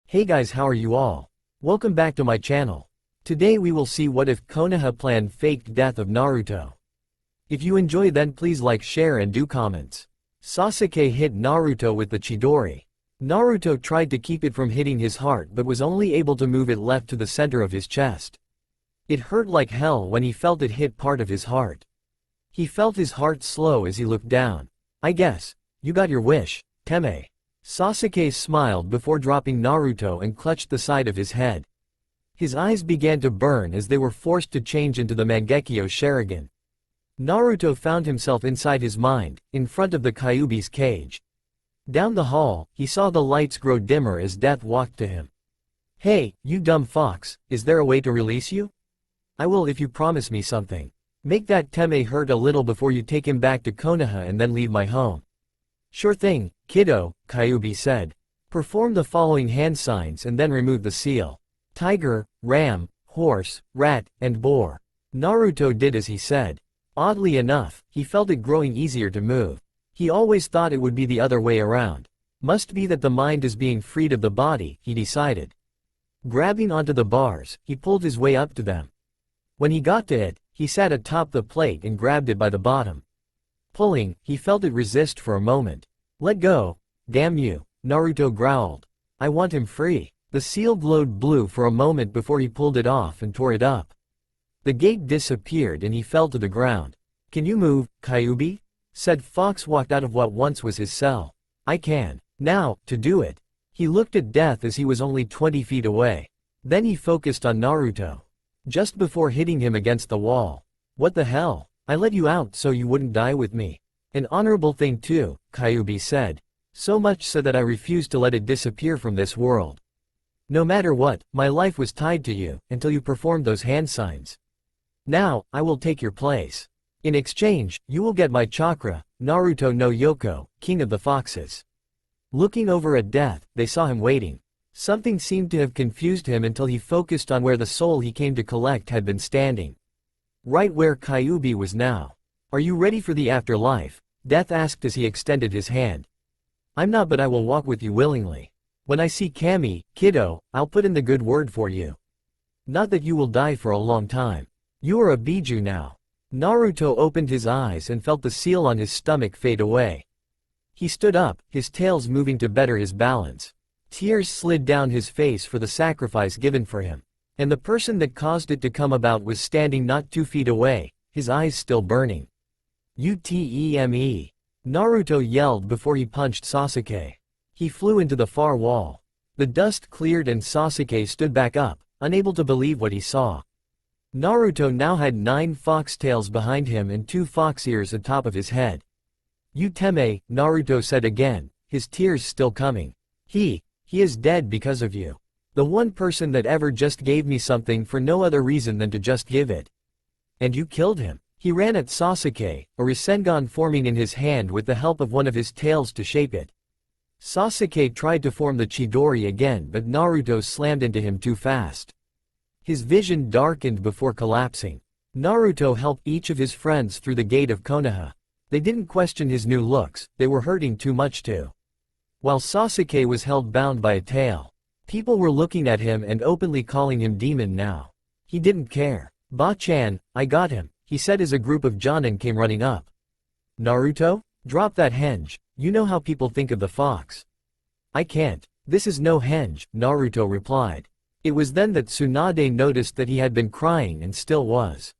Hey guys, how are you all? Welcome back to my channel. Today we will see what if Konoha planned faked death of Naruto. If you enjoy, then please like, share and do comments. Sasuke hit Naruto with the Chidori. Naruto tried to keep it from hitting his heart but was only able to move it left to the center of his chest. It hurt like hell when he felt it hit part of his heart. He felt his heart slow as he looked down. I guess you got your wish, Teme. Sasuke smiled before dropping Naruto and clutched the side of his head. His eyes began to burn as they were forced to change into the Mangekyo Sharingan. Naruto found himself inside his mind, in front of the Kyuubi's cage. Down the hall, he saw the lights grow dimmer as Death walked to him. Hey, you dumb fox, is there a way to release you? I will if you promise me something. Make that Teme hurt a little before you take him back to Konoha and then leave my home. Sure thing, kiddo, Kyuubi said. Perform the following hand signs and then remove the seal. Tiger, ram, horse, rat, and boar. Naruto did as he said. Oddly enough, he felt it growing easier to move. He always thought it would be the other way around. Must be that the mind is being freed of the body, he decided. Grabbing onto the bars, he pulled his way up to them. When he got to it, he sat atop the plate and grabbed it by the bottom. Pulling, he felt it resist for a moment. Let go. Damn you, Naruto growled. I want him free. The seal glowed blue for a moment before he pulled it off and tore it up. The gate disappeared and he fell to the ground. Can you move, Kyuubi? Said Fox walked out of what once was his cell. I can. Now, to do it. He looked at Death as he was only 20 feet away. Then he focused on Naruto. Just before hitting him against the wall. What the hell? I let you out so you wouldn't die with me. An honorable thing too, Kyuubi said. So much so that I refused to let it disappear from this world. No matter what, my life was tied to you, until you performed those hand signs. Now, I will take your place. In exchange, you will get my chakra, Naruto no Yoko, king of the foxes. Looking over at Death, they saw him waiting. Something seemed to have confused him until he focused on where the soul he came to collect had been standing. Right where Kyuubi was now. Are you ready for the afterlife? Death asked as he extended his hand. I'm not, but I will walk with you willingly. When I see Kami, kiddo, I'll put in the good word for you. Not that you will die for a long time. You are a Biju now. Naruto opened his eyes and felt the seal on his stomach fade away. He stood up, his tails moving to better his balance. Tears slid down his face for the sacrifice given for him. And the person that caused it to come about was standing not 2 feet away, his eyes still burning. Uteme! Naruto yelled before he punched Sasuke. He flew into the far wall. The dust cleared and Sasuke stood back up, unable to believe what he saw. Naruto now had 9 fox tails behind him and 2 fox ears atop of his head. Uteme, Naruto said again, his tears still coming. He is dead because of you. The one person that ever just gave me something for no other reason than to just give it. And you killed him. He ran at Sasuke, a Rasengan forming in his hand with the help of one of his tails to shape it. Sasuke tried to form the Chidori again, but Naruto slammed into him too fast. His vision darkened before collapsing. Naruto helped each of his friends through the gate of Konoha. They didn't question his new looks, they were hurting too much to. While Sasuke was held bound by a tail. People were looking at him and openly calling him demon now. He didn't care. Ba-chan, I got him, he said as a group of Jonin came running up. Naruto? Drop that henge, you know how people think of the fox. I can't. This is no henge, Naruto replied. It was then that Tsunade noticed that he had been crying and still was.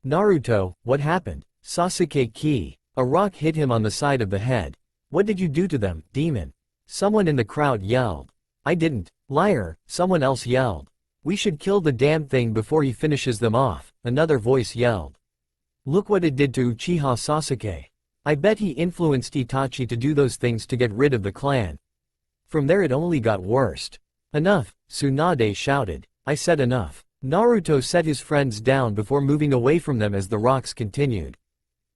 Naruto, what happened? Sasuke. A rock hit him on the side of the head. What did you do to them, demon? Someone in the crowd yelled. I didn't. Liar, someone else yelled. We should kill the damn thing before he finishes them off, another voice yelled. Look what it did to Uchiha Sasuke. I bet he influenced Itachi to do those things to get rid of the clan. From there it only got worse. Enough, Tsunade shouted. I said enough. Naruto set his friends down before moving away from them as the rocks continued.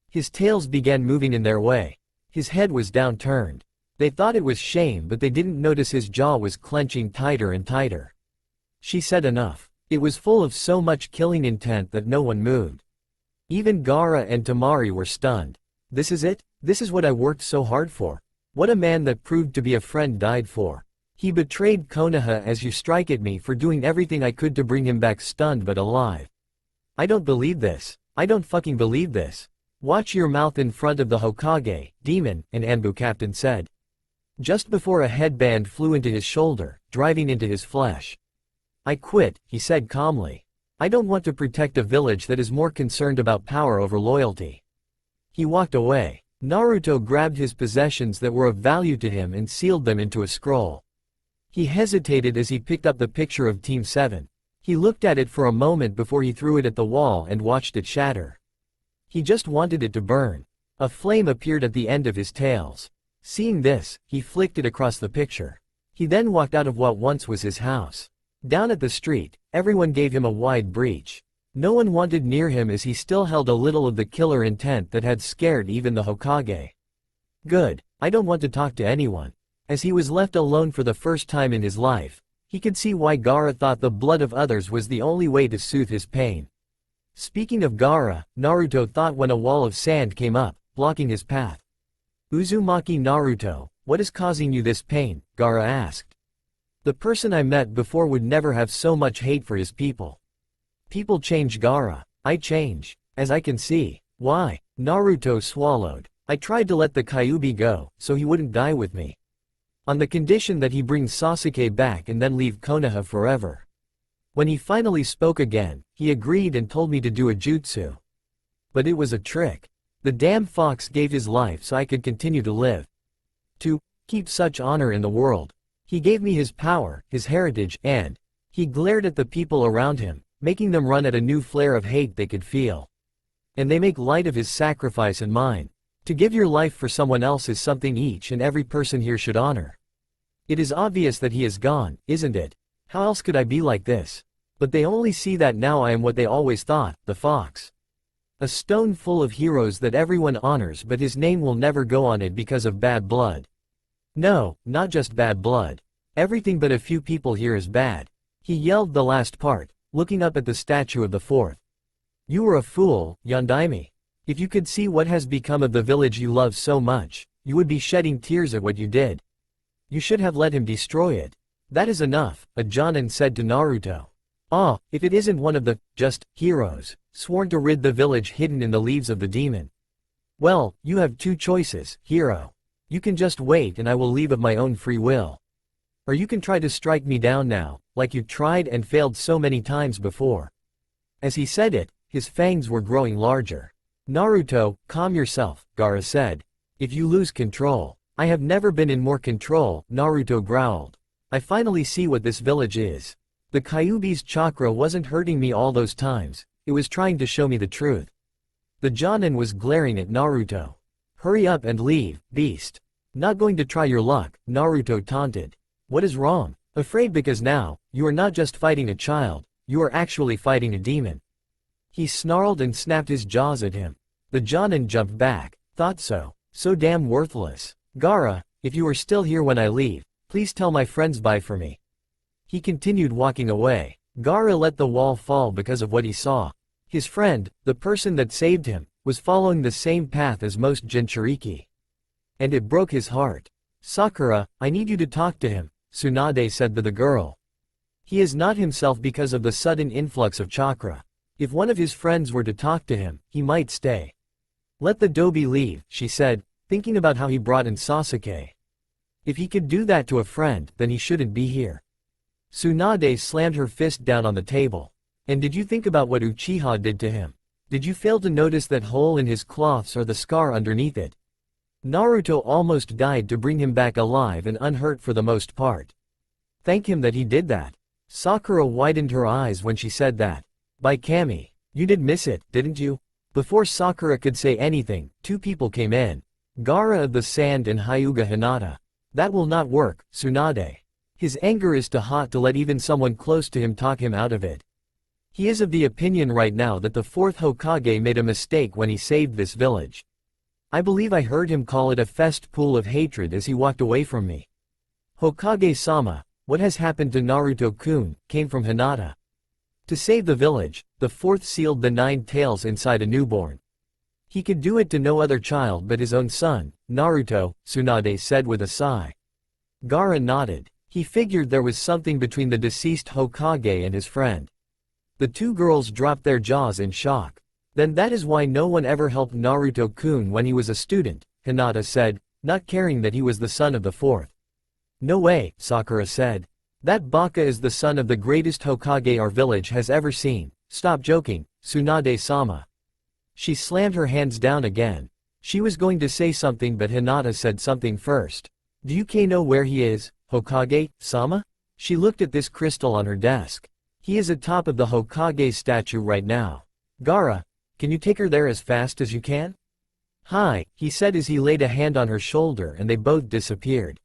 His tails began moving in their way. His head was downturned. They thought it was shame, but they didn't notice his jaw was clenching tighter and tighter. She said enough. It was full of so much killing intent that no one moved. Even Gaara and Temari were stunned. This is it? This is what I worked so hard for? What a man that proved to be a friend died for. He betrayed Konoha as you strike at me for doing everything I could to bring him back stunned but alive. I don't believe this. I don't fucking believe this. Watch your mouth in front of the Hokage, demon, an Anbu captain said. Just before a headband flew into his shoulder, driving into his flesh. I quit, he said calmly. I don't want to protect a village that is more concerned about power over loyalty. He walked away. Naruto grabbed his possessions that were of value to him and sealed them into a scroll. He hesitated as he picked up the picture of Team 7. He looked at it for a moment before he threw it at the wall and watched it shatter. He just wanted it to burn. A flame appeared at the end of his tails. Seeing this, he flicked it across the picture. He then walked out of what once was his house. Down at the street, everyone gave him a wide breach. No one wanted near him as he still held a little of the killer intent that had scared even the Hokage. Good, I don't want to talk to anyone. As he was left alone for the first time in his life, he could see why Gaara thought the blood of others was the only way to soothe his pain. Speaking of Gaara, Naruto thought when a wall of sand came up, blocking his path. Uzumaki Naruto, what is causing you this pain? Gaara asked. The person I met before would never have so much hate for his people. People change, Gaara. I change. As I can see. Why? Naruto swallowed. I tried to let the Kyuubi go, so he wouldn't die with me. On the condition that he brings Sasuke back and then leave Konoha forever. When he finally spoke again, he agreed and told me to do a jutsu. But it was a trick. The damn fox gave his life so I could continue to live. To keep such honor in the world. He gave me his power, his heritage, and he glared at the people around him, making them run at a new flare of hate they could feel. And they make light of his sacrifice and mine. To give your life for someone else is something each and every person here should honor. It is obvious that he is gone, isn't it? How else could I be like this? But they only see that now I am what they always thought, the fox. A stone full of heroes that everyone honors, but his name will never go on it because of bad blood. No, not just bad blood. Everything but a few people here is bad. He yelled the last part, looking up at the statue of the fourth. You were a fool, Yondaime. If you could see what has become of the village you love so much, you would be shedding tears at what you did. You should have let him destroy it. That is enough, a Jonin said to Naruto. Ah, if it isn't one of the, just, heroes, sworn to rid the village hidden in the leaves of the demon. Well, you have two choices, hero. You can just wait and I will leave of my own free will. Or you can try to strike me down now, like you tried and failed so many times before. As he said it, his fangs were growing larger. Naruto, calm yourself, Gaara said. If you lose control. I have never been in more control, Naruto growled. I finally see what this village is. The Kyuubi's chakra wasn't hurting me all those times, it was trying to show me the truth. The Jonin was glaring at Naruto. Hurry up and leave, beast. Not going to try your luck, Naruto taunted. What is wrong? Afraid because now, you are not just fighting a child, you are actually fighting a demon. He snarled and snapped his jaws at him. The Jonin jumped back. Thought so. So damn worthless. Gaara, if you are still here when I leave, please tell my friends bye for me. He continued walking away. Gaara let the wall fall because of what he saw. His friend, the person that saved him, was following the same path as most Jinchuriki. And it broke his heart. Sakura, I need you to talk to him, Tsunade said to the girl. He is not himself because of the sudden influx of chakra. If one of his friends were to talk to him, he might stay. Let the Dobi leave, she said, thinking about how he brought in Sasuke. If he could do that to a friend, then he shouldn't be here. Tsunade slammed her fist down on the table. And did you think about what Uchiha did to him? Did you fail to notice that hole in his cloths or the scar underneath it? Naruto almost died to bring him back alive and unhurt for the most part. Thank him that he did that. Sakura widened her eyes when she said that. By Kami, you did miss it, didn't you? Before Sakura could say anything, two people came in. Gaara of the Sand and Hyuga Hinata. That will not work, Tsunade. His anger is too hot to let even someone close to him talk him out of it. He is of the opinion right now that the fourth Hokage made a mistake when he saved this village. I believe I heard him call it a pool of hatred as he walked away from me. Hokage-sama, what has happened to Naruto-kun, came from Hinata. To save the village, the fourth sealed the 9 tails inside a newborn. He could do it to no other child but his own son, Naruto, Tsunade said with a sigh. Gaara nodded. He figured there was something between the deceased Hokage and his friend. The two girls dropped their jaws in shock. Then that is why no one ever helped Naruto-kun when he was a student, Hinata said, not caring that he was the son of the fourth. No way, Sakura said. That baka is the son of the greatest Hokage our village has ever seen. Stop joking, Tsunade-sama. She slammed her hands down again. She was going to say something but Hinata said something first. Do you know where he is, Hokage-sama? She looked at this crystal on her desk. He is atop of the Hokage statue right now. Gaara, can you take her there as fast as you can? Hi, he said as he laid a hand on her shoulder and they both disappeared.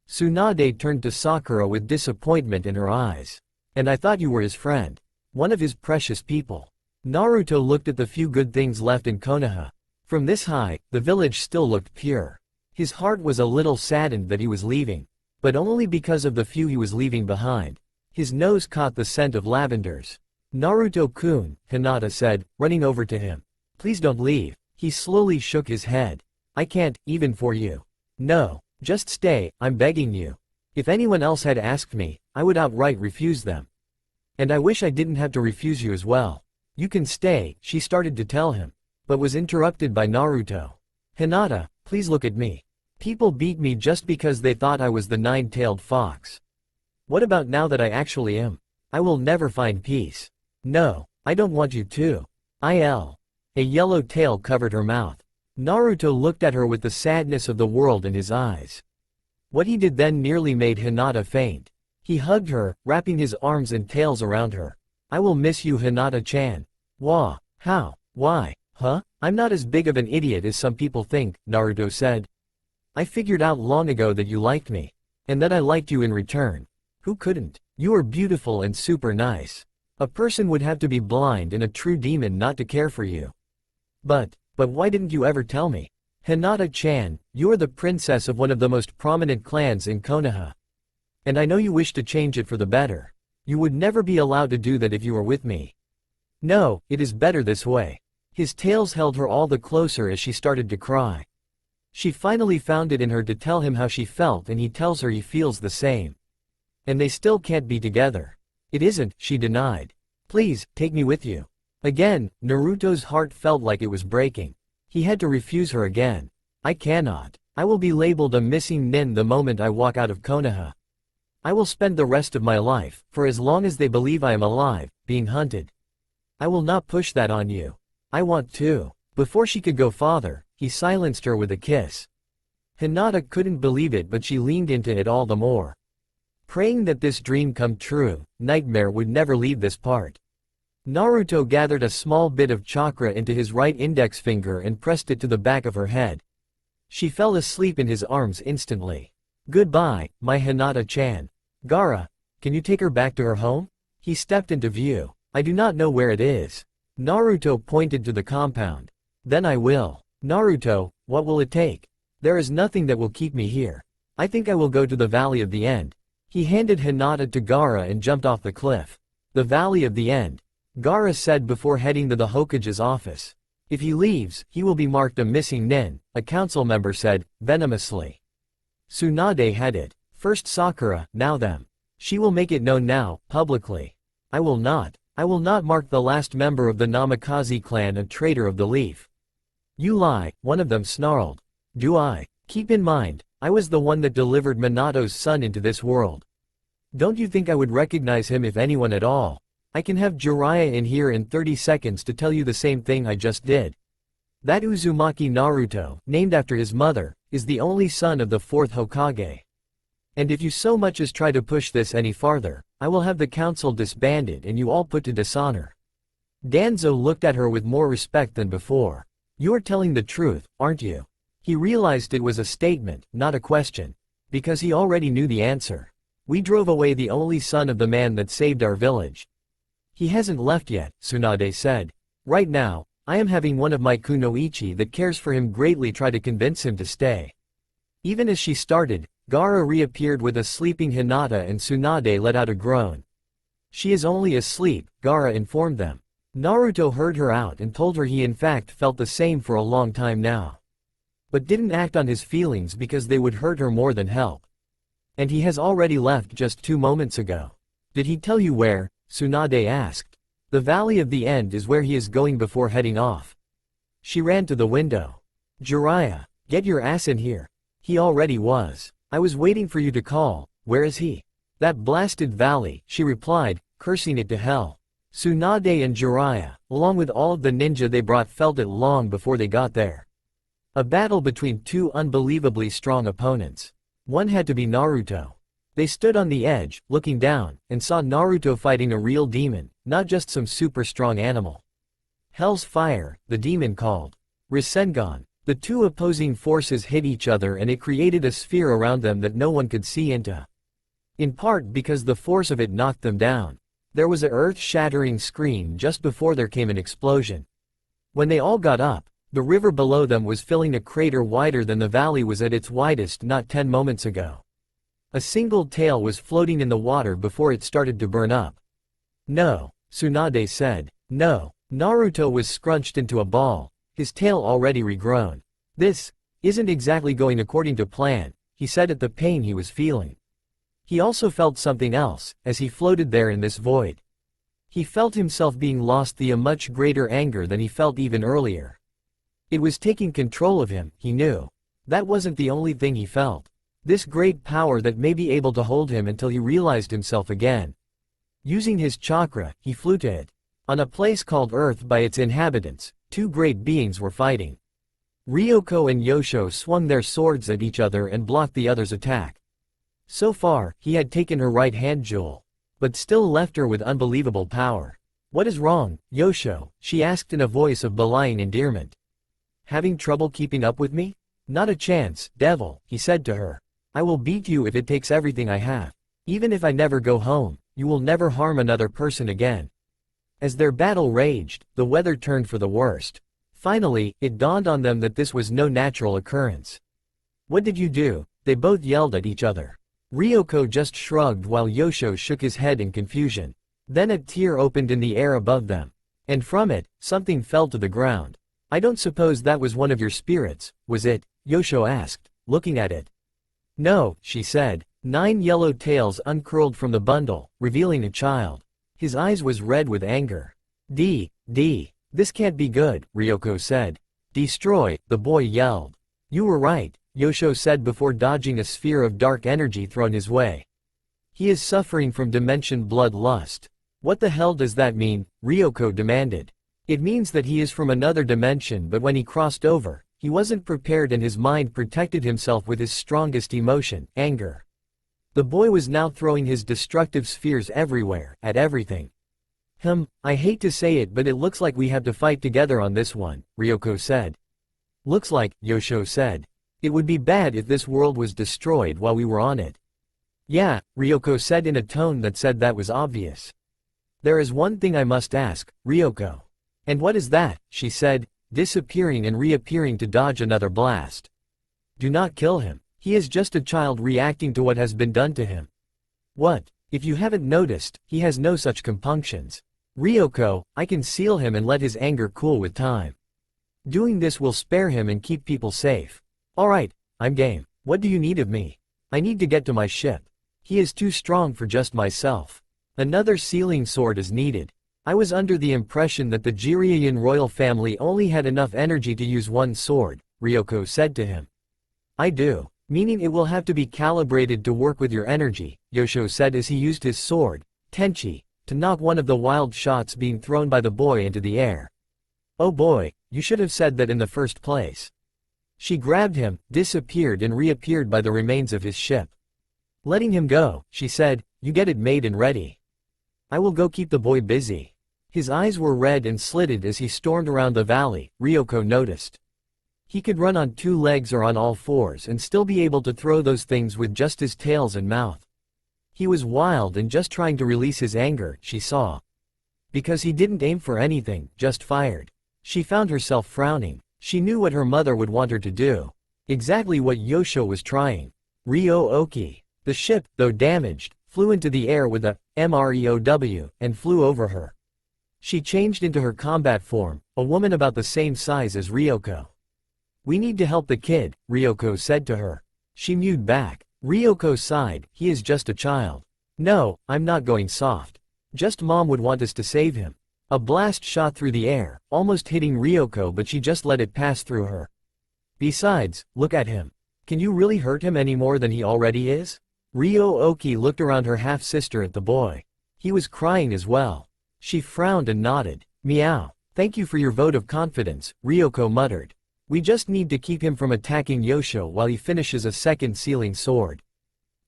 Tsunade turned to Sakura with disappointment in her eyes. And I thought you were his friend. One of his precious people. Naruto looked at the few good things left in Konoha. From this high, the village still looked pure. His heart was a little saddened that he was leaving. But only because of the few he was leaving behind. His nose caught the scent of lavenders. Naruto-kun, Hinata said, running over to him. Please don't leave. He slowly shook his head. I can't, even for you. No. Just stay, I'm begging you. If anyone else had asked me, I would outright refuse them. And I wish I didn't have to refuse you as well. You can stay, she started to tell him, but was interrupted by Naruto. Hinata, please look at me. People beat me just because they thought I was the nine-tailed fox. What about now that I actually am? I will never find peace. No, I don't want you to. A yellow tail covered her mouth. Naruto looked at her with the sadness of the world in his eyes. What he did then nearly made Hinata faint. He hugged her, wrapping his arms and tails around her. I will miss you, Hinata-chan. Wah, how, why, huh? I'm not as big of an idiot as some people think, Naruto said. I figured out long ago that you liked me. And that I liked you in return. Who couldn't? You are beautiful and super nice. A person would have to be blind and a true demon not to care for you. But why didn't you ever tell me? Hinata-chan, you are the princess of one of the most prominent clans in Konoha. And I know you wish to change it for the better. You would never be allowed to do that if you were with me. No, it is better this way. His tails held her all the closer as she started to cry. She finally found it in her to tell him how she felt and he tells her he feels the same. And they still can't be together. It isn't, she denied. Please, take me with you. Again, Naruto's heart felt like it was breaking. He had to refuse her again. I cannot. I will be labeled a missing nin the moment I walk out of Konoha. I will spend the rest of my life, for as long as they believe I am alive, being hunted. I will not push that on you. I want to. Before she could go farther, he silenced her with a kiss. Hinata couldn't believe it but she leaned into it all the more. Praying that this dream come true, Nightmare would never leave this part. Naruto gathered a small bit of chakra into his right index finger and pressed it to the back of her head. She fell asleep in his arms instantly. Goodbye, my Hinata-chan. Gaara, can you take her back to her home? He stepped into view. I do not know where it is. Naruto pointed to the compound. Then I will. Naruto, what will it take? There is nothing that will keep me here. I think I will go to the Valley of the End. He handed Hinata to Gaara and jumped off the cliff. The Valley of the End. Gaara said before heading to the Hokage's office. If he leaves, he will be marked a missing nin, a council member said, venomously. Tsunade had it. First Sakura, now them. She will make it known now, publicly. I will not mark the last member of the Namikaze clan a traitor of the leaf. You lie, one of them snarled. Do I? Keep in mind, I was the one that delivered Minato's son into this world. Don't you think I would recognize him if anyone at all? I can have Jiraiya in here in 30 seconds to tell you the same thing I just did. That Uzumaki Naruto, named after his mother, is the only son of the fourth Hokage. And if you so much as try to push this any farther, I will have the council disbanded and you all put to dishonor. Danzo looked at her with more respect than before. You are telling the truth, aren't you? He realized it was a statement, not a question. Because he already knew the answer. We drove away the only son of the man that saved our village. He hasn't left yet, Tsunade said. Right now, I am having one of my kunoichi that cares for him greatly try to convince him to stay. Even as she started, Gaara reappeared with a sleeping Hinata and Tsunade let out a groan. She is only asleep, Gaara informed them. Naruto heard her out and told her he in fact felt the same for a long time now. But didn't act on his feelings because they would hurt her more than help. And he has already left just 2 moments ago. Did he tell you where? Tsunade asked. The Valley of the End is where he is going before heading off. She ran to the window. Jiraiya, get your ass in here. He already was. I was waiting for you to call. Where is he? That blasted valley, she replied, cursing it to hell. Tsunade and Jiraiya, along with all of the ninja they brought, felt it long before they got there. A battle between two unbelievably strong opponents. One had to be Naruto. They stood on the edge, looking down, and saw Naruto fighting a real demon, not just some super strong animal. Hell's Fire, the demon called. Rasengan. The two opposing forces hit each other and it created a sphere around them that no one could see into. In part because the force of it knocked them down. There was a earth-shattering scream just before there came an explosion. When they all got up, the river below them was filling a crater wider than the valley was at its widest not 10 moments ago. A single tail was floating in the water before it started to burn up. No, Tsunade said. No. Naruto was scrunched into a ball, his tail already regrown. This isn't exactly going according to plan, he said at the pain he was feeling. He also felt something else, as he floated there in this void. He felt himself being lost, a much greater anger than he felt even earlier. It was taking control of him, he knew. That wasn't the only thing he felt. This great power that may be able to hold him until he realized himself again. Using his chakra, he flew to it. On a place called Earth by its inhabitants, two great beings were fighting. Ryoko and Yosho swung their swords at each other and blocked the other's attack. So far, he had taken her right hand jewel, but still left her with unbelievable power. What is wrong, Yosho? She asked in a voice of belying endearment. Having trouble keeping up with me? Not a chance, devil, he said to her. I will beat you if it takes everything I have. Even if I never go home, you will never harm another person again. As their battle raged, the weather turned for the worst. Finally, it dawned on them that this was no natural occurrence. What did you do? They both yelled at each other. Ryoko just shrugged while Yosho shook his head in confusion. Then a tear opened in the air above them. And from it, something fell to the ground. I don't suppose that was one of your spirits, was it? Yosho asked, looking at it. No, she said. 9 yellow tails uncurled from the bundle, revealing a child. His eyes was red with anger. This can't be good, Ryoko said. Destroy, the boy yelled. You were right, Yosho said before dodging a sphere of dark energy thrown his way. He is suffering from dimension bloodlust. What the hell does that mean? Ryoko demanded. It means that he is from another dimension, but when he crossed over, he wasn't prepared and his mind protected himself with his strongest emotion, anger. The boy was now throwing his destructive spheres everywhere, at everything. I hate to say it, but it looks like we have to fight together on this one, Ryoko said. Looks like, Yosho said. It would be bad if this world was destroyed while we were on it. Yeah, Ryoko said in a tone that said that was obvious. There is one thing I must ask, Ryoko. And what is that? She said, disappearing and reappearing to dodge another blast. Do not kill him. He is just a child reacting to what has been done to him. What? If you haven't noticed, he has no such compunctions. Ryoko, I can seal him and let his anger cool with time. Doing this will spare him and keep people safe. Alright, I'm game. What do you need of me? I need to get to my ship. He is too strong for just myself. Another sealing sword is needed. I was under the impression that the Jiraiyan royal family only had enough energy to use one sword, Ryoko said to him. I do. Meaning it will have to be calibrated to work with your energy, Yosho said as he used his sword, Tenchi, to knock one of the wild shots being thrown by the boy into the air. Oh boy, you should have said that in the first place. She grabbed him, disappeared and reappeared by the remains of his ship. Letting him go, she said, you get it made and ready. I will go keep the boy busy. His eyes were red and slitted as he stormed around the valley, Ryoko noticed. He could run on 2 legs or on all 4s and still be able to throw those things with just his tails and mouth. He was wild and just trying to release his anger, she saw. Because he didn't aim for anything, just fired. She found herself frowning. She knew what her mother would want her to do. Exactly what Yosho was trying. Ryo-oki. The ship, though damaged, flew into the air with a MREOW and flew over her. She changed into her combat form, a woman about the same size as Ryoko. We need to help the kid, Ryoko said to her. She mewed back. Ryoko sighed, he is just a child. No, I'm not going soft. Just mom would want us to save him. A blast shot through the air, almost hitting Ryoko, but she just let it pass through her. Besides, look at him. Can you really hurt him any more than he already is? Ryo-Oki looked around her half-sister at the boy. He was crying as well. She frowned and nodded. Meow. Thank you for your vote of confidence, Ryoko muttered. We just need to keep him from attacking Yosho while he finishes a second sealing sword.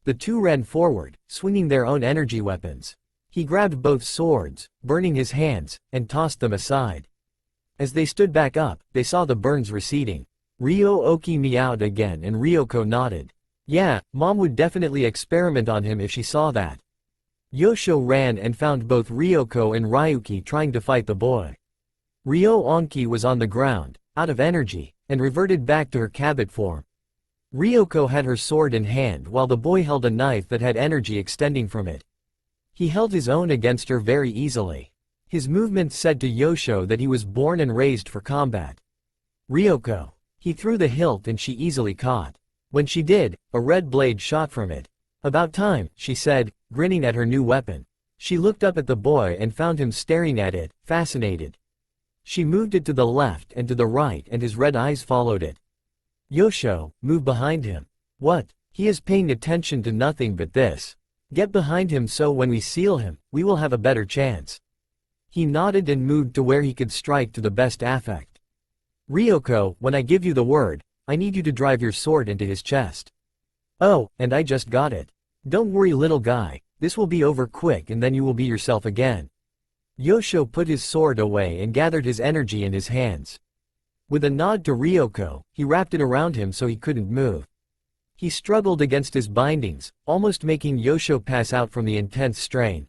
The two ran forward, swinging their own energy weapons. He grabbed both swords, burning his hands, and tossed them aside. As they stood back up, they saw the burns receding. Ryo-Oki meowed again and Ryoko nodded. Yeah, mom would definitely experiment on him if she saw that. Yosho ran and found both Ryoko and Ryuki trying to fight the boy. Ryo-Onki was on the ground, out of energy, and reverted back to her Cabot form. Ryoko had her sword in hand while the boy held a knife that had energy extending from it. He held his own against her very easily. His movements said to Yosho that he was born and raised for combat. Ryoko. He threw the hilt and she easily caught. When she did, a red blade shot from it. About time, she said, grinning at her new weapon. She looked up at the boy and found him staring at it, fascinated. She moved it to the left and to the right and his red eyes followed it. Yosho, move behind him. What? He is paying attention to nothing but this. Get behind him so when we seal him, we will have a better chance. He nodded and moved to where he could strike to the best effect. Ryoko, when I give you the word, I need you to drive your sword into his chest. Oh, and I just got it. Don't worry little guy, this will be over quick and then you will be yourself again. Yosho put his sword away and gathered his energy in his hands. With a nod to Ryoko, he wrapped it around him so he couldn't move. He struggled against his bindings, almost making Yosho pass out from the intense strain.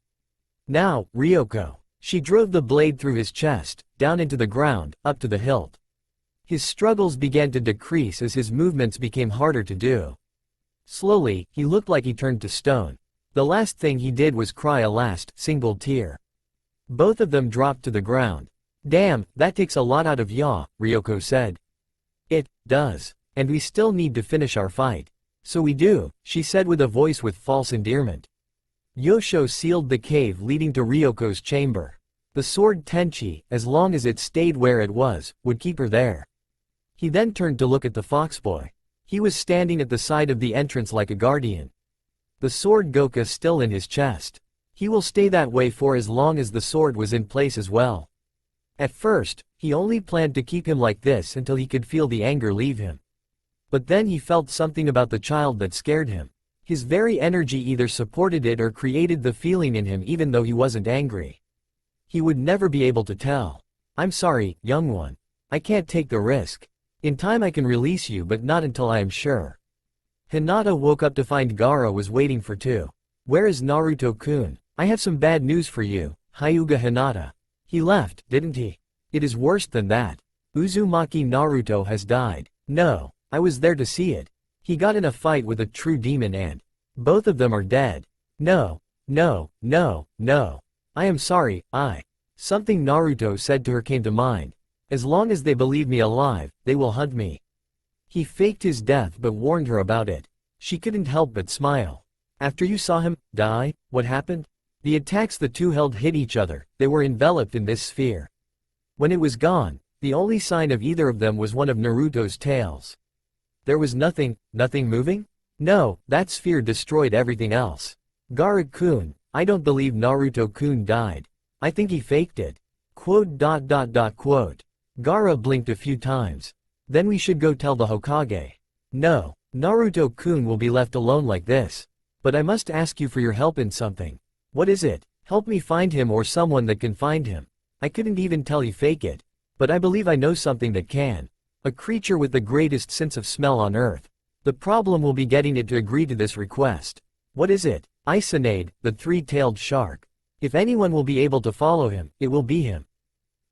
Now, Ryoko. She drove the blade through his chest, down into the ground, up to the hilt. His struggles began to decrease as his movements became harder to do. Slowly, he looked like he turned to stone. The last thing he did was cry a last, single tear. Both of them dropped to the ground. Damn, that takes a lot out of ya, Ryoko said. It does. And we still need to finish our fight. So we do, she said with a voice with false endearment. Yosho sealed the cave leading to Ryoko's chamber. The sword Tenchi, as long as it stayed where it was, would keep her there. He then turned to look at the foxboy. He was standing at the side of the entrance like a guardian. The sword Goka still in his chest. He will stay that way for as long as the sword was in place as well. At first, he only planned to keep him like this until he could feel the anger leave him. But then he felt something about the child that scared him. His very energy either supported it or created the feeling in him even though he wasn't angry. He would never be able to tell. I'm sorry, young one. I can't take the risk. In time I can release you but not until I am sure. Hinata woke up to find Gaara was waiting for two. Where is Naruto-kun? I have some bad news for you, Hyuga Hinata. He left, didn't he? It is worse than that. Uzumaki Naruto has died. No. I was there to see it. He got in a fight with a true demon and both of them are dead. No. No, no, no. I am sorry, Something Naruto said to her came to mind. As long as they believe me alive, they will hunt me. He faked his death but warned her about it. She couldn't help but smile. After you saw him die, what happened? The attacks the two held hit each other, they were enveloped in this sphere. When it was gone, the only sign of either of them was one of Naruto's tails. There was nothing moving? No, that sphere destroyed everything else. Gaara-kun, I don't believe Naruto-kun died. I think he faked it. Quote. Gaara blinked a few times. Then we should go tell the Hokage. No, Naruto-kun will be left alone like this. But I must ask you for your help in something. What is it? Help me find him or someone that can find him. I couldn't even tell he fake it. But I believe I know something that can. A creature with the greatest sense of smell on earth. The problem will be getting it to agree to this request. What is it? Isanade, the three-tailed shark. If anyone will be able to follow him, it will be him.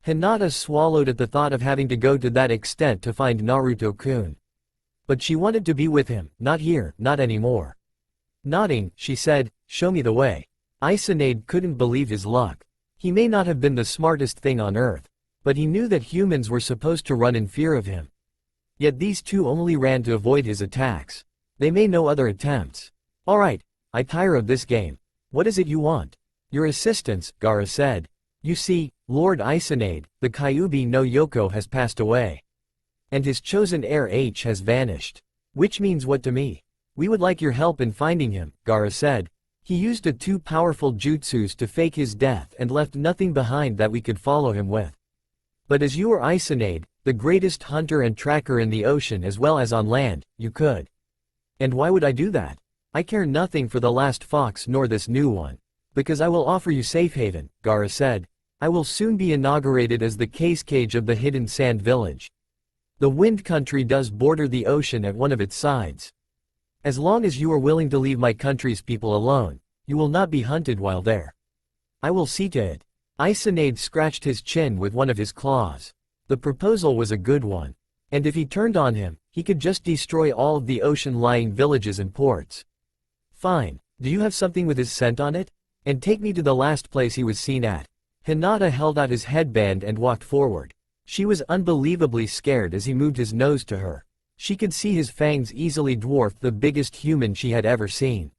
Hinata swallowed at the thought of having to go to that extent to find Naruto-kun. But she wanted to be with him, not here, not anymore. Nodding, she said, show me the way. Isanade couldn't believe his luck. He may not have been the smartest thing on earth. But he knew that humans were supposed to run in fear of him. Yet these two only ran to avoid his attacks. They may know other attempts. Alright, I tire of this game. What is it you want? Your assistance, Gaara said. You see, Lord Isanade, the Kyuubi no Yoko has passed away. And his chosen heir H has vanished. Which means what to me? We would like your help in finding him, Gaara said. He used a two powerful jutsus to fake his death and left nothing behind that we could follow him with. But as you are Isanade, the greatest hunter and tracker in the ocean as well as on land, you could. And why would I do that? I care nothing for the last fox nor this new one. Because I will offer you safe haven, Gaara said. I will soon be inaugurated as the case cage of the hidden sand village. The wind country does border the ocean at one of its sides. As long as you are willing to leave my country's people alone, you will not be hunted while there. I will see to it. Isanade scratched his chin with one of his claws. The proposal was a good one. And if he turned on him, he could just destroy all of the ocean-lying villages and ports. Fine, do you have something with his scent on it? And take me to the last place he was seen at. Hinata held out his headband and walked forward. She was unbelievably scared as he moved his nose to her. She could see his fangs easily dwarfed the biggest human she had ever seen.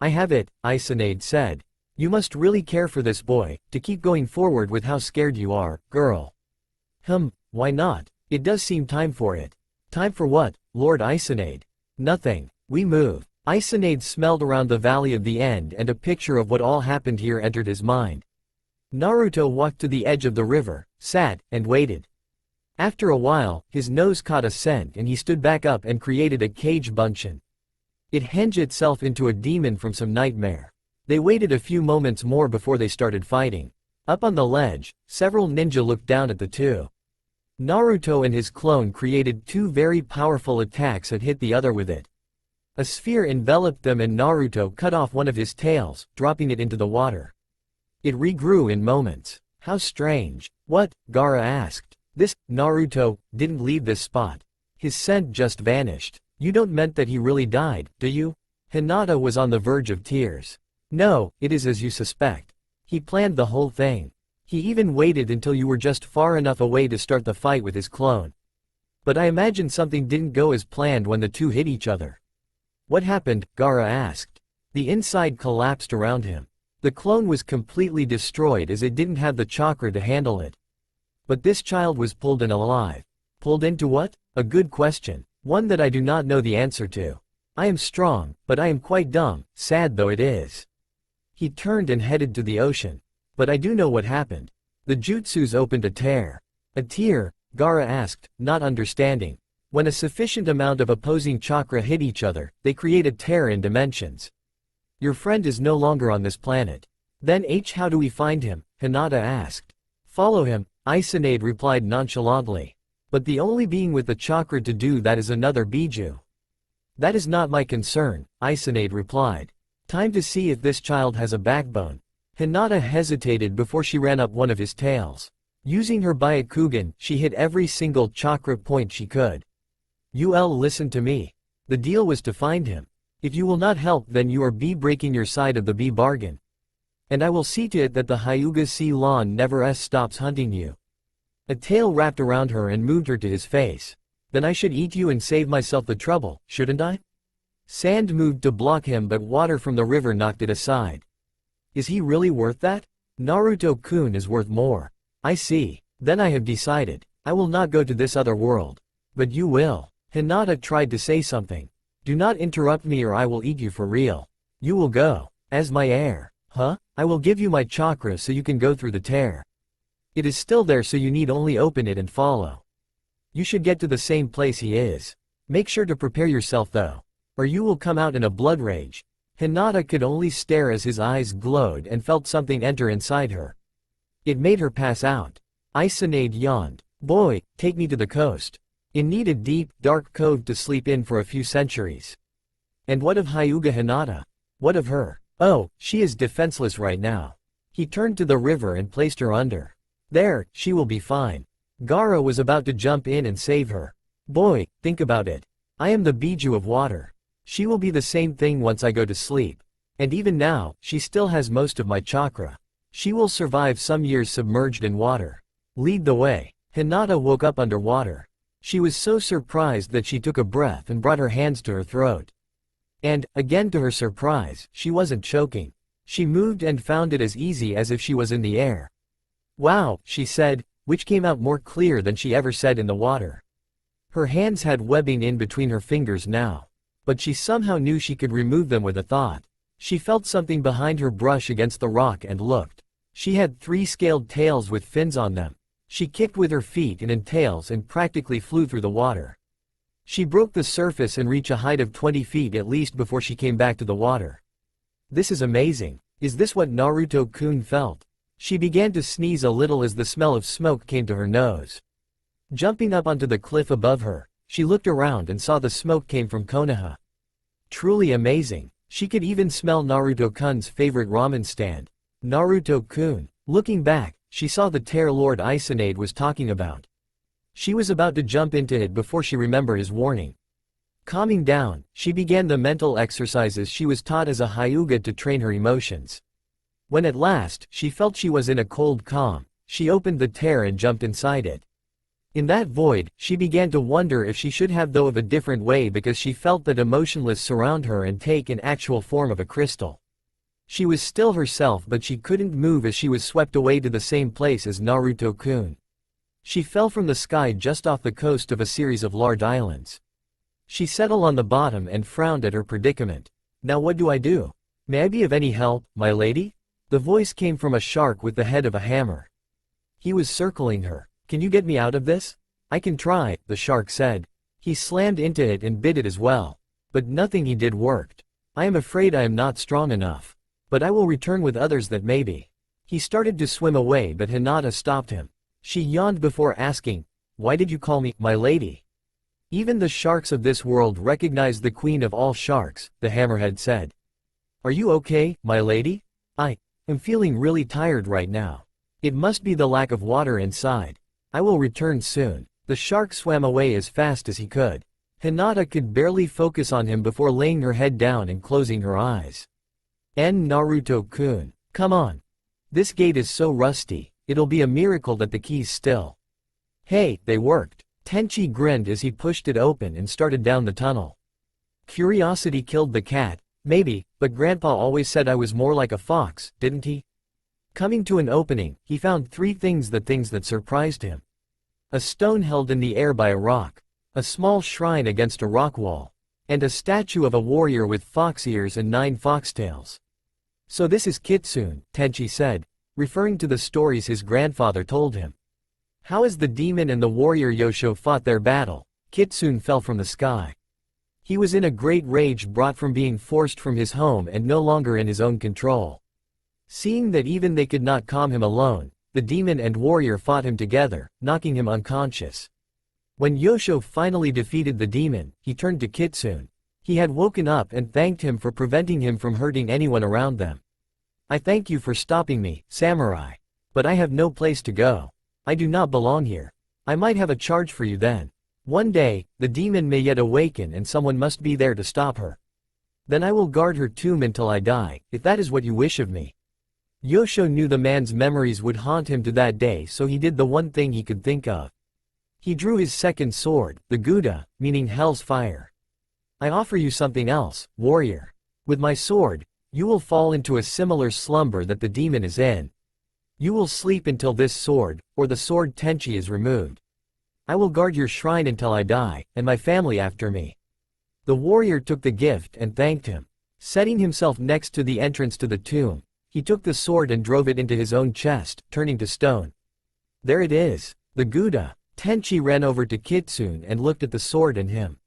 I have it, Isanade said. You must really care for this boy, to keep going forward with how scared you are, girl. Why not? It does seem time for it. Time for what, Lord Isanade? Nothing. We move. Isanade smelled around the valley of the end and a picture of what all happened here entered his mind. Naruto walked to the edge of the river, sat, and waited. After a while, his nose caught a scent and he stood back up and created a cage bunchen. It hinged itself into a demon from some nightmare. They waited a few moments more before they started fighting. Up on the ledge, several ninja looked down at the two. Naruto and his clone created two very powerful attacks and hit the other with it. A sphere enveloped them and Naruto cut off one of his tails, dropping it into the water. It regrew in moments. How strange. What? Gaara asked. This, Naruto, didn't leave this spot. His scent just vanished. You don't meant that he really died, do you? Hinata was on the verge of tears. No, it is as you suspect. He planned the whole thing. He even waited until you were just far enough away to start the fight with his clone. But I imagine something didn't go as planned when the two hit each other. What happened? Gaara asked. The inside collapsed around him. The clone was completely destroyed as it didn't have the chakra to handle it. But this child was pulled in alive. Pulled into what? A good question. One that I do not know the answer to. I am strong, but I am quite dumb, sad though it is. He turned and headed to the ocean. But I do know what happened. The jutsus opened a tear. A tear? Gaara asked, not understanding. When a sufficient amount of opposing chakra hit each other, they create a tear in dimensions. Your friend is no longer on this planet. Then how do we find him? Hinata asked. Follow him, Isanade replied nonchalantly. But the only being with the chakra to do that is another Biju. That is not my concern, Isanade replied. Time to see if this child has a backbone. Hinata hesitated before she ran up one of his tails. Using her Byakugan, she hit every single chakra point she could. Listen to me. The deal was to find him. If you will not help, then you are breaking your side of the bargain. And I will see to it that the Hyuga Sea Lawn never stops hunting you. A tail wrapped around her and moved her to his face. Then I should eat you and save myself the trouble, shouldn't I? Sand moved to block him, but water from the river knocked it aside. Is he really worth that? Naruto-kun is worth more. I see. Then I have decided. I will not go to this other world. But you will. Hinata tried to say something. Do not interrupt me or I will eat you for real. You will go. As my heir. Huh? I will give you my chakra so you can go through the tear. It is still there, so you need only open it and follow. You should get to the same place he is. Make sure to prepare yourself though. Or you will come out in a blood rage. Hinata could only stare as his eyes glowed and felt something enter inside her. It made her pass out. Isanade yawned. Boy, take me to the coast. It need a deep, dark cove to sleep in for a few centuries. And what of Hyuga Hinata? What of her? Oh, she is defenseless right now. He turned to the river and placed her under. There, she will be fine. Gaara was about to jump in and save her. Boy, think about it. I am the Biju of water. She will be the same thing once I go to sleep. And even now, she still has most of my chakra. She will survive some years submerged in water. Lead the way. Hinata woke up underwater. She was so surprised that she took a breath and brought her hands to her throat. And, again to her surprise, she wasn't choking. She moved and found it as easy as if she was in the air. "Wow," she said, which came out more clear than she ever said in the water. Her hands had webbing in between her fingers now. But she somehow knew she could remove them with a thought. She felt something behind her brush against the rock and looked. She had 3 scaled tails with fins on them. She kicked with her feet and in tails and practically flew through the water. She broke the surface and reached a height of 20 feet at least before she came back to the water. "This is amazing. Is this what Naruto-kun felt?" She began to sneeze a little as the smell of smoke came to her nose. Jumping up onto the cliff above her, she looked around and saw the smoke came from Konoha. Truly amazing. She could even smell Naruto-kun's favorite ramen stand. Naruto-kun. Looking back, she saw the tear Lord Isanade was talking about. She was about to jump into it before she remembered his warning. Calming down, she began the mental exercises she was taught as a Hyuga to train her emotions. When at last, she felt she was in a cold calm, she opened the tear and jumped inside it. In that void, she began to wonder if she should have though of a different way because she felt that emotionless surround her and take an actual form of a crystal. She was still herself but she couldn't move as she was swept away to the same place as Naruto-kun. She fell from the sky just off the coast of a series of large islands. She settled on the bottom and frowned at her predicament. "Now what do I do? May I be of any help, my lady?" The voice came from a shark with the head of a hammer. He was circling her. "Can you get me out of this?" "I can try," the shark said. He slammed into it and bit it as well. But nothing he did worked. "I am afraid I am not strong enough. But I will return with others that may be." He started to swim away but Hinata stopped him. She yawned before asking, "Why did you call me, my lady?" "Even the sharks of this world recognize the queen of all sharks," the hammerhead said. "Are you okay, my lady?" "I am feeling really tired right now. It must be the lack of water inside. I will return soon." The shark swam away as fast as he could. Hinata could barely focus on him before laying her head down and closing her eyes. Naruto-kun. Come on. This gate is so rusty, it'll be a miracle that the key's still. Hey, they worked. Tenchi grinned as he pushed it open and started down the tunnel. Curiosity killed the cat, maybe, but Grandpa always said I was more like a fox, didn't he? Coming to an opening, he found 3 things that surprised him. A stone held in the air by a rock, a small shrine against a rock wall, and a statue of a warrior with fox ears and 9 foxtails. "So this is Kitsune," Tenchi said, referring to the stories his grandfather told him. "How as the demon and the warrior Yosho fought their battle, Kitsune fell from the sky. He was in a great rage brought from being forced from his home and no longer in his own control. Seeing that even they could not calm him alone, the demon and warrior fought him together, knocking him unconscious. When Yosho finally defeated the demon, he turned to Kitsune. He had woken up and thanked him for preventing him from hurting anyone around them. I thank you for stopping me, samurai. But I have no place to go. I do not belong here. I might have a charge for you then. One day, the demon may yet awaken and someone must be there to stop her. Then I will guard her tomb until I die, if that is what you wish of me." Yosho knew the man's memories would haunt him to that day, so he did the one thing he could think of. He drew his second sword, the Guda, meaning hell's fire. "I offer you something else, warrior. With my sword, you will fall into a similar slumber that the demon is in. You will sleep until this sword, or the sword Tenchi is removed. I will guard your shrine until I die, and my family after me." The warrior took the gift and thanked him. Setting himself next to the entrance to the tomb, he took the sword and drove it into his own chest, turning to stone. There it is, the Guda. Tenchi ran over to Kitsune and looked at the sword and him.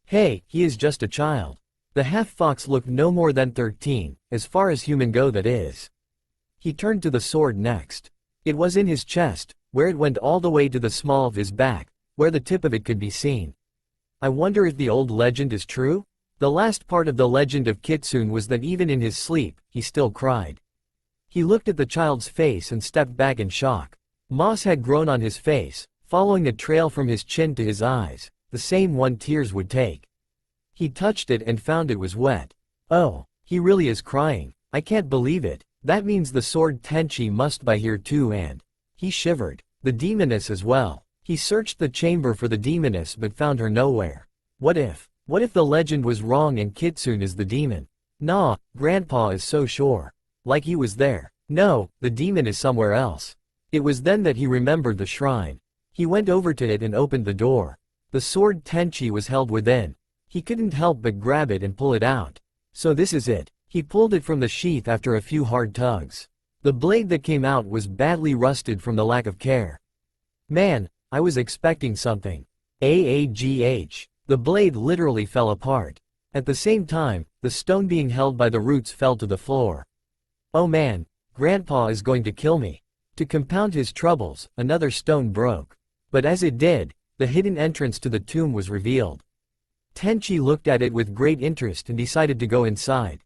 Hey, he is just a child. The half-fox looked no more than 13, as far as human go that is. He turned to the sword next. It was in his chest, where it went all the way to the small of his back, where the tip of it could be seen. I wonder if the old legend is true? The last part of the legend of Kitsune was that even in his sleep, he still cried. He looked at the child's face and stepped back in shock. Moss had grown on his face, following a trail from his chin to his eyes, the same one tears would take. He touched it and found it was wet. Oh, he really is crying. I can't believe it. That means the sword Tenchi must be here too, and he shivered. The demoness as well. He searched the chamber for the demoness but found her nowhere. What if What if the legend was wrong and Kitsune is the demon? Nah, Grandpa is so sure. Like he was there. No, the demon is somewhere else. It was then that he remembered the shrine. He went over to it and opened the door. The sword Tenchi was held within. He couldn't help but grab it and pull it out. So this is it. He pulled it from the sheath after a few hard tugs. The blade that came out was badly rusted from the lack of care. Man, I was expecting something. AAGH. The blade literally fell apart. At the same time, the stone being held by the roots fell to the floor. Oh man, Grandpa is going to kill me. To compound his troubles, another stone broke. But as it did, the hidden entrance to the tomb was revealed. Tenchi looked at it with great interest and decided to go inside.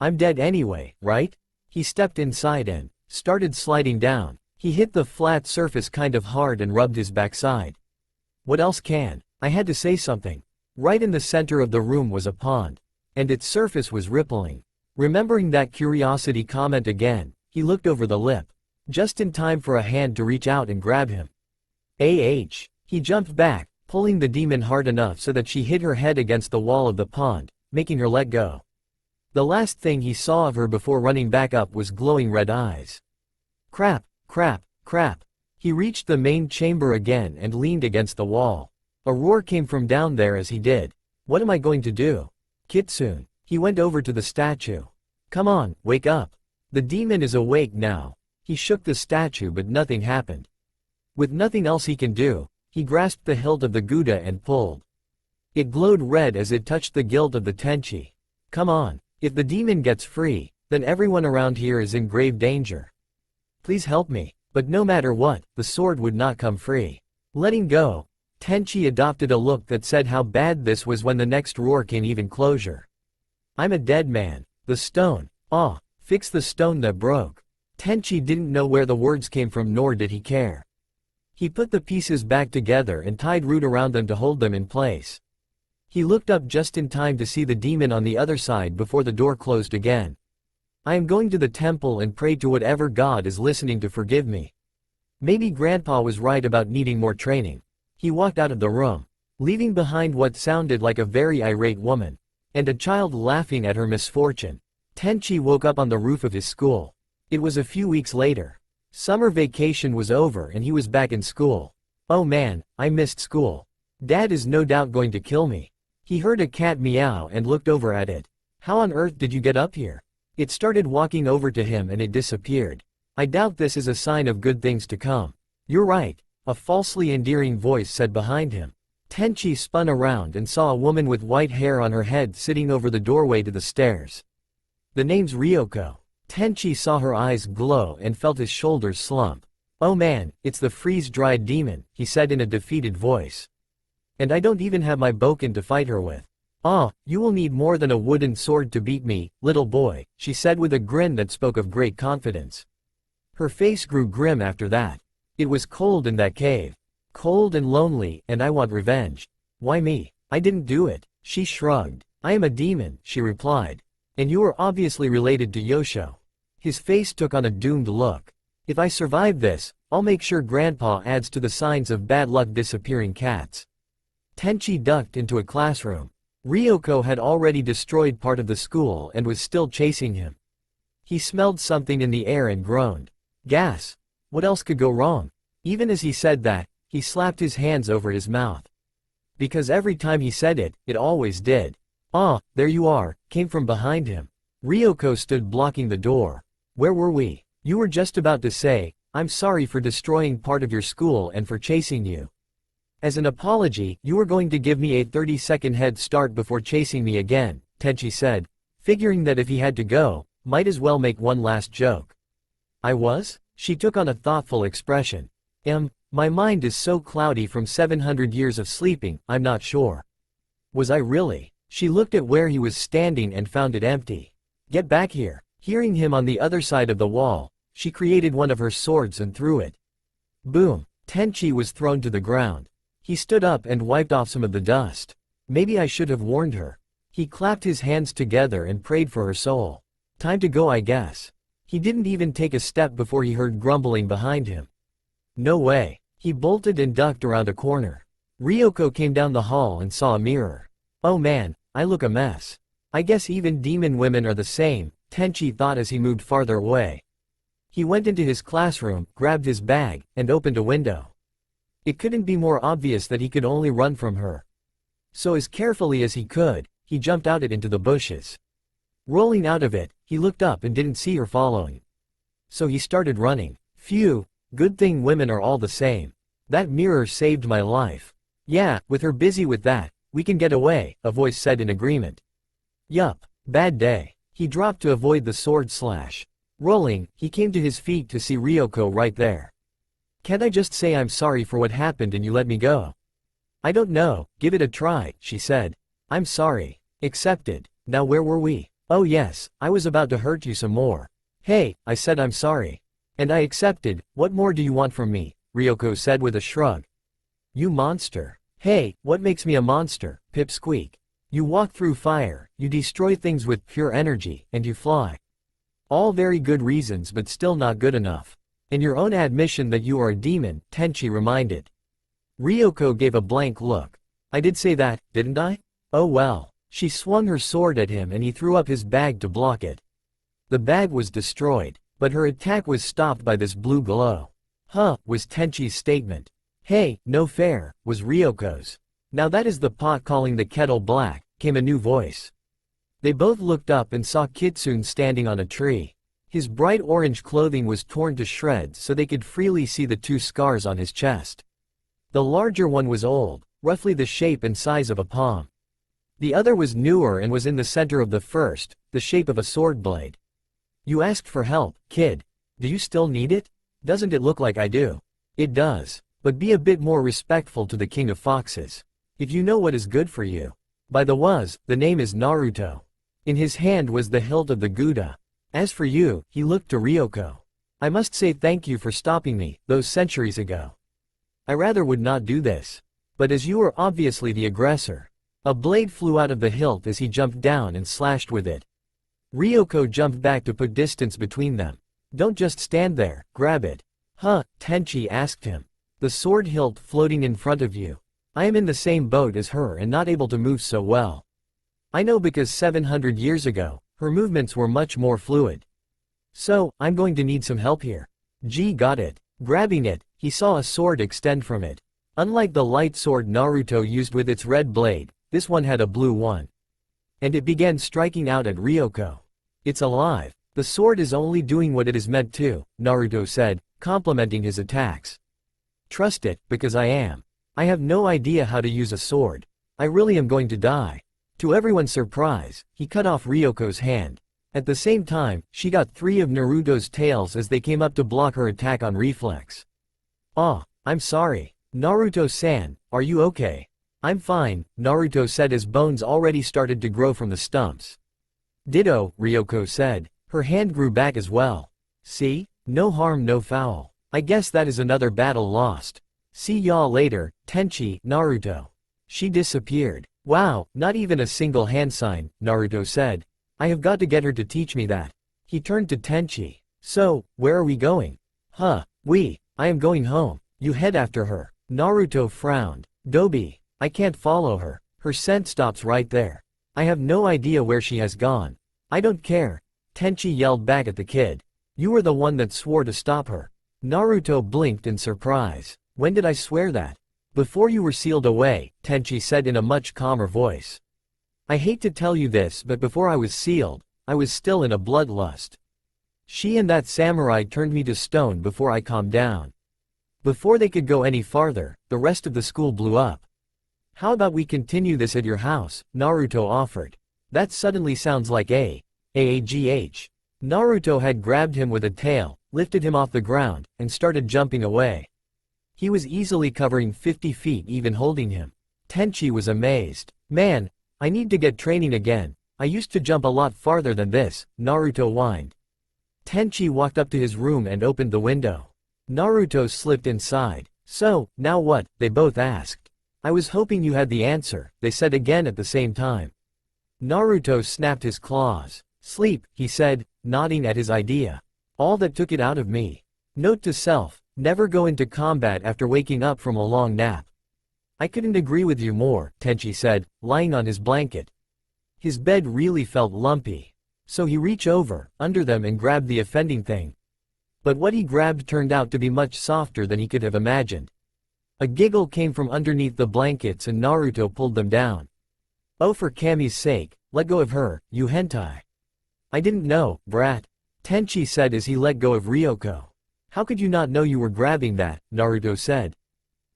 I'm dead anyway, right? He stepped inside and started sliding down. He hit the flat surface kind of hard and rubbed his backside. What else can? I had to say something. Right in the center of the room was a pond. And its surface was rippling. Remembering that curiosity comment again, he looked over the lip. Just in time for a hand to reach out and grab him. He jumped back, pulling the demon hard enough so that she hit her head against the wall of the pond, making her let go. The last thing he saw of her before running back up was glowing red eyes. Crap, crap, crap. He reached the main chamber again and leaned against the wall. A roar came from down there as he did. What am I going to do? Kitsune. He went over to the statue. Come on, wake up. The demon is awake now. He shook the statue but nothing happened. With nothing else he can do, he grasped the hilt of the Gouda and pulled. It glowed red as it touched the gilt of the Tenchi. Come on, if the demon gets free, then everyone around here is in grave danger. Please help me. But no matter what, the sword would not come free. Letting go, Tenchi adopted a look that said how bad this was when the next roar came even closer. I'm a dead man. The stone. Fix the stone that broke. Tenchi didn't know where the words came from nor did he care. He put the pieces back together and tied root around them to hold them in place. He looked up just in time to see the demon on the other side before the door closed again. I am going to the temple and pray to whatever God is listening to forgive me. Maybe Grandpa was right about needing more training. He walked out of the room, leaving behind what sounded like a very irate woman, and a child laughing at her misfortune. Tenchi woke up on the roof of his school. It was a few weeks later. Summer vacation was over and he was back in school. Oh man, I missed school. Dad is no doubt going to kill me. He heard a cat meow and looked over at it. How on earth did you get up here? It started walking over to him and it disappeared. I doubt this is a sign of good things to come. You're right, a falsely endearing voice said behind him. Tenchi spun around and saw a woman with white hair on her head sitting over the doorway to the stairs. The name's Ryoko. Tenchi saw her eyes glow and felt his shoulders slump. Oh man, it's the freeze-dried demon, he said in a defeated voice. And I don't even have my bokken to fight her with. You will need more than a wooden sword to beat me, little boy, she said with a grin that spoke of great confidence. Her face grew grim after that. It was cold in that cave. Cold and lonely, and I want revenge. Why me? I didn't do it. She shrugged. I am a demon, she replied. And you are obviously related to Yosho. His face took on a doomed look. If I survive this, I'll make sure Grandpa adds to the signs of bad luck disappearing cats. Tenchi ducked into a classroom. Ryoko had already destroyed part of the school and was still chasing him. He smelled something in the air and groaned. Gas. What else could go wrong? Even as he said that, he slapped his hands over his mouth. Because every time he said it, it always did. There you are, came from behind him. Ryoko stood blocking the door. Where were we? You were just about to say, I'm sorry for destroying part of your school and for chasing you. As an apology, you were going to give me a 30-second head start before chasing me again, Tenchi said, figuring that if he had to go, might as well make one last joke. I was? She took on a thoughtful expression. My mind is so cloudy from 700 years of sleeping, I'm not sure. Was I really? She looked at where he was standing and found it empty. Get back here. Hearing him on the other side of the wall, she created one of her swords and threw it. Boom! Tenchi was thrown to the ground. He stood up and wiped off some of the dust. Maybe I should have warned her. He clapped his hands together and prayed for her soul. Time to go, I guess. He didn't even take a step before he heard grumbling behind him. No way. He bolted and ducked around a corner. Ryoko came down the hall and saw a mirror. Oh man, I look a mess. I guess even demon women are the same, Tenchi thought as he moved farther away. He went into his classroom, grabbed his bag, and opened a window. It couldn't be more obvious that he could only run from her. So as carefully as he could, he jumped out it into the bushes. Rolling out of it, he looked up and didn't see her following. So he started running. Phew, good thing women are all the same. That mirror saved my life. Yeah, with her busy with that, we can get away, a voice said in agreement. Yup, bad day. He dropped to avoid the sword slash. Rolling, he came to his feet to see Ryoko right there. Can't I just say I'm sorry for what happened and you let me go? I don't know, give it a try, she said. I'm sorry. Accepted. Now where were we? Oh yes, I was about to hurt you some more. Hey, I said I'm sorry. And I accepted, what more do you want from me? Ryoko said with a shrug. You monster. Hey, what makes me a monster? Pipsqueak. You walk through fire, you destroy things with pure energy, and you fly. All very good reasons but still not good enough. And your own admission that you are a demon, Tenchi reminded. Ryoko gave a blank look. I did say that, didn't I? Oh well. She swung her sword at him and he threw up his bag to block it. The bag was destroyed, but her attack was stopped by this blue glow. Huh, was Tenchi's statement. Hey, no fair, was Ryoko's. Now that is the pot calling the kettle black, came a new voice. They both looked up and saw Kitsune standing on a tree. His bright orange clothing was torn to shreds so they could freely see the two scars on his chest. The larger one was old, roughly the shape and size of a palm. The other was newer and was in the center of the first, the shape of a sword blade. You asked for help, kid. Do you still need it? Doesn't it look like I do? It does. But be a bit more respectful to the king of foxes. If you know what is good for you. By the name is Naruto. In his hand was the hilt of the Gouda. As for you, he looked to Ryoko. I must say thank you for stopping me, those centuries ago. I rather would not do this. But as you are obviously the aggressor. A blade flew out of the hilt as he jumped down and slashed with it. Ryoko jumped back to put distance between them. Don't just stand there, grab it. Huh, Tenchi asked him. The sword hilt floating in front of you. I am in the same boat as her and not able to move so well. I know because 700 years ago, her movements were much more fluid. So, I'm going to need some help here. G got it. Grabbing it, he saw a sword extend from it. Unlike the light sword Naruto used with its red blade, this one had a blue one. And it began striking out at Ryoko. It's alive. The sword is only doing what it is meant to, Naruto said, complimenting his attacks. Trust it, because I am. I have no idea how to use a sword. I really am going to die. To everyone's surprise, he cut off Ryoko's hand. At the same time, she got 3 of Naruto's tails as they came up to block her attack on reflex. Ah, I'm sorry. Naruto-san, are you okay? I'm fine, Naruto said as bones already started to grow from the stumps. Ditto, Ryoko said. Her hand grew back as well. See? No harm no foul. I guess that is another battle lost. See y'all later, Tenchi, Naruto. She disappeared. Wow, not even a single hand sign, Naruto said. I have got to get her to teach me that. He turned to Tenchi. So, where are we going? Huh, I am going home. You head after her. Naruto frowned. Dobi, I can't follow her. Her scent stops right there. I have no idea where she has gone. I don't care. Tenchi yelled back at the kid. You were the one that swore to stop her. Naruto blinked in surprise. When did I swear that? Before you were sealed away, Tenchi said in a much calmer voice. I hate to tell you this but before I was sealed, I was still in a bloodlust. She and that samurai turned me to stone before I calmed down. Before they could go any farther, the rest of the school blew up. How about we continue this at your house, Naruto offered. That suddenly sounds like AAGH. Naruto had grabbed him with a tail, lifted him off the ground, and started jumping away. He was easily covering 50 feet even holding him. Tenchi was amazed. Man, I need to get training again. I used to jump a lot farther than this, Naruto whined. Tenchi walked up to his room and opened the window. Naruto slipped inside. So, now what? They both asked. I was hoping you had the answer, they said again at the same time. Naruto snapped his claws. Sleep, he said, nodding at his idea. All that took it out of me. Note to self, never go into combat after waking up from a long nap. I couldn't agree with you more, Tenchi said, lying on his blanket. His bed really felt lumpy. So he reached over, under them and grabbed the offending thing. But what he grabbed turned out to be much softer than he could have imagined. A giggle came from underneath the blankets and Naruto pulled them down. Oh, for Kami's sake, let go of her, you hentai. I didn't know, brat. Tenchi said as he let go of Ryoko. How could you not know you were grabbing that, Naruto said.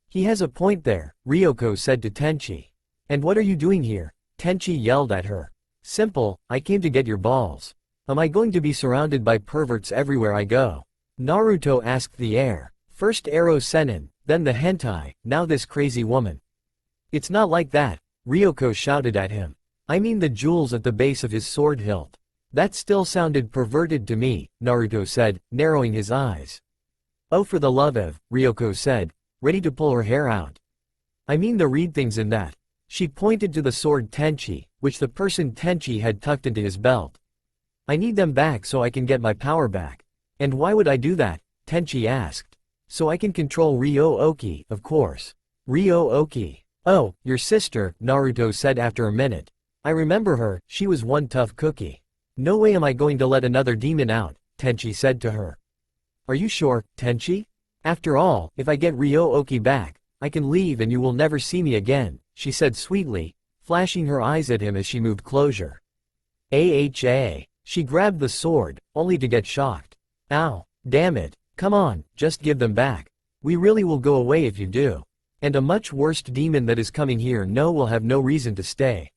He has a point there, Ryoko said to Tenchi. And what are you doing here? Tenchi yelled at her. Simple, I came to get your balls. Am I going to be surrounded by perverts everywhere I go? Naruto asked the heir. First Ero Sennin, then the hentai, now this crazy woman. It's not like that, Ryoko shouted at him. I mean the jewels at the base of his sword hilt. That still sounded perverted to me, Naruto said, narrowing his eyes. Oh, for the love of, Ryoko said, ready to pull her hair out. I mean the reed things in that. She pointed to the sword Tenchi, which the person Tenchi had tucked into his belt. I need them back so I can get my power back. And why would I do that? Tenchi asked. So I can control Ryo-Oki, of course. Ryo-Oki. Oh, your sister, Naruto said after a minute. I remember her, she was one tough cookie. No way am I going to let another demon out, Tenchi said to her. Are you sure, Tenchi? After all, if I get Ryo-Oki back, I can leave and you will never see me again, she said sweetly, flashing her eyes at him as she moved closer. AHA. She grabbed the sword, only to get shocked. Ow, damn it, come on, just give them back. We really will go away if you do. And a much worse demon that is coming here will have no reason to stay.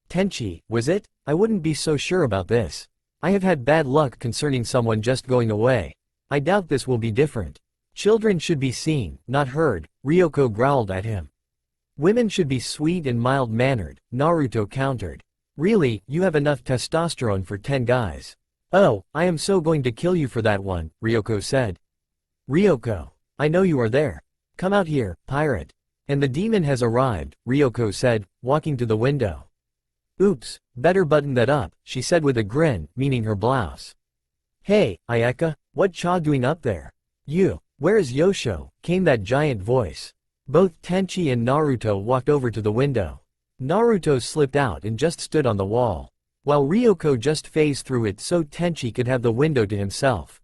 Tenchi, was it? I wouldn't be so sure about this. I have had bad luck concerning someone just going away. I doubt this will be different. Children should be seen, not heard, Ryoko growled at him. Women should be sweet and mild-mannered, Naruto countered. Really, you have enough testosterone for 10 guys. Oh, I am so going to kill you for that one, Ryoko said. Ryoko, I know you are there. Come out here, pirate. And the demon has arrived, Ryoko said, walking to the window. Oops, better button that up, she said with a grin, meaning her blouse. Hey, Ayeka, what cha doing up there? You, where is Yosho? Came that giant voice. Both Tenchi and Naruto walked over to the window. Naruto slipped out and just stood on the wall, while Ryoko just phased through it so Tenchi could have the window to himself.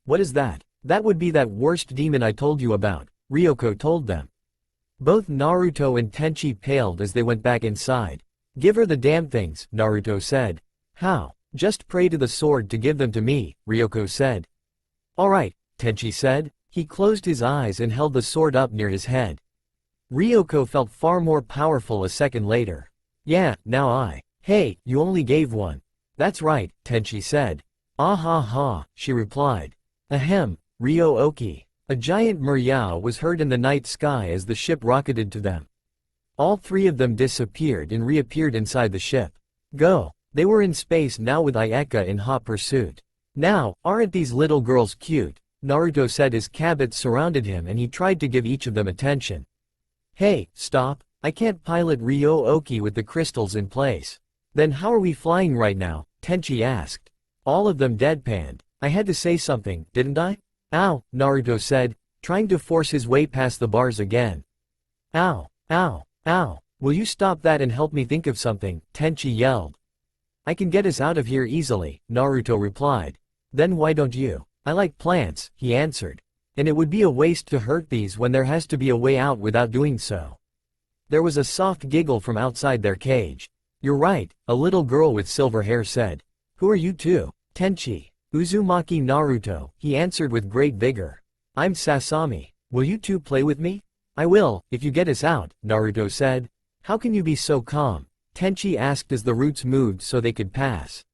What is that? That would be that worst demon I told you about, Ryoko told them. Both Naruto and Tenchi paled as they went back inside. Give her the damn things, Naruto said. How? Just pray to the sword to give them to me, Ryoko said. Alright, Tenchi said. He closed his eyes and held the sword up near his head. Ryoko felt far more powerful a second later. Yeah, now Hey, you only gave one. That's right, Tenchi said. Ah ha ha, she replied. Ahem, Ryo-Oki. A giant meow was heard in the night sky as the ship rocketed to them. All three of them disappeared and reappeared inside the ship. Go. They were in space now with Ayeka in hot pursuit. Now, aren't these little girls cute? Naruto said as Kabits surrounded him and he tried to give each of them attention. Hey, stop. I can't pilot Ryo-Oki with the crystals in place. Then how are we flying right now? Tenchi asked. All of them deadpanned. I had to say something, didn't I? Ow, Naruto said, trying to force his way past the bars again. Ow, ow, ow. Will you stop that and help me think of something? Tenchi yelled. I can get us out of here easily, Naruto replied. Then why don't you? I like plants, he answered. And it would be a waste to hurt these when there has to be a way out without doing so. There was a soft giggle from outside their cage. You're right, a little girl with silver hair said. Who are you two? Tenchi. Uzumaki Naruto, he answered with great vigor. I'm Sasami. Will you two play with me? I will, if you get us out, Naruto said. How can you be so calm? Tenchi asked as the roots moved so they could pass.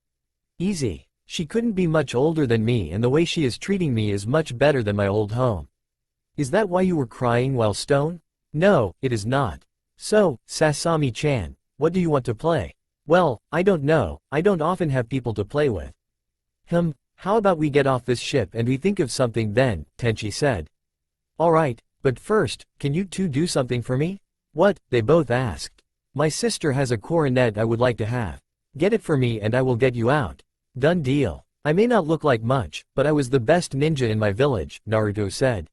Easy. She couldn't be much older than me and the way she is treating me is much better than my old home. Is that why you were crying while stoned? No, it is not. So, Sasami-chan, what do you want to play? Well, I don't know, I don't often have people to play with. How about we get off this ship and we think of something then, Tenchi said. Alright, but first, can you two do something for me? What? They both asked. My sister has a coronet I would like to have. Get it for me and I will get you out. Done deal. I may not look like much, but I was the best ninja in my village, Naruto said.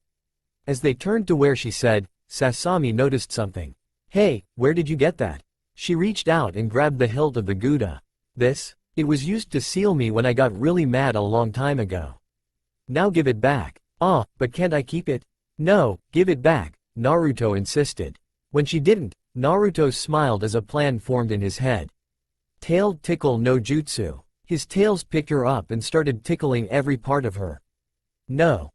As they turned to where she said, Sasami noticed something. Hey, where did you get that? She reached out and grabbed the hilt of the Gouda. It was used to seal me when I got really mad a long time ago. Now give it back. But can't I keep it? No, give it back, Naruto insisted. When she didn't, Naruto smiled as a plan formed in his head. Tailed tickle no jutsu. His tails picked her up and started tickling every part of her. No,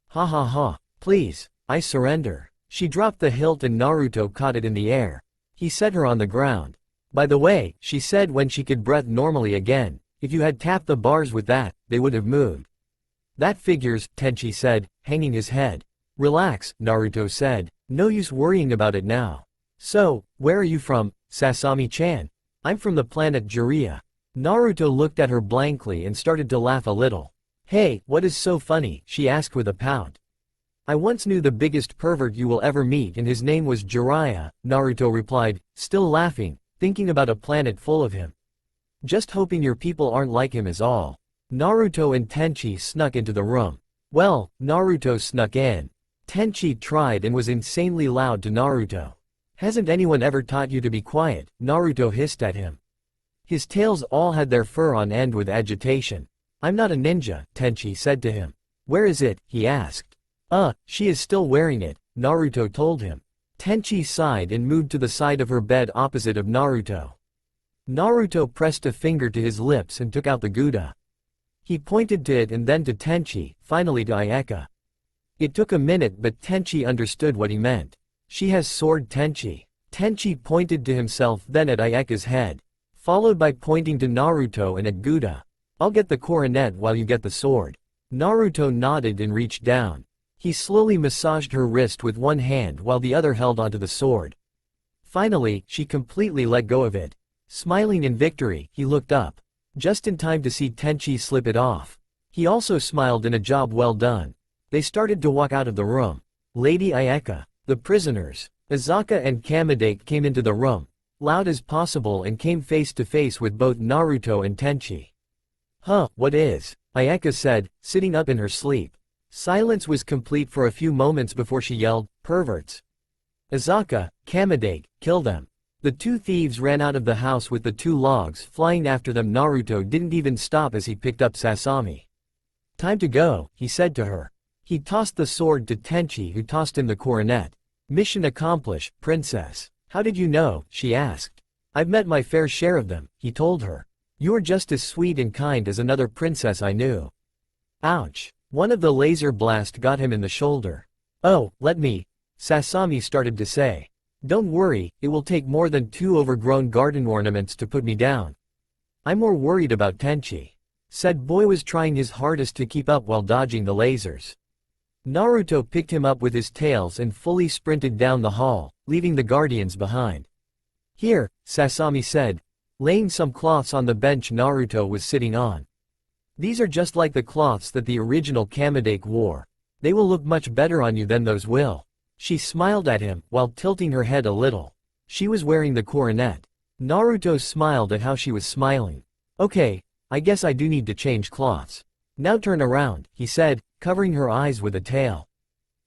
ha ha ha, please, I surrender. She dropped the hilt and Naruto caught it in the air. He set her on the ground. By the way, she said when she could breathe normally again, if you had tapped the bars with that, they would have moved. That figures, Tenchi said, hanging his head. Relax, Naruto said, no use worrying about it now. So, where are you from, Sasami-chan? I'm from the planet Jiraiya. Naruto looked at her blankly and started to laugh a little. Hey, what is so funny, she asked with a pout. I once knew the biggest pervert you will ever meet and his name was Jiraiya, Naruto replied, still laughing, thinking about a planet full of him. Just hoping your people aren't like him is all. Naruto and Tenchi snuck into the room. Well, Naruto snuck in. Tenchi tried and was insanely loud to Naruto. Hasn't anyone ever taught you to be quiet? Naruto hissed at him. His tails all had their fur on end with agitation. I'm not a ninja, Tenchi said to him. Where is it? He asked. She is still wearing it, Naruto told him. Tenchi sighed and moved to the side of her bed opposite of Naruto. Naruto pressed a finger to his lips and took out the Gouda. He pointed to it and then to Tenchi, finally to Ayeka. It took a minute but Tenchi understood what he meant. She has sword Tenchi. Tenchi pointed to himself then at Ayeka's head, followed by pointing to Naruto and at Gouda. I'll get the coronet while you get the sword. Naruto nodded and reached down. He slowly massaged her wrist with one hand while the other held onto the sword. Finally, she completely let go of it. Smiling in victory, he looked up, just in time to see Tenchi slip it off. He also smiled in a job well done. They started to walk out of the room. Lady Ayeka, the prisoners, Izaka and Kamidake came into the room, loud as possible and came face to face with both Naruto and Tenchi. What is? Ayeka said, sitting up in her sleep. Silence was complete for a few moments before she yelled, perverts. Izaka, Kamidake, kill them. The two thieves ran out of the house with the two logs flying after them. Naruto didn't even stop as he picked up Sasami. Time to go, he said to her. He tossed the sword to Tenchi who tossed him the coronet. Mission accomplished, princess. How did you know? She asked. I've met my fair share of them, he told her. You're just as sweet and kind as another princess I knew. Ouch. One of the laser blast got him in the shoulder. Oh, let me. Sasami started to say. Don't worry, it will take more than 2 overgrown garden ornaments to put me down. I'm more worried about Tenchi. Said boy was trying his hardest to keep up while dodging the lasers. Naruto picked him up with his tails and fully sprinted down the hall, leaving the guardians behind. Here, Sasami said, laying some cloths on the bench Naruto was sitting on. These are just like the cloths that the original Kamidake wore. They will look much better on you than those will. She smiled at him, while tilting her head a little. She was wearing the coronet. Naruto smiled at how she was smiling. Okay, I guess I do need to change cloths. Now turn around, he said, covering her eyes with a tail.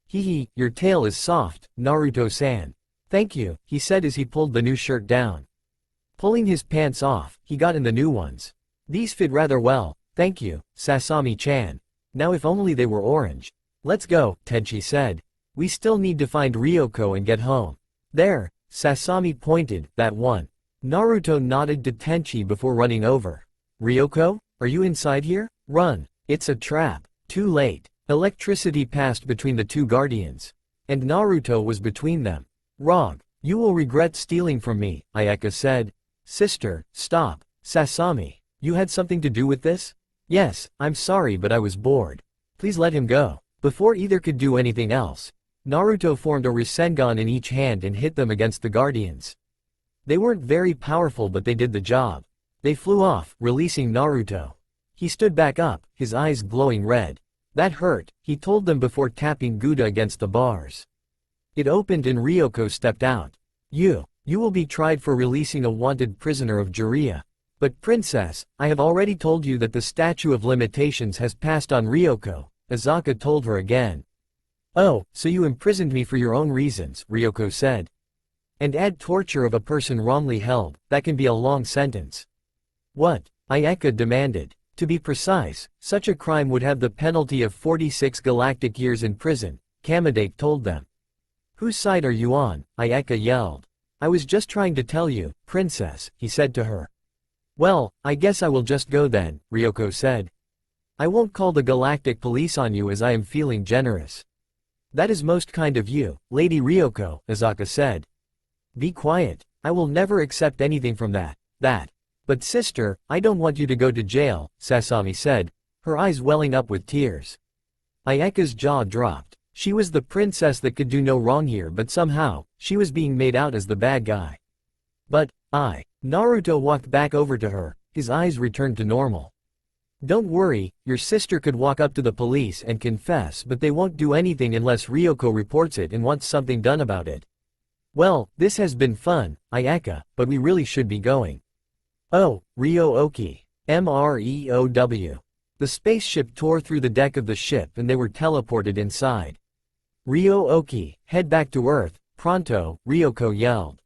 Hee, your tail is soft, Naruto-san. Thank you, he said as he pulled the new shirt down. Pulling his pants off, he got in the new ones. These fit rather well, thank you, Sasami-chan. Now if only they were orange. Let's go, Tenchi said. We still need to find Ryoko and get home. There, Sasami pointed, that one. Naruto nodded to Tenchi before running over. Ryoko, are you inside here? Run. It's a trap. Too late. Electricity passed between the two guardians. And Naruto was between them. Rog, you will regret stealing from me, Ayeka said. Sister, stop. Sasami, you had something to do with this? Yes, I'm sorry but I was bored. Please let him go. Before either could do anything else, Naruto formed a Rasengan in each hand and hit them against the guardians. They weren't very powerful but they did the job. They flew off, releasing Naruto. He stood back up, his eyes glowing red. That hurt, he told them before tapping Gouda against the bars. It opened and Ryoko stepped out. You will be tried for releasing a wanted prisoner of Jiraiya. But princess, I have already told you that the statute of limitations has passed on Ryoko, Izaka told her again. Oh, so you imprisoned me for your own reasons, Ryoko said. And add torture of a person wrongly held, that can be a long sentence. What? Ayeka demanded. To be precise, such a crime would have the penalty of 46 galactic years in prison, Kamade told them. Whose side are you on? Ayeka yelled. I was just trying to tell you, princess, he said to her. Well, I guess I will just go then, Ryoko said. I won't call the galactic police on you as I am feeling generous. That is most kind of you, Lady Ryoko, Azaka said. Be quiet, I will never accept anything from that. But sister, I don't want you to go to jail, Sasami said, her eyes welling up with tears. Ayeka's jaw dropped. She was the princess that could do no wrong here, but somehow, she was being made out as the bad guy. But, Naruto walked back over to her, his eyes returned to normal. Don't worry, your sister could walk up to the police and confess, but they won't do anything unless Ryoko reports it and wants something done about it. Well, this has been fun, Ayeka, but we really should be going. Oh, Ryo-Oki. MREOW. The spaceship tore through the deck of the ship and they were teleported inside. Ryo-Oki, head back to Earth, pronto, Ryoko yelled.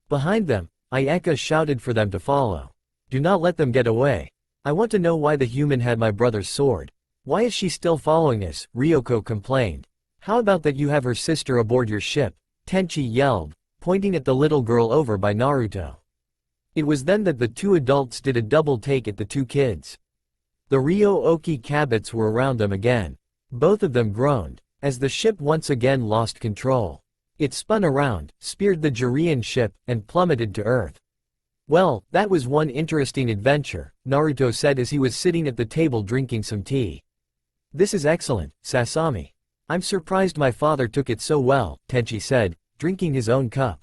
Behind them, Ayeka shouted for them to follow. Do not let them get away. I want to know why the human had my brother's sword. Why is she still following us? Ryoko complained. How about that you have her sister aboard your ship? Tenchi yelled, pointing at the little girl over by Naruto. It was then that the two adults did a double take at the two kids. The Ryo-Oki Kabats were around them again. Both of them groaned, as the ship once again lost control. It spun around, speared the Jirean ship, and plummeted to Earth. Well, that was one interesting adventure, Naruto said as he was sitting at the table drinking some tea. This is excellent, Sasami. I'm surprised my father took it so well, Tenchi said, drinking his own cup.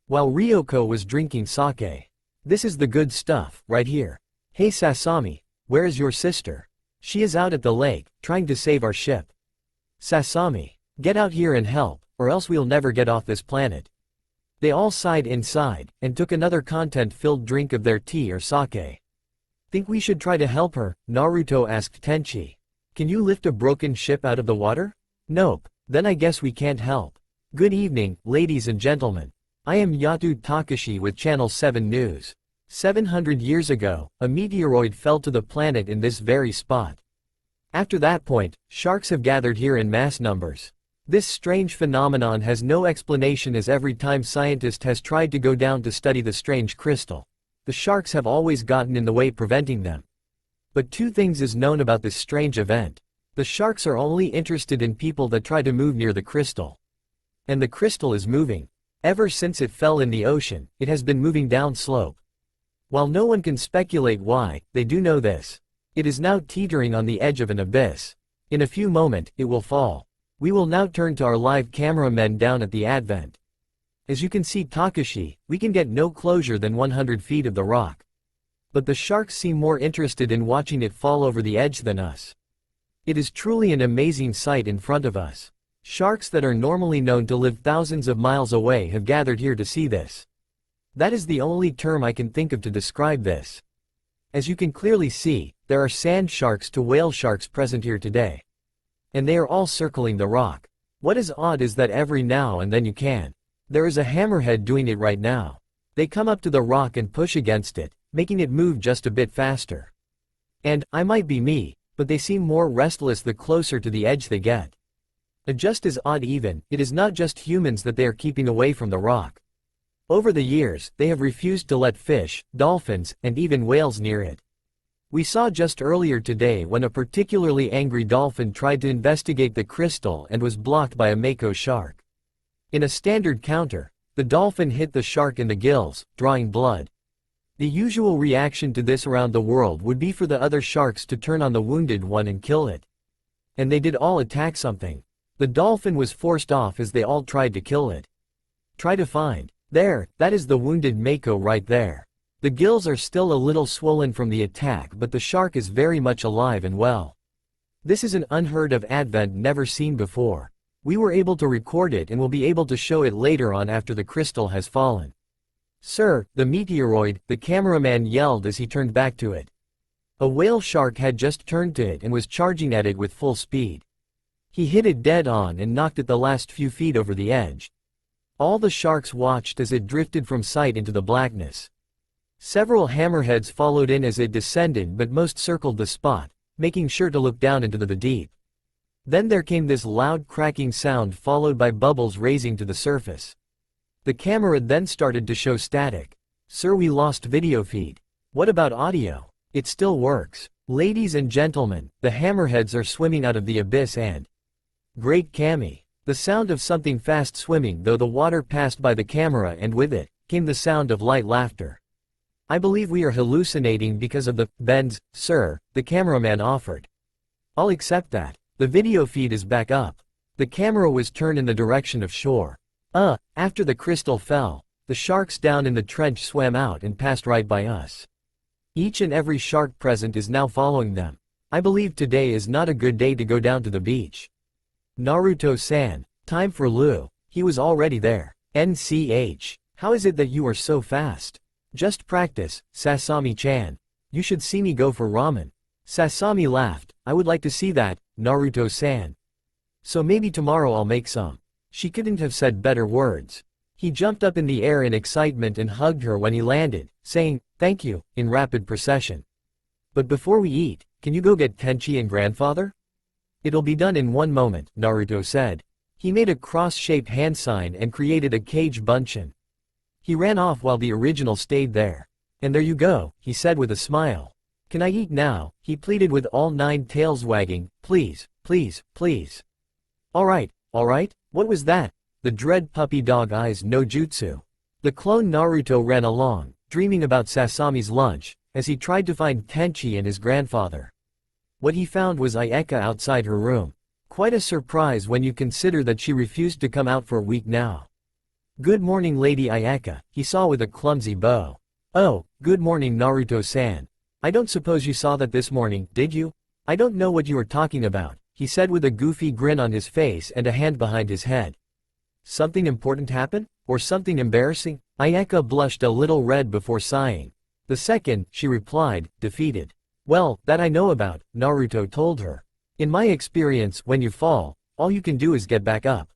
While Ryoko was drinking sake. This is the good stuff, right here. Hey Sasami, where is your sister? She is out at the lake, trying to save our ship. Sasami, get out here and help, or else we'll never get off this planet. They all sighed inside, and took another content-filled drink of their tea or sake. Think we should try to help her? Naruto asked Tenchi. Can you lift a broken ship out of the water? Nope, then I guess we can't help. Good evening, ladies and gentlemen. I am Yatu Takashi with Channel 7 News. 700 years ago, a meteoroid fell to the planet in this very spot. After that point, sharks have gathered here in mass numbers. This strange phenomenon has no explanation as every time scientist has tried to go down to study the strange crystal, the sharks have always gotten in the way preventing them. But two things is known about this strange event. The sharks are only interested in people that try to move near the crystal. And the crystal is moving. Ever since it fell in the ocean, it has been moving down slope. While no one can speculate why, they do know this. It is now teetering on the edge of an abyss. In a few moments, it will fall. We will now turn to our live cameramen down at the advent. As you can see Takashi, we can get no closer than 100 feet of the rock. But the sharks seem more interested in watching it fall over the edge than us. It is truly an amazing sight in front of us. Sharks that are normally known to live thousands of miles away have gathered here to see this. That is the only term I can think of to describe this. As you can clearly see, there are sand sharks to whale sharks present here today. And they are all circling the rock. What is odd is that every now and then there is a hammerhead doing it right now. They come up to the rock and push against it, making it move just a bit faster. And, I might be me, but they seem more restless the closer to the edge they get. Just as odd even, it is not just humans that they are keeping away from the rock. Over the years, they have refused to let fish, dolphins, and even whales near it. We saw just earlier today when a particularly angry dolphin tried to investigate the crystal and was blocked by a mako shark. In a standard counter, the dolphin hit the shark in the gills, drawing blood. The usual reaction to this around the world would be for the other sharks to turn on the wounded one and kill it. And they did all attack something. The dolphin was forced off as they all tried to kill it. Try to find. There, that is the wounded mako right there. The gills are still a little swollen from the attack, but the shark is very much alive and well. This is an unheard of advent never seen before. We were able to record it and will be able to show it later on after the crystal has fallen. Sir, the meteoroid, the cameraman yelled as he turned back to it. A whale shark had just turned to it and was charging at it with full speed. He hit it dead on and knocked it the last few feet over the edge. All the sharks watched as it drifted from sight into the blackness. Several hammerheads followed in as it descended, but most circled the spot, making sure to look down into the deep. Then there came this loud cracking sound followed by bubbles raising to the surface. The camera then started to show static. Sir, we lost video feed. What about audio? It still works. Ladies and gentlemen, the hammerheads are swimming out of the abyss and... Great Kami. The sound of something fast swimming, though the water passed by the camera, and with it came the sound of light laughter. I believe we are hallucinating because of the bends, sir, the cameraman offered. I'll accept that. The video feed is back up. The camera was turned in the direction of shore. After the crystal fell, the sharks down in the trench swam out and passed right by us. Each and every shark present is now following them. I believe today is not a good day to go down to the beach. Naruto-san, time for Lu. He was already there. NCH. How is it that you are so fast? Just practice, Sasami-chan. You should see me go for ramen. Sasami laughed. I would like to see that, Naruto-san. So maybe tomorrow I'll make some. She couldn't have said better words. He jumped up in the air in excitement and hugged her when he landed, saying, "Thank you," in rapid procession. But before we eat, can you go get Tenchi and grandfather? It'll be done in one moment, Naruto said. He made a cross-shaped hand sign and created a cage bunshin. He ran off while the original stayed there. And there you go, he said with a smile. Can I eat now? He pleaded with all 9 tails wagging. Please, please, please. Alright, what was that? The dread puppy dog eyes no jutsu. The clone Naruto ran along, dreaming about Sasami's lunch, as he tried to find Tenchi and his grandfather. What he found was Ayeka outside her room. Quite a surprise when you consider that she refused to come out for a week now. Good morning, Lady Ayeka, he saw with a clumsy bow. Oh, good morning, Naruto-san. I don't suppose you saw that this morning, did you? I don't know what you are talking about, he said with a goofy grin on his face and a hand behind his head. Something important happened? Or something embarrassing? Ayeka blushed a little red before sighing. The second, she replied, defeated. Well, that I know about, Naruto told her. In my experience, when you fall, all you can do is get back up.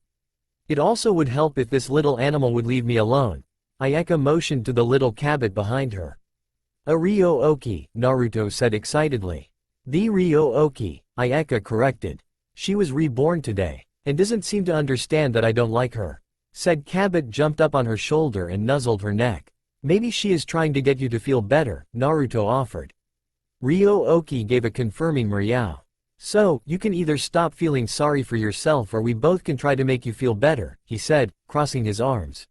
It also would help if this little animal would leave me alone. Ayeka motioned to the little cabbit behind her. A Ryo-oki, Naruto said excitedly. The Ryo-oki, Ayeka corrected. She was reborn today, and doesn't seem to understand that I don't like her. Said Cabot jumped up on her shoulder and nuzzled her neck. Maybe she is trying to get you to feel better, Naruto offered. Ryo-oki gave a confirming meow. So, you can either stop feeling sorry for yourself or we both can try to make you feel better, he said, crossing his arms.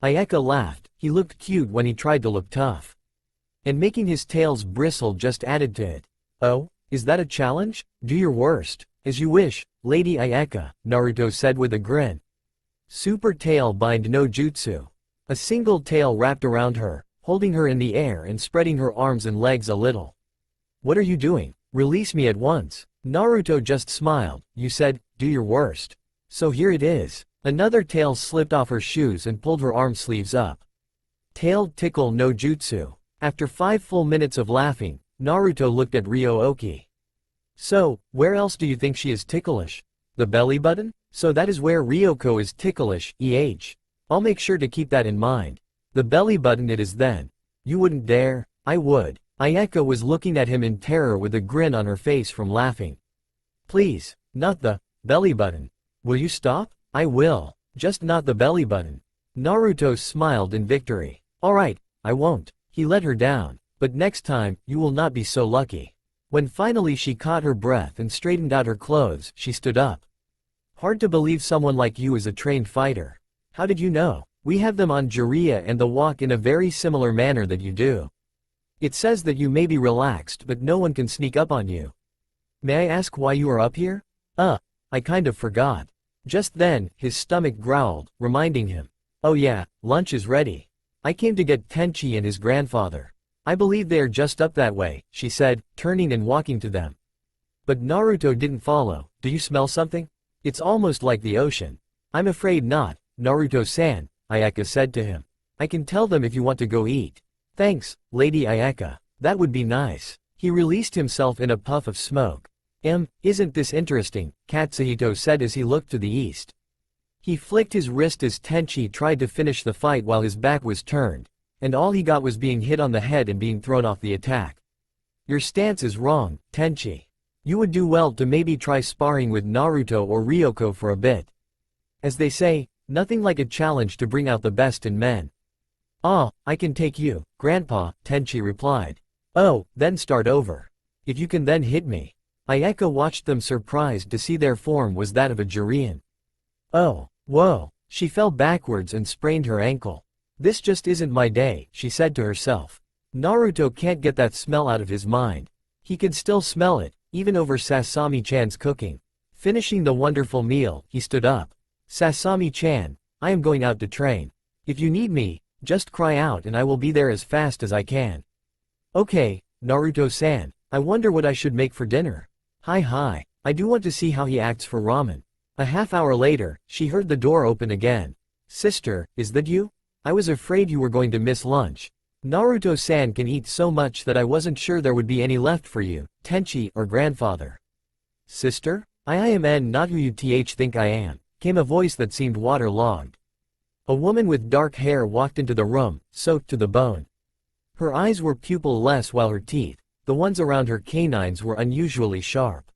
Ayeka laughed. He looked cute when he tried to look tough. And making his tails bristle just added to it. Oh, is that a challenge? Do your worst. As you wish, Lady Ayeka, Naruto said with a grin. Super tail bind no jutsu. A single tail wrapped around her, holding her in the air and spreading her arms and legs a little. What are you doing? Release me at once. Naruto just smiled. You said, do your worst. So here it is. Another tail slipped off her shoes and pulled her arm sleeves up. Tailed tickle no jutsu. After 5 full minutes of laughing, Naruto looked at Ryo-oki. So, where else do you think she is ticklish? The belly button? So that is where Ryoko is ticklish, I'll make sure to keep that in mind. The belly button it is then. You wouldn't dare? I would. Ayeka was looking at him in terror with a grin on her face from laughing. Please, not the belly button. Will you stop? I will. Just not the belly button. Naruto smiled in victory. Alright, I won't. He let her down. But next time, you will not be so lucky. When finally she caught her breath and straightened out her clothes, she stood up. Hard to believe someone like you is a trained fighter. How did you know? We have them on Jiraiya and the walk in a very similar manner that you do. It says that you may be relaxed but no one can sneak up on you. May I ask why you are up here? I kind of forgot. Just then, his stomach growled, reminding him. Oh yeah, lunch is ready. I came to get Tenchi and his grandfather. I believe they are just up that way, she said, turning and walking to them. But Naruto didn't follow. Do you smell something? It's almost like the ocean. I'm afraid not, Naruto-san, Ayeka said to him. I can tell them if you want to go eat. Thanks, Lady Ayeka. That would be nice. He released himself in a puff of smoke. Isn't this interesting, Katsuhito said as he looked to the east. He flicked his wrist as Tenchi tried to finish the fight while his back was turned, and all he got was being hit on the head and being thrown off the attack. Your stance is wrong, Tenchi. You would do well to maybe try sparring with Naruto or Ryoko for a bit. As they say, nothing like a challenge to bring out the best in men. Ah, I can take you, Grandpa, Tenchi replied. Oh, then start over. If you can then hit me. Ayeka watched them surprised to see their form was that of a Jiren. Oh, whoa, she fell backwards and sprained her ankle. This just isn't my day, she said to herself. Naruto can't get that smell out of his mind. He can still smell it, even over Sasami-chan's cooking. Finishing the wonderful meal, he stood up. Sasami-chan, I am going out to train. If you need me, just cry out and I will be there as fast as I can. Okay, Naruto-san, I wonder what I should make for dinner. Hi, I do want to see how he acts for ramen. A half hour later, she heard the door open again. Sister, is that you? I was afraid you were going to miss lunch. Naruto-san can eat so much that I wasn't sure there would be any left for you, Tenchi or grandfather. Sister? I am not who you think I am, came a voice that seemed waterlogged. A woman with dark hair walked into the room, soaked to the bone. Her eyes were pupil-less while her teeth, the ones around her canines, were unusually sharp.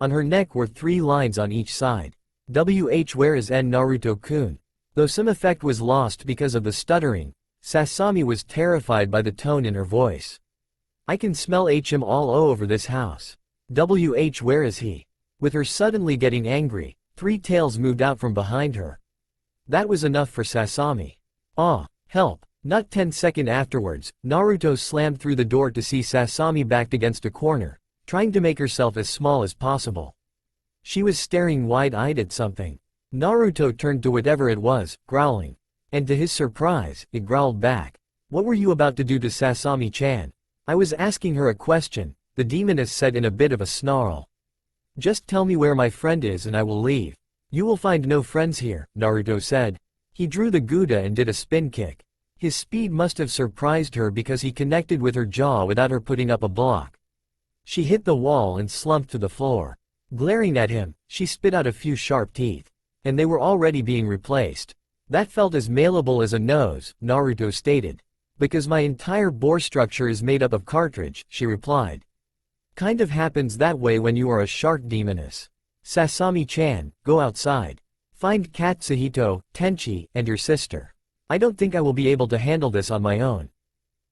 On her neck were 3 lines on each side. Where is Naruto-kun? Though some effect was lost because of the stuttering, Sasami was terrified by the tone in her voice. I can smell him all over this house. Where is he? With her suddenly getting angry, 3 tails moved out from behind her. That was enough for Sasami. Ah, help. Not 10 seconds afterwards, Naruto slammed through the door to see Sasami backed against a corner, trying to make herself as small as possible. She was staring wide-eyed at something. Naruto turned to whatever it was, growling. And to his surprise, it growled back. What were you about to do to Sasami-chan? I was asking her a question, the demoness said in a bit of a snarl. Just tell me where my friend is and I will leave. You will find no friends here, Naruto said. He drew the Gouda and did a spin kick. His speed must have surprised her because he connected with her jaw without her putting up a block. She hit the wall and slumped to the floor. Glaring at him, she spit out a few sharp teeth. And they were already being replaced. That felt as malleable as a nose, Naruto stated. Because my entire bore structure is made up of cartridge, she replied. Kind of happens that way when you are a shark demoness. Sasami-chan, go outside. Find Katsuhito, Tenchi, and your sister. I don't think I will be able to handle this on my own.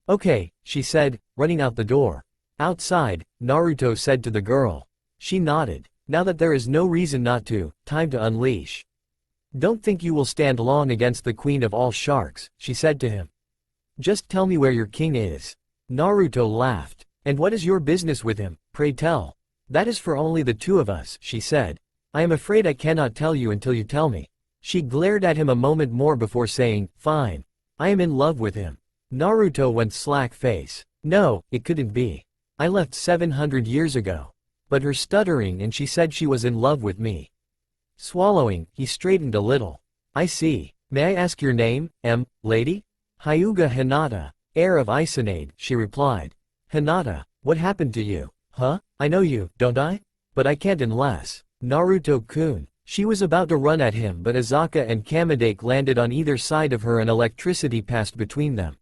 Okay, she said, running out the door. Outside, Naruto said to the girl. She nodded. Now that there is no reason not to, time to unleash. Don't think you will stand long against the queen of all sharks, she said to him. Just tell me where your king is. Naruto laughed. And what is your business with him, pray tell? That is for only the 2 of us, she said. I am afraid I cannot tell you until you tell me. She glared at him a moment more before saying, fine. I am in love with him. Naruto went slack face. No, it couldn't be. I left 700 years ago. But her stuttering and she said she was in love with me. Swallowing, he straightened a little. I see. May I ask your name, lady? Hyuga Hinata, heir of Isanade, she replied. Hinata, what happened to you? Huh? I know you, don't I? But I can't unless. Naruto-kun. She was about to run at him but Azaka and Kamidake landed on either side of her and electricity passed between them.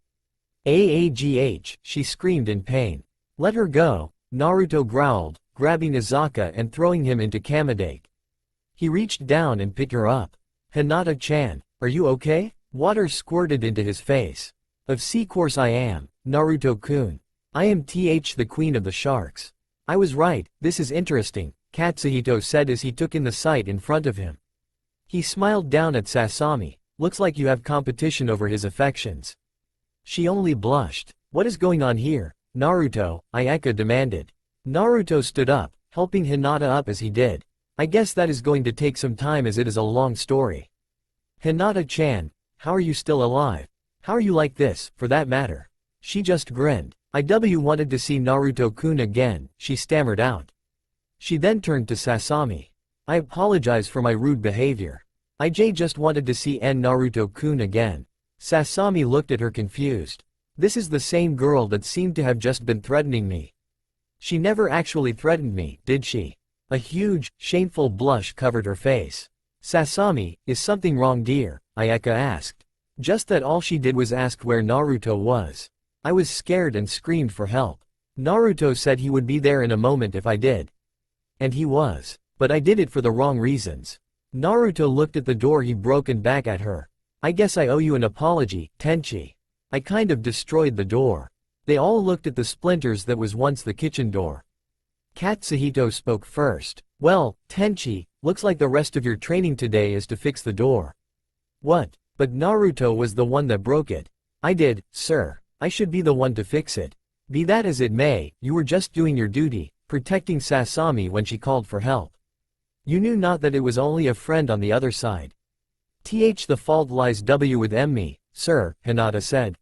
Aagh, she screamed in pain. Let her go, Naruto growled, grabbing Azaka and throwing him into Kamidake. He reached down and picked her up. Hinata-chan, are you okay? Water squirted into his face. Of course I am, Naruto-kun. I am the queen of the sharks. I was right, this is interesting, Katsuhito said as he took in the sight in front of him. He smiled down at Sasami. Looks like you have competition over his affections. She only blushed. What is going on here, Naruto? Ayeka demanded. Naruto stood up, helping Hinata up as he did. I guess that is going to take some time as it is a long story. Hinata-chan, how are you still alive? How are you like this, for that matter? She just grinned. IW wanted to see Naruto-kun again, she stammered out. She then turned to Sasami. I apologize for my rude behavior. IJ just wanted to see Naruto-kun again. Sasami looked at her confused. This is the same girl that seemed to have just been threatening me. She never actually threatened me, did she? A huge, shameful blush covered her face. Sasami, is something wrong dear? Ayeka asked. Just that all she did was ask where Naruto was. I was scared and screamed for help. Naruto said he would be there in a moment if I did. And he was. But I did it for the wrong reasons. Naruto looked at the door he broke and back at her. I guess I owe you an apology, Tenchi. I kind of destroyed the door. They all looked at the splinters that was once the kitchen door. Katsuhito spoke first. Well, Tenchi, looks like the rest of your training today is to fix the door. What? But Naruto was the one that broke it. I did, sir. I should be the one to fix it. Be that as it may, you were just doing your duty, protecting Sasami when she called for help. You knew not that it was only a friend on the other side. The fault lies with me, sir, Hinata said.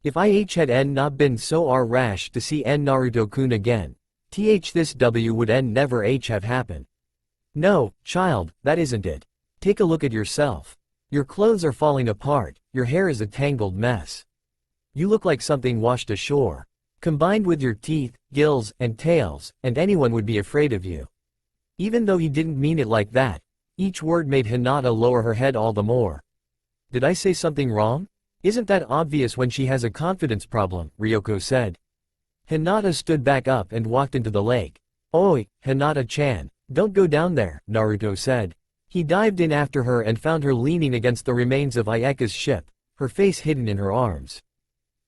If I had not been so rash to see Naruto-kun again, this would never have happened. No, child, that isn't it. Take a look at yourself. Your clothes are falling apart, your hair is a tangled mess. You look like something washed ashore. Combined with your teeth, gills, and tails, and anyone would be afraid of you. Even though he didn't mean it like that, each word made Hinata lower her head all the more. Did I say something wrong? Isn't that obvious when she has a confidence problem, Ryoko said. Hinata stood back up and walked into the lake. Oi, Hinata-chan, don't go down there, Naruto said. He dived in after her and found her leaning against the remains of Ayeka's ship, her face hidden in her arms.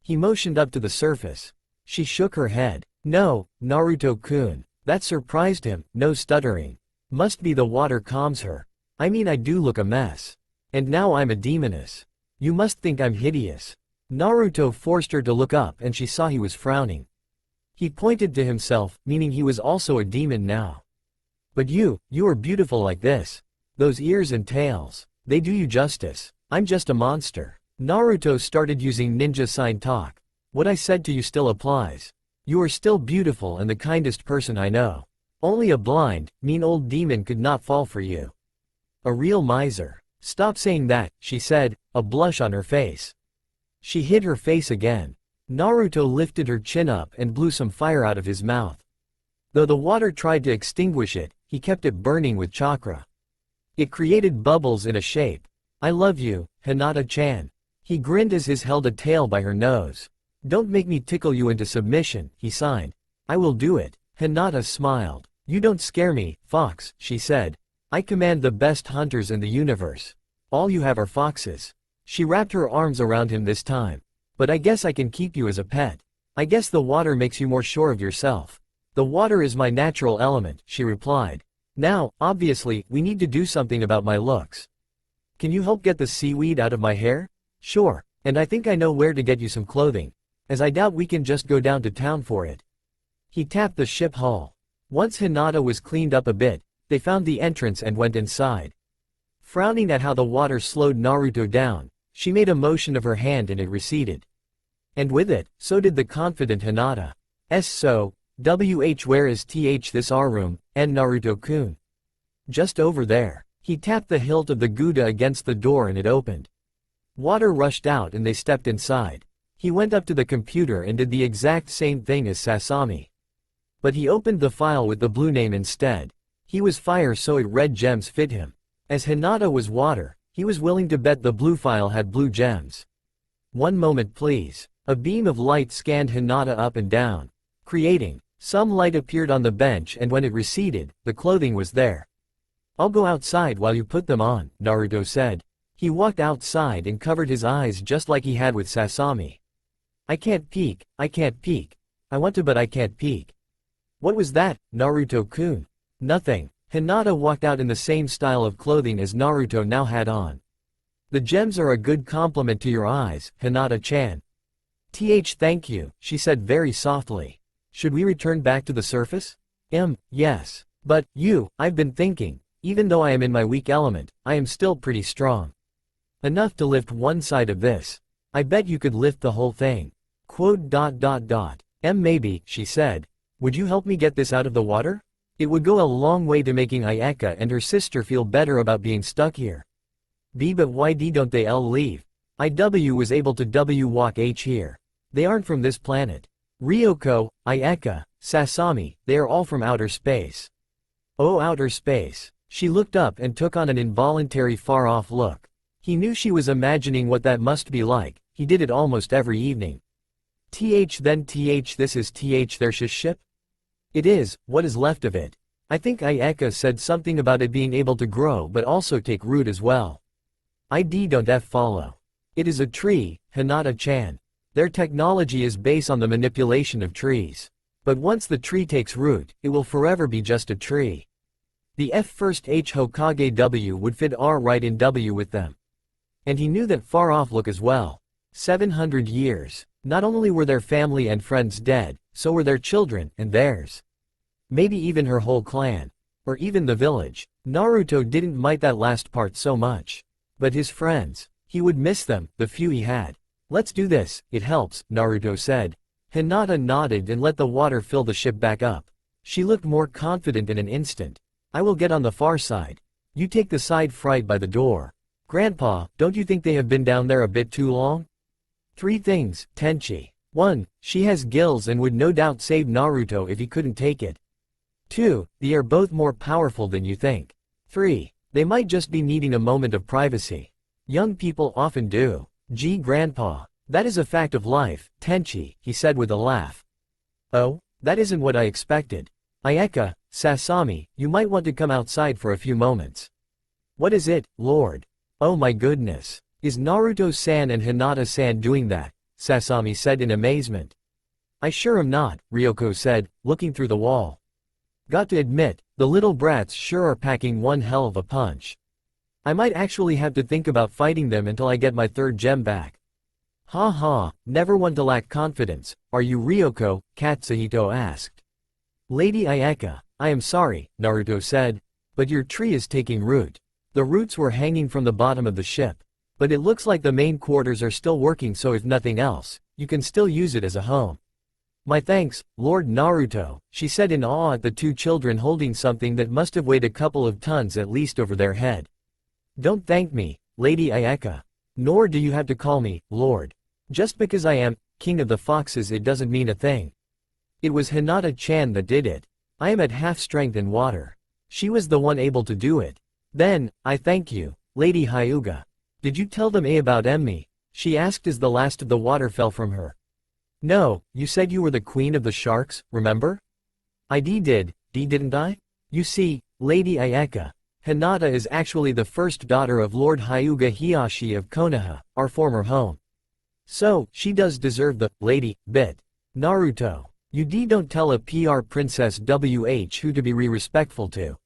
He motioned up to the surface. She shook her head. No, Naruto-kun. That surprised him, no stuttering. Must be the water calms her. I mean I do look a mess. And now I'm a demoness. You must think I'm hideous. Naruto forced her to look up and she saw he was frowning. He pointed to himself, meaning he was also a demon now. But you are beautiful like this. Those ears and tails, they do you justice. I'm just a monster. Naruto started using ninja sign talk. What I said to you still applies. You are still beautiful and the kindest person I know. Only a blind, mean old demon could not fall for you. A real miser. Stop saying that, she said, a blush on her face. She hid her face again. Naruto lifted her chin up and blew some fire out of his mouth. Though the water tried to extinguish it, he kept it burning with chakra. It created bubbles in a shape. I love you, Hinata-chan. He grinned as his held a tail by her nose. Don't make me tickle you into submission, he signed. I will do it. Hinata smiled. You don't scare me, fox, she said. I command the best hunters in the universe. All you have are foxes. She wrapped her arms around him this time. But I guess I can keep you as a pet. I guess the water makes you more sure of yourself. The water is my natural element, she replied. Now, obviously, we need to do something about my looks. Can you help get the seaweed out of my hair? Sure, and I think I know where to get you some clothing. As I doubt we can just go down to town for it. He tapped the ship hull. Once Hinata was cleaned up a bit, they found the entrance and went inside. Frowning at how the water slowed Naruto down, she made a motion of her hand and it receded. And with it, so did the confident Hinata. So, where is this our room, and Naruto-kun? Just over there. He tapped the hilt of the Gouda against the door and it opened. Water rushed out and they stepped inside. He went up to the computer and did the exact same thing as Sasami. But he opened the file with the blue name instead. He was fire so red gems fit him. As Hinata was water, he was willing to bet the blue file had blue gems. One moment please. A beam of light scanned Hinata up and down. Creating. Some light appeared on the bench and when it receded, the clothing was there. I'll go outside while you put them on, Naruto said. He walked outside and covered his eyes just like he had with Sasami. I can't peek, I can't peek. I want to but I can't peek. What was that, Naruto-kun? Nothing. Hinata walked out in the same style of clothing as Naruto now had on. The gems are a good compliment to your eyes, Hinata-chan. Thank you, she said very softly. Should we return back to the surface? Yes. But, I've been thinking, even though I am in my weak element, I am still pretty strong. Enough to lift one side of this. I bet you could lift the whole thing. Maybe, she said. Would you help me get this out of the water? It would go a long way to making Ayeka and her sister feel better about being stuck here. But why don't they all leave? IW was able to walk here. They aren't from this planet. Ryoko, Ayeka, Sasami, they are all from outer space. Oh, outer space. She looked up and took on an involuntary far-off look. He knew she was imagining what that must be like, he did it almost every evening. This is their ship? It is, what is left of it. I think Ayeka said something about it being able to grow but also take root as well. I don't follow. It is a tree, Hinata-chan. Their technology is based on the manipulation of trees. But once the tree takes root, it will forever be just a tree. The first H Hokage W would fit R right in W with them. And he knew that far off look as well. 700 years. Not only were their family and friends dead, so were their children, and theirs. Maybe even her whole clan. Or even the village. Naruto didn't mind that last part so much. But his friends. He would miss them, the few he had. Let's do this, it helps, Naruto said. Hinata nodded and let the water fill the ship back up. She looked more confident in an instant. I will get on the far side. You take the side right by the door. Grandpa, don't you think they have been down there a bit too long? 3 things, Tenchi. 1. She has gills and would no doubt save Naruto if he couldn't take it. 2. They are both more powerful than you think. 3. They might just be needing a moment of privacy. Young people often do. Gee, Grandpa. That is a fact of life, Tenchi, he said with a laugh. Oh? That isn't what I expected. Ayeka, Sasami, you might want to come outside for a few moments. What is it, Lord? Oh my goodness. Is Naruto-san and Hinata-san doing that? Sasami said in amazement. I sure am not, Ryoko said, looking through the wall. Got to admit, the little brats sure are packing one hell of a punch. I might actually have to think about fighting them until I get my 3rd gem back. Ha ha, never one to lack confidence, are you Ryoko? Katsuhito asked. Lady Ayeka, I am sorry, Naruto said, but your tree is taking root. The roots were hanging from the bottom of the ship. But it looks like the main quarters are still working, so if nothing else, you can still use it as a home. My thanks, Lord Naruto, she said in awe at the 2 children holding something that must have weighed a couple of tons at least over their head. Don't thank me, Lady Ayeka. Nor do you have to call me, Lord. Just because I am King of the Foxes it doesn't mean a thing. It was Hinata-chan that did it. I am at half strength in water. She was the one able to do it. Then, I thank you, Lady Hyuga. Did you tell them about Emmy? She asked as the last of the water fell from her. No, you said you were the queen of the sharks, remember? I didn't I? You see, Lady Ayeka, Hinata is actually the first daughter of Lord Hyuga Hiyashi of Konoha, our former home. So, she does deserve the lady bit. Naruto, you don't tell a PR princess who to be respectful to.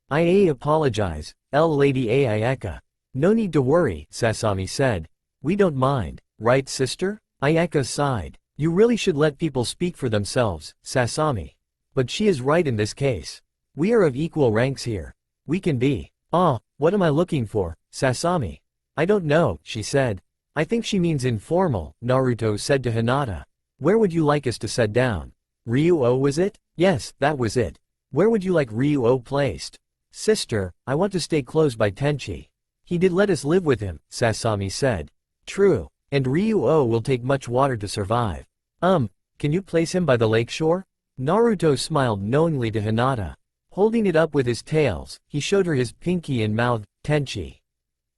I apologize, Lady Ayeka. No need to worry, Sasami said. We don't mind, right sister? Ayeka sighed. You really should let people speak for themselves, Sasami. But she is right in this case. We are of equal ranks here. We can be. What am I looking for, Sasami? I don't know, she said. I think she means informal, Naruto said to Hinata. Where would you like us to sit down? Ryuo was it? Yes, that was it. Where would you like Ryuo placed? Sister, I want to stay close by Tenchi. He did let us live with him, Sasami said. True. And Ryuo will take much water to survive. Can you place him by the lakeshore? Naruto smiled knowingly to Hinata. Holding it up with his tails, he showed her his pinky and mouthed, Tenchi.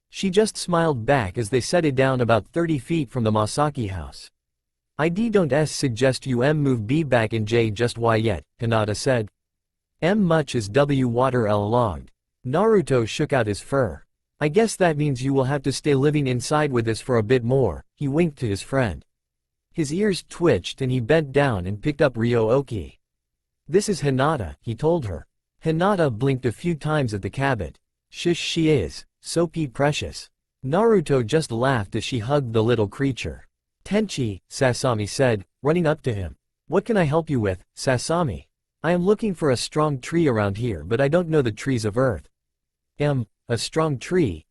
She just smiled back as they set it down about 30 feet from the Masaki house. I don't suggest you move B back in J just why yet, Hinata said. Much is W water L logged. Naruto shook out his fur. I guess that means you will have to stay living inside with us for a bit more, he winked to his friend. His ears twitched and he bent down and picked up Ryooki. This is Hinata, he told her. Hinata blinked a few times at the cabot. Shush, she is, so precious. Naruto just laughed as she hugged the little creature. Tenchi, Sasami said, running up to him. What can I help you with, Sasami? I am looking for a strong tree around here but I don't know the trees of earth. A strong tree,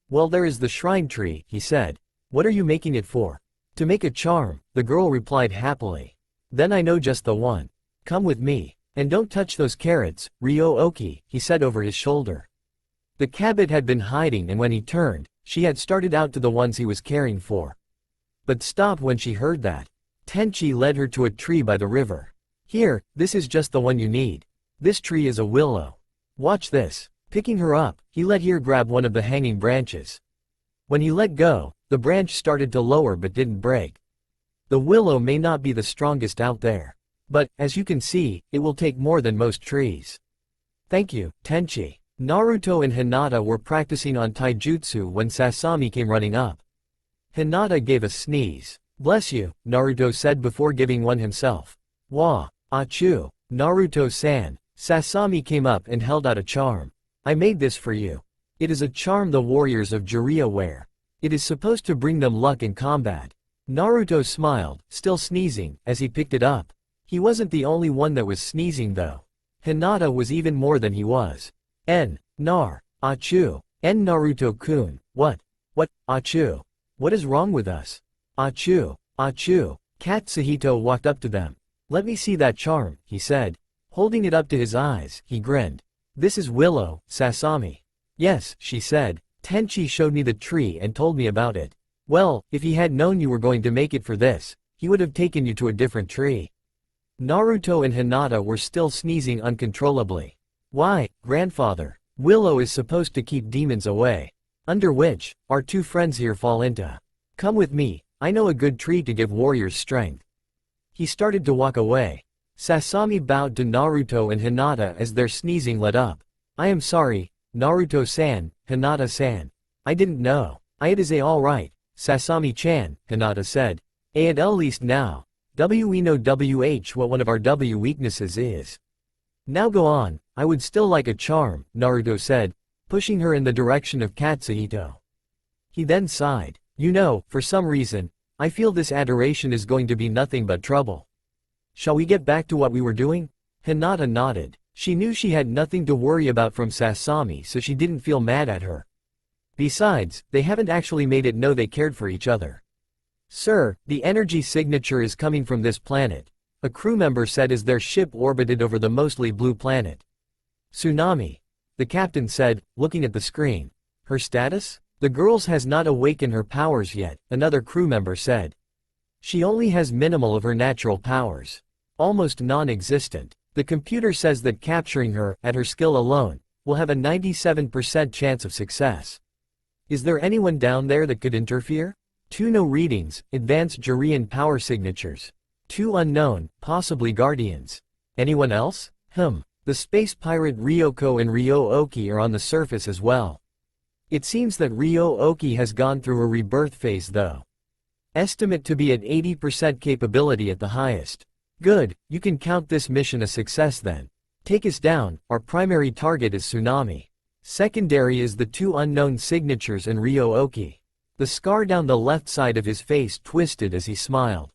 Well, there is the shrine tree, he said. What are you making it for? To make a charm, the girl replied happily. Then I know just the one. Come with me. And don't touch those carrots, Ryooki, he said over his shoulder. The cabot had been hiding and when he turned, she had started out to the ones he was caring for. But stopped when she heard that. Tenchi led her to a tree by the river. Here, this is just the one you need. This tree is a willow. Watch this. Picking her up, he let her grab one of the hanging branches. When he let go, the branch started to lower but didn't break. The willow may not be the strongest out there. But, as you can see, it will take more than most trees. Thank you, Tenchi. Naruto and Hinata were practicing on taijutsu when Sasami came running up. Hinata gave a sneeze. Bless you, Naruto said before giving one himself. Wah, achoo, Naruto-san. Sasami came up and held out a charm. I made this for you. It is a charm the warriors of Jiraiya wear. It is supposed to bring them luck in combat. Naruto smiled, still sneezing, as he picked it up. He wasn't the only one that was sneezing though. Hinata was even more than he was. Achoo. Naruto-kun. What, achoo. What is wrong with us? Achoo. Katsuhito walked up to them. Let me see that charm, he said. Holding it up to his eyes, he grinned. This is Willow, Sasami. Yes, she said. Tenchi showed me the tree and told me about it. Well, if he had known you were going to make it for this, he would have taken you to a different tree. Naruto and Hinata were still sneezing uncontrollably. Why, grandfather? Willow is supposed to keep demons away. Under which, our two friends here fall into. Come with me, I know a good tree to give warriors strength. He started to walk away. Sasami bowed to Naruto and Hinata as their sneezing let up. I am sorry, Naruto-san, Hinata-san. I didn't know. It is alright, Sasami-chan, Hinata said. At least now. We know what one of our weaknesses is. Now go on, I would still like a charm, Naruto said, pushing her in the direction of Katsuhito. He then sighed. You know, for some reason, I feel this adoration is going to be nothing but trouble. Shall we get back to what we were doing? Hinata nodded. She knew she had nothing to worry about from Sasami, so she didn't feel mad at her. Besides, they haven't actually made it know they cared for each other. Sir, the energy signature is coming from this planet, a crew member said as their ship orbited over the mostly blue planet. Tsunami. The captain said, looking at the screen. Her status? The girls has not awakened her powers yet, another crew member said. She only has minimal of her natural powers. Almost non-existent. The computer says that capturing her, at her skill alone, will have a 97% chance of success. Is there anyone down there that could interfere? 2 no readings, advanced Jurian power signatures. 2 unknown, possibly guardians. Anyone else? The space pirate Ryoko and Ryo-Oki are on the surface as well. It seems that Ryo-Oki has gone through a rebirth phase though. Estimate to be at 80% capability at the highest. Good, you can count this mission a success then. Take us down, our primary target is Tsunami. Secondary is the 2 unknown signatures and Ryo-Oki. The scar down the left side of his face twisted as he smiled.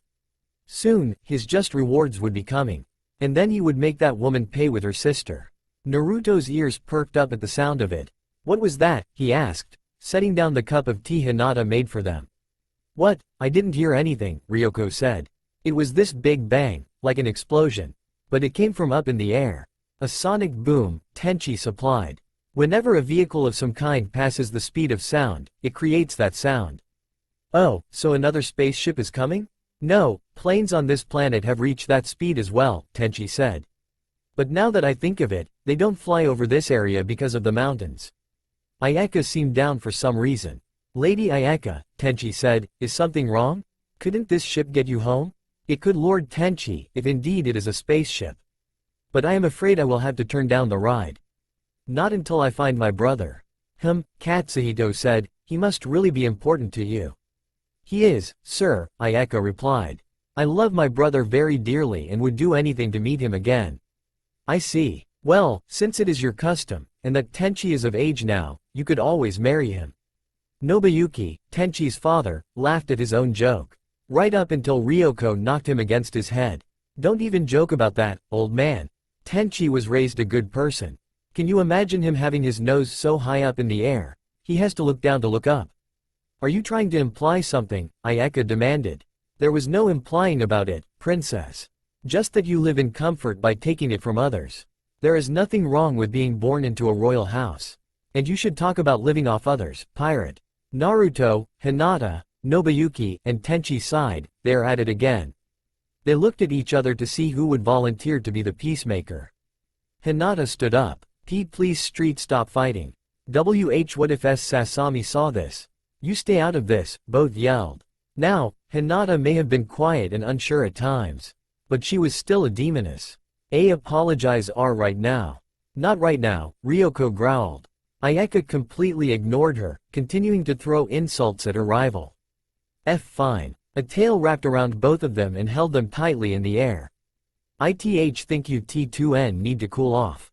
Soon, his just rewards would be coming. And then he would make that woman pay with her sister. Naruto's ears perked up at the sound of it. What was that? He asked, setting down the cup of tea Hinata made for them. What? I didn't hear anything, Ryoko said. It was this big bang, like an explosion. But it came from up in the air. A sonic boom, Tenchi supplied. Whenever a vehicle of some kind passes the speed of sound, it creates that sound. Oh, so another spaceship is coming? No, planes on this planet have reached that speed as well, Tenchi said. But now that I think of it, they don't fly over this area because of the mountains. Ayeka seemed down for some reason. Lady Ayeka, Tenchi said, is something wrong? Couldn't this ship get you home? It could, Lord Tenchi, if indeed it is a spaceship. But I am afraid I will have to turn down the ride. Not until I find my brother. Katsuhito said, he must really be important to you. He is, sir, Ayeka replied. I love my brother very dearly and would do anything to meet him again. I see. Well, since it is your custom, and that Tenchi is of age now, you could always marry him. Nobuyuki, Tenchi's father, laughed at his own joke. Right up until Ryoko knocked him against his head. Don't even joke about that, old man. Tenchi was raised a good person. Can you imagine him having his nose so high up in the air? He has to look down to look up. Are you trying to imply something? Ayeka demanded. There was no implying about it, princess. Just that you live in comfort by taking it from others. There is nothing wrong with being born into a royal house. And you should talk about living off others, pirate. Naruto, Hinata, Nobuyuki, and Tenchi sighed. They are at it again. They looked at each other to see who would volunteer to be the peacemaker. Hinata stood up. Please street stop fighting. What if Sasami saw this? You stay out of this, both yelled. Now, Hinata may have been quiet and unsure at times. But she was still a demoness. Apologize right now. Not right now, Ryoko growled. Ayeka completely ignored her, continuing to throw insults at her rival. Fine. A tail wrapped around both of them and held them tightly in the air. Think you T2N need to cool off.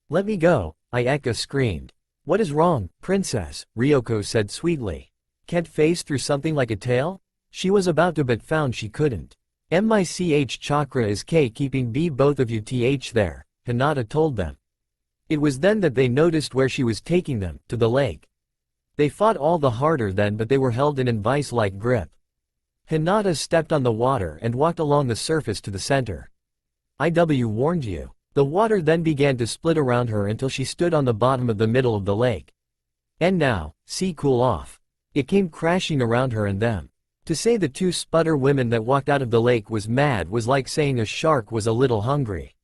Let me go, Ayeka screamed. What is wrong, princess? Ryoko said sweetly. Can't phase through something like a tail? She was about to but found she couldn't. MICH chakra is keeping both of you there, Hinata told them. It was then that they noticed where she was taking them, to the lake. They fought all the harder then, but they were held in an vice-like grip. Hinata stepped on the water and walked along the surface to the center. IW warned you. The water then began to split around her until she stood on the bottom of the middle of the lake. And now, see cool off. It came crashing around her and them. To say the two sputter women that walked out of the lake was mad was like saying a shark was a little hungry.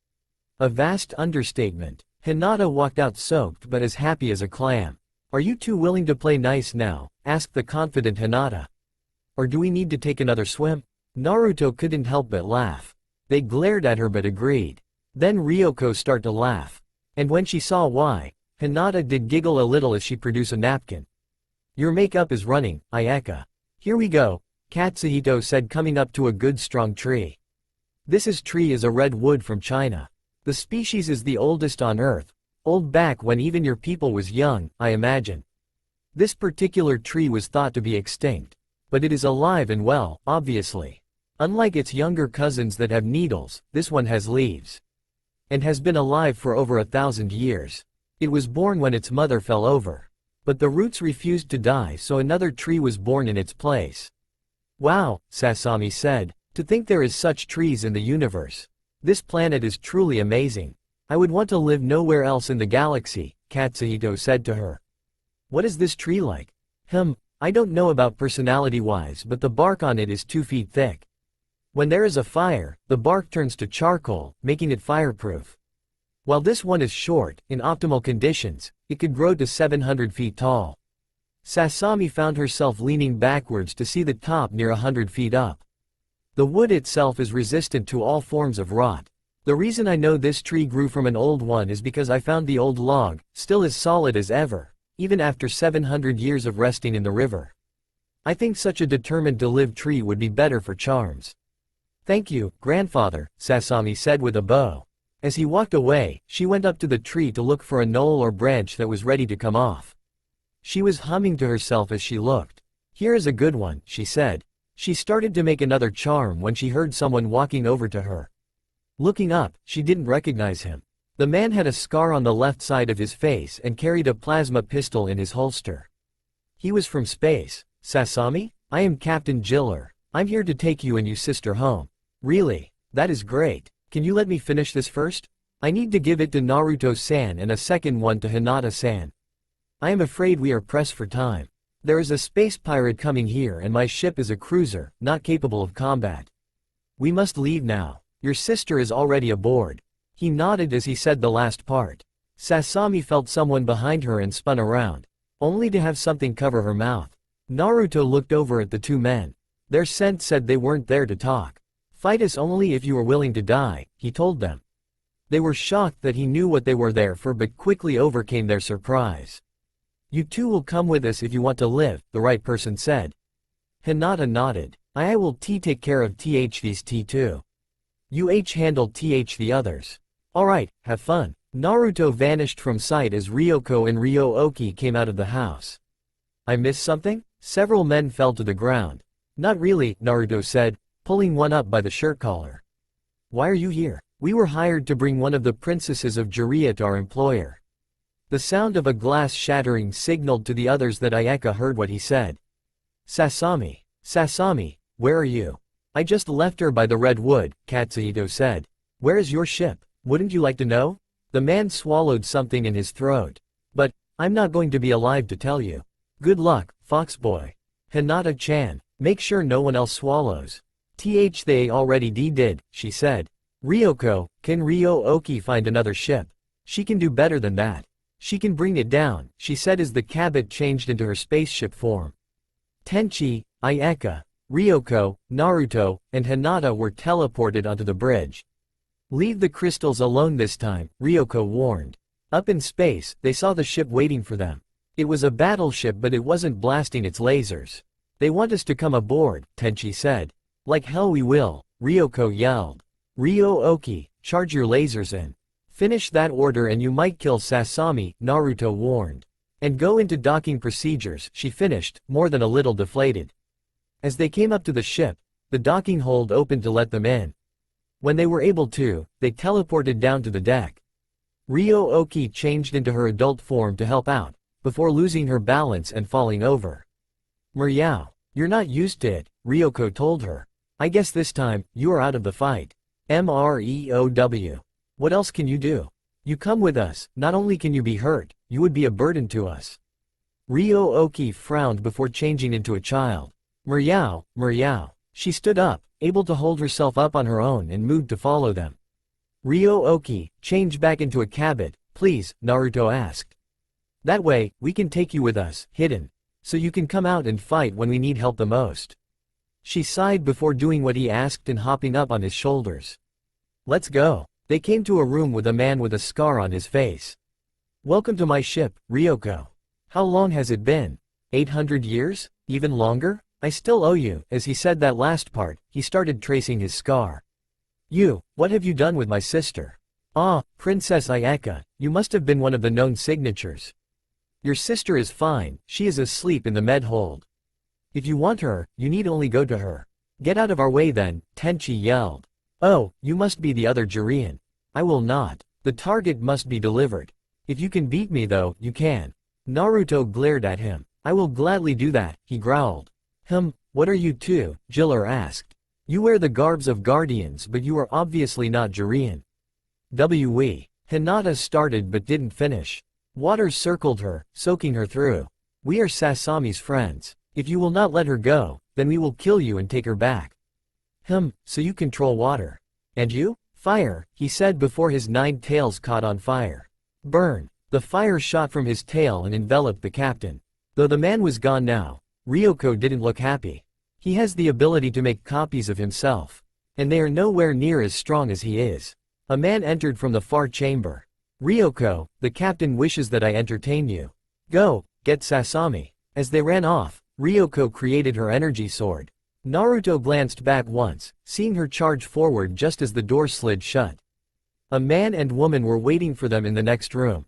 A vast understatement. Hinata walked out soaked but as happy as a clam. Are you two willing to play nice now? Asked the confident Hinata. Or do we need to take another swim? Naruto couldn't help but laugh. They glared at her but agreed. Then Ryoko started to laugh. And when she saw why, Hinata did giggle a little as she produced a napkin. Your makeup is running, Ayeka. Here we go, Katsuhito said, coming up to a good strong tree. This tree is a red wood from China. The species is the oldest on Earth, old back when even your people was young, I imagine. This particular tree was thought to be extinct. But it is alive and well, obviously. Unlike its younger cousins that have needles, this one has leaves. And has been alive for over 1,000 years. It was born when its mother fell over. But the roots refused to die, so another tree was born in its place. Wow, Sasami said, to think there is such trees in the universe. This planet is truly amazing. I would want to live nowhere else in the galaxy, Katsuhito said to her. What is this tree like? I don't know about personality-wise, but the bark on it is 2 feet thick. When there is a fire, the bark turns to charcoal, making it fireproof. While this one is short, in optimal conditions, it could grow to 700 feet tall. Sasami found herself leaning backwards to see the top near 100 feet up. The wood itself is resistant to all forms of rot. The reason I know this tree grew from an old one is because I found the old log, still as solid as ever, even after 700 years of resting in the river. I think such a determined to live tree would be better for charms. Thank you, grandfather, Sasami said with a bow. As he walked away, she went up to the tree to look for a knoll or branch that was ready to come off. She was humming to herself as she looked. Here is a good one, she said. She started to make another charm when she heard someone walking over to her. Looking up, she didn't recognize him. The man had a scar on the left side of his face and carried a plasma pistol in his holster. He was from space. Sasami? I am Captain Jiller. I'm here to take you and your sister home. Really? That is great. Can you let me finish this first? I need to give it to Naruto-san and a second one to Hinata-san. I am afraid we are pressed for time. There is a space pirate coming here and my ship is a cruiser, not capable of combat. We must leave now. Your sister is already aboard. He nodded as he said the last part. Sasami felt someone behind her and spun around, only to have something cover her mouth. Naruto looked over at the two men. Their scent said they weren't there to talk. Fight us only if you are willing to die, he told them. They were shocked that he knew what they were there for but quickly overcame their surprise. You two will come with us if you want to live, the right person said. Hinata nodded. I will take care of these T2. You handle the others. Alright, have fun. Naruto vanished from sight as Ryoko and Ryo-Oki came out of the house. I missed something? Several men fell to the ground. Not really, Naruto said, pulling one up by the shirt collar. Why are you here? We were hired to bring one of the princesses of Jiraiya to our employer. The sound of a glass shattering signaled to the others that Ayeka heard what he said. Sasami, where are you? I just left her by the red wood, Katsuhito said. Where is your ship? Wouldn't you like to know? The man swallowed something in his throat. But, I'm not going to be alive to tell you. Good luck, Foxboy. Hinata-chan, make sure no one else swallows. They already did, she said. Ryoko, can Ryo-Oki find another ship? She can do better than that. She can bring it down, she said as the Cabot changed into her spaceship form. Tenchi, Ayeka, Ryoko, Naruto, and Hinata were teleported onto the bridge. Leave the crystals alone this time, Ryoko warned. Up in space, they saw the ship waiting for them. It was a battleship but it wasn't blasting its lasers. They want us to come aboard, Tenchi said. Like hell we will, Ryoko yelled. Ryo-Oki, charge your lasers in. Finish that order and you might kill Sasami, Naruto warned. And go into docking procedures, she finished, more than a little deflated. As they came up to the ship, the docking hold opened to let them in. When they were able to, they teleported down to the deck. Ryo-Oki changed into her adult form to help out, before losing her balance and falling over. Miryao, you're not used to it, Ryoko told her. I guess this time, you are out of the fight. MREOW. What else can you do? You come with us, not only can you be hurt, you would be a burden to us. Ryo-Oki frowned before changing into a child. Miryao. She stood up, able to hold herself up on her own and moved to follow them. Ryo-Oki, change back into a Cabot, please, Naruto asked. That way, we can take you with us, hidden. So you can come out and fight when we need help the most. She sighed before doing what he asked and hopping up on his shoulders. Let's go. They came to a room with a man with a scar on his face. Welcome to my ship, Ryoko. How long has it been? 800 years? Even longer? I still owe you. As he said that last part, he started tracing his scar. You, what have you done with my sister? Ah, Princess Ayeka, you must have been one of the known signatures. Your sister is fine, she is asleep in the med hold. If you want her, you need only go to her. Get out of our way then, Tenchi yelled. Oh, you must be the other Jiren. I will not. The target must be delivered. If you can beat me though, you can. Naruto glared at him. I will gladly do that, he growled. What are you two? Jiller asked. You wear the garbs of guardians but you are obviously not Jiren. Hinata started but didn't finish. Water circled her, soaking her through. We are Sasami's friends. If you will not let her go, then we will kill you and take her back. So you control water. And you? Fire, he said before his 9 tails caught on fire. Burn. The fire shot from his tail and enveloped the captain. Though the man was gone now, Ryoko didn't look happy. He has the ability to make copies of himself. And they are nowhere near as strong as he is. A man entered from the far chamber. Ryoko, the captain wishes that I entertain you. Go, get Sasami. As they ran off, Ryoko created her energy sword. Naruto glanced back once, seeing her charge forward just as the door slid shut. A man and woman were waiting for them in the next room.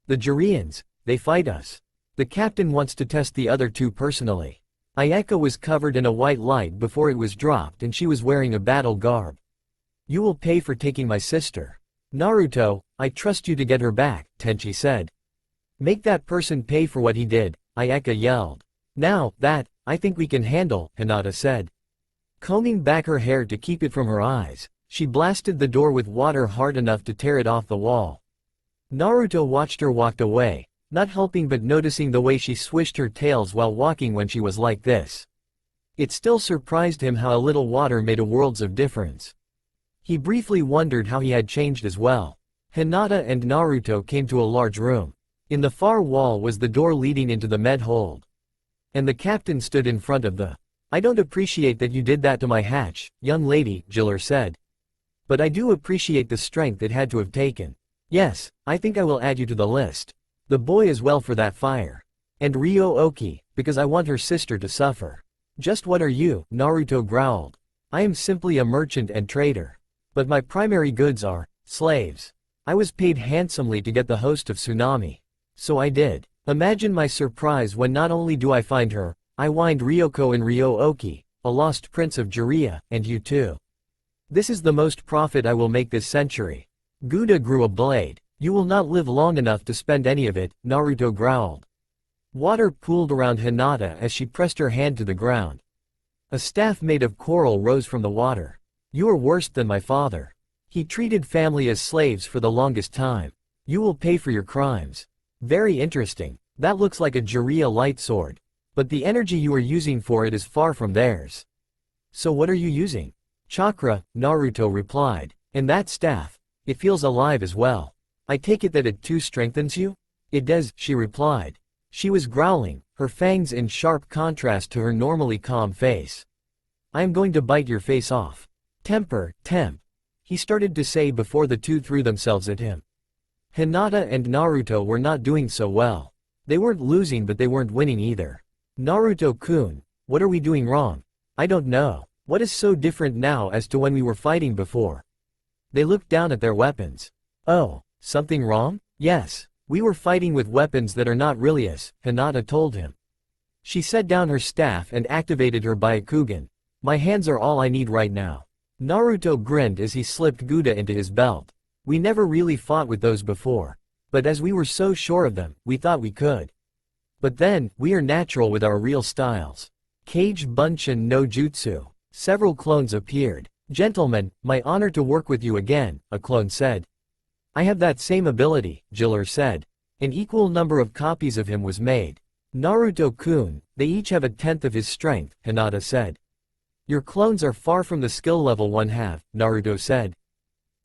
The Jireans, they fight us. The captain wants to test the other two personally. Ayeka was covered in a white light before it was dropped and she was wearing a battle garb. You will pay for taking my sister. Naruto, I trust you to get her back, Tenchi said. Make that person pay for what he did, Ayeka yelled. Now, that, I think we can handle, Hinata said. Combing back her hair to keep it from her eyes, she blasted the door with water hard enough to tear it off the wall. Naruto watched her walk away, not helping but noticing the way she swished her tails while walking when she was like this. It still surprised him how a little water made a worlds of difference. He briefly wondered how he had changed as well. Hinata and Naruto came to a large room. In the far wall was the door leading into the med hold. And the captain stood in front of the. I don't appreciate that you did that to my hatch, young lady, Jiller said. But I do appreciate the strength it had to have taken. Yes, I think I will add you to the list. The boy as well for that fire. And Ryo-Oki, because I want her sister to suffer. Just what are you? Naruto growled. I am simply a merchant and trader. But my primary goods are slaves. I was paid handsomely to get the host of Tsunami. So I did. Imagine my surprise when not only do I find her, I wind Ryoko and Ryo-Oki, a lost prince of Jiraiya, and you too. This is the most profit I will make this century. Guda grew a blade. You will not live long enough to spend any of it, Naruto growled. Water pooled around Hinata as she pressed her hand to the ground. A staff made of coral rose from the water. You are worse than my father. He treated family as slaves for the longest time. You will pay for your crimes. Very interesting. That looks like a Jiraiya light sword. But the energy you are using for it is far from theirs. So what are you using? Chakra, Naruto replied. And that staff? It feels alive as well. I take it that it too strengthens you? It does, she replied. She was growling, her fangs in sharp contrast to her normally calm face. I am going to bite your face off. Temp, he started to say before the two threw themselves at him. Hinata and Naruto were not doing so well. They weren't losing but they weren't winning either. Naruto-kun, what are we doing wrong? I don't know. What is so different now as to when we were fighting before? They looked down at their weapons. Oh, something wrong? Yes, we were fighting with weapons that are not really us, Hinata told him. She set down her staff and activated her Byakugan. My hands are all I need right now. Naruto grinned as he slipped Guda into his belt. We never really fought with those before. But as we were so sure of them, we thought we could. But then, we are natural with our real styles. Kage Bunshin no Jutsu. Several clones appeared. Gentlemen, my honor to work with you again, a clone said. I have that same ability, Jiller said. An equal number of copies of him was made. Naruto-kun, they each have a tenth of his strength, Hinata said. Your clones are far from the skill level one have, Naruto said.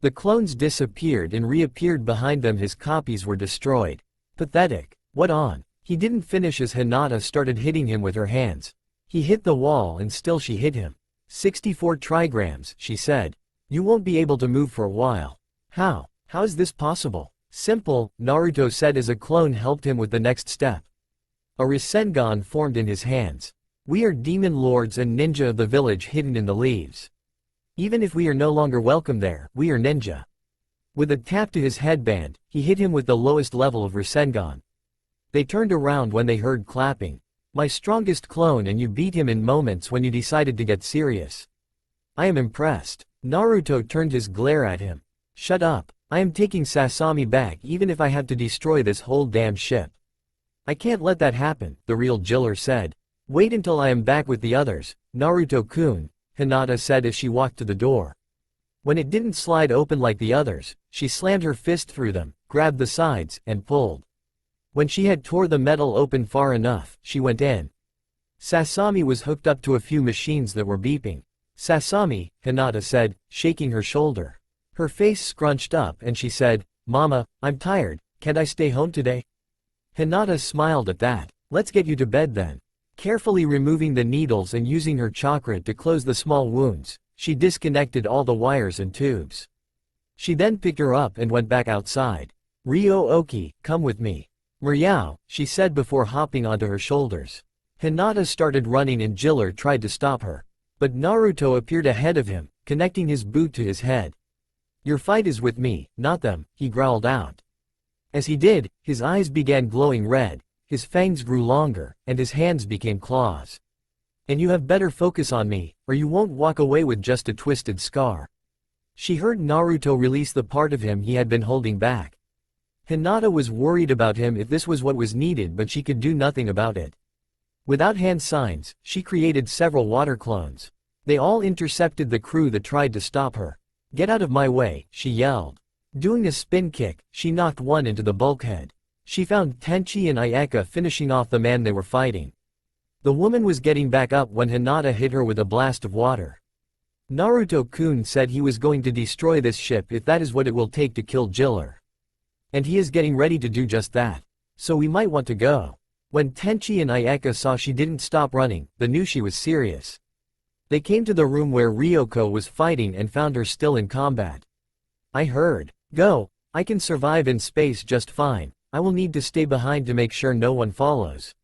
The clones disappeared and reappeared behind them. His copies were destroyed. Pathetic. What on? He didn't finish as Hinata started hitting him with her hands. He hit the wall and still she hit him. 64 trigrams, she said. You won't be able to move for a while. How? How is this possible? Simple, Naruto said as a clone helped him with the next step. A Rasengan formed in his hands. We are demon lords and ninja of the village hidden in the leaves. Even if we are no longer welcome there, we are ninja. With a tap to his headband, he hit him with the lowest level of Rasengan. They turned around when they heard clapping. My strongest clone, and you beat him in moments when you decided to get serious. I am impressed. Naruto turned his glare at him. Shut up. I am taking Sasami back even if I have to destroy this whole damn ship. I can't let that happen, the real Jiller said. Wait until I am back with the others, Naruto-kun, Hinata said as she walked to the door. When it didn't slide open like the others, she slammed her fist through them, grabbed the sides, and pulled. When she had tore the metal open far enough, she went in. Sasami was hooked up to a few machines that were beeping. Sasami, Hinata said, shaking her shoulder. Her face scrunched up and she said, Mama, I'm tired, can't I stay home today? Hinata smiled at that. Let's get you to bed then. Carefully removing the needles and using her chakra to close the small wounds, she disconnected all the wires and tubes. She then picked her up and went back outside. Ryo-oki, come with me. Miryao, she said before hopping onto her shoulders. Hinata started running and Jiller tried to stop her. But Naruto appeared ahead of him, connecting his boot to his head. Your fight is with me, not them, he growled out. As he did, his eyes began glowing red, his fangs grew longer, and his hands became claws. And you have better focus on me, or you won't walk away with just a twisted scar. She heard Naruto release the part of him he had been holding back. Hinata was worried about him if this was what was needed, but she could do nothing about it. Without hand signs, she created several water clones. They all intercepted the crew that tried to stop her. Get out of my way, she yelled. Doing a spin kick, she knocked one into the bulkhead. She found Tenchi and Ayeka finishing off the man they were fighting. The woman was getting back up when Hinata hit her with a blast of water. Naruto-kun said he was going to destroy this ship if that is what it will take to kill Jiller. And he is getting ready to do just that. So we might want to go. When Tenchi and Ayeka saw she didn't stop running, they knew she was serious. They came to the room where Ryoko was fighting and found her still in combat. I heard. Go, I can survive in space just fine. I will need to stay behind to make sure no one follows.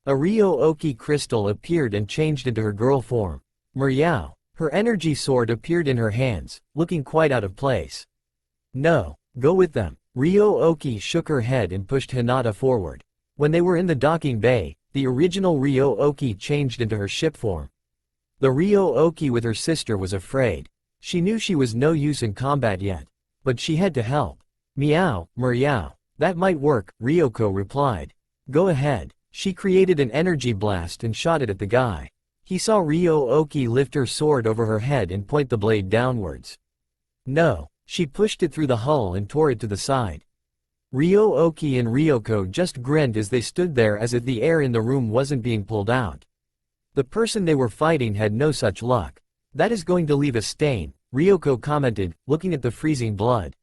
A Ryo-oki crystal appeared and changed into her girl form. Miryao. Her energy sword appeared in her hands, looking quite out of place. No, go with them. Ryo-oki shook her head and pushed Hinata forward. When they were in the docking bay, the original Ryo-oki changed into her ship form. The Ryo-oki with her sister was afraid. She knew she was no use in combat yet. But she had to help. Meow, Miryao. That might work, Ryoko replied. Go ahead. She created an energy blast and shot it at the guy. He saw Ryo-oki lift her sword over her head and point the blade downwards. No. She pushed it through the hull and tore it to the side. Ryo-oki and Ryoko just grinned as they stood there as if the air in the room wasn't being pulled out. The person they were fighting had no such luck. That is going to leave a stain, Ryoko commented, looking at the freezing blood.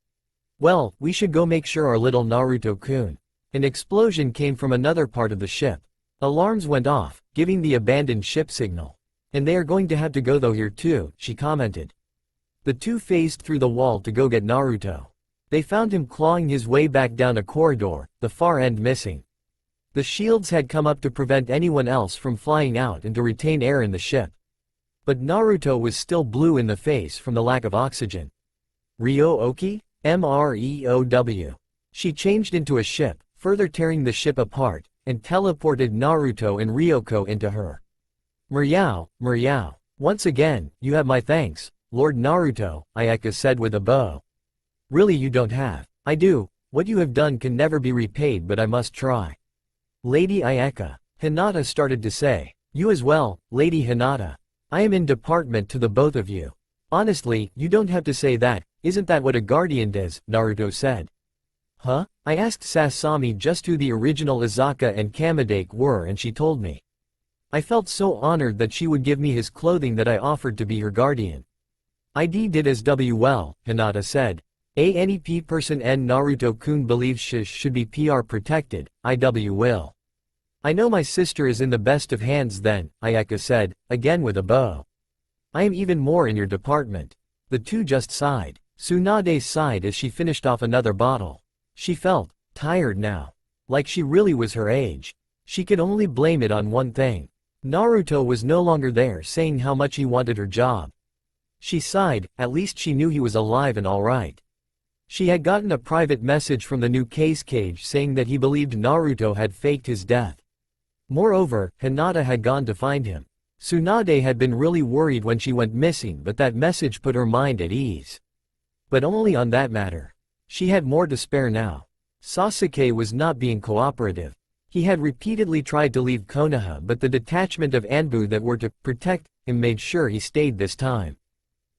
Well, we should go make sure our little Naruto-kun. An explosion came from another part of the ship. Alarms went off, giving the abandoned ship signal. And they are going to have to go though here too, she commented. The two phased through the wall to go get Naruto. They found him clawing his way back down a corridor, the far end missing. The shields had come up to prevent anyone else from flying out and to retain air in the ship. But Naruto was still blue in the face from the lack of oxygen. Ryo-oki? Mreow. She changed into a ship, further tearing the ship apart, and teleported Naruto and Ryoko into her. Meow. Once again, you have my thanks, Lord Naruto, Ayaka said with a bow. Really you don't have. I do, what you have done can never be repaid but I must try. Lady Ayaka. Hinata started to say. You as well, Lady Hinata. I am in department to the both of you. Honestly, you don't have to say that, isn't that what a guardian does, Naruto said. Huh? I asked Sasami just who the original Izaka and Kamadake were and she told me. I felt so honored that she would give me his clothing that I offered to be her guardian. ID did as W well, Hinata said. ANEP person N Naruto-kun believes should be PR protected, IW will. I know my sister is in the best of hands then, Ayaka said, again with a bow. I am even more in your department. The two just sighed. Tsunade sighed as she finished off another bottle. She felt tired now. Like she really was her age. She could only blame it on one thing. Naruto was no longer there saying how much he wanted her job. She sighed, at least she knew he was alive and alright. She had gotten a private message from the new case cage saying that he believed Naruto had faked his death. Moreover, Hinata had gone to find him. Tsunade had been really worried when she went missing but that message put her mind at ease. But only on that matter. She had more to spare now. Sasuke was not being cooperative. He had repeatedly tried to leave Konoha but the detachment of Anbu that were to protect him made sure he stayed this time.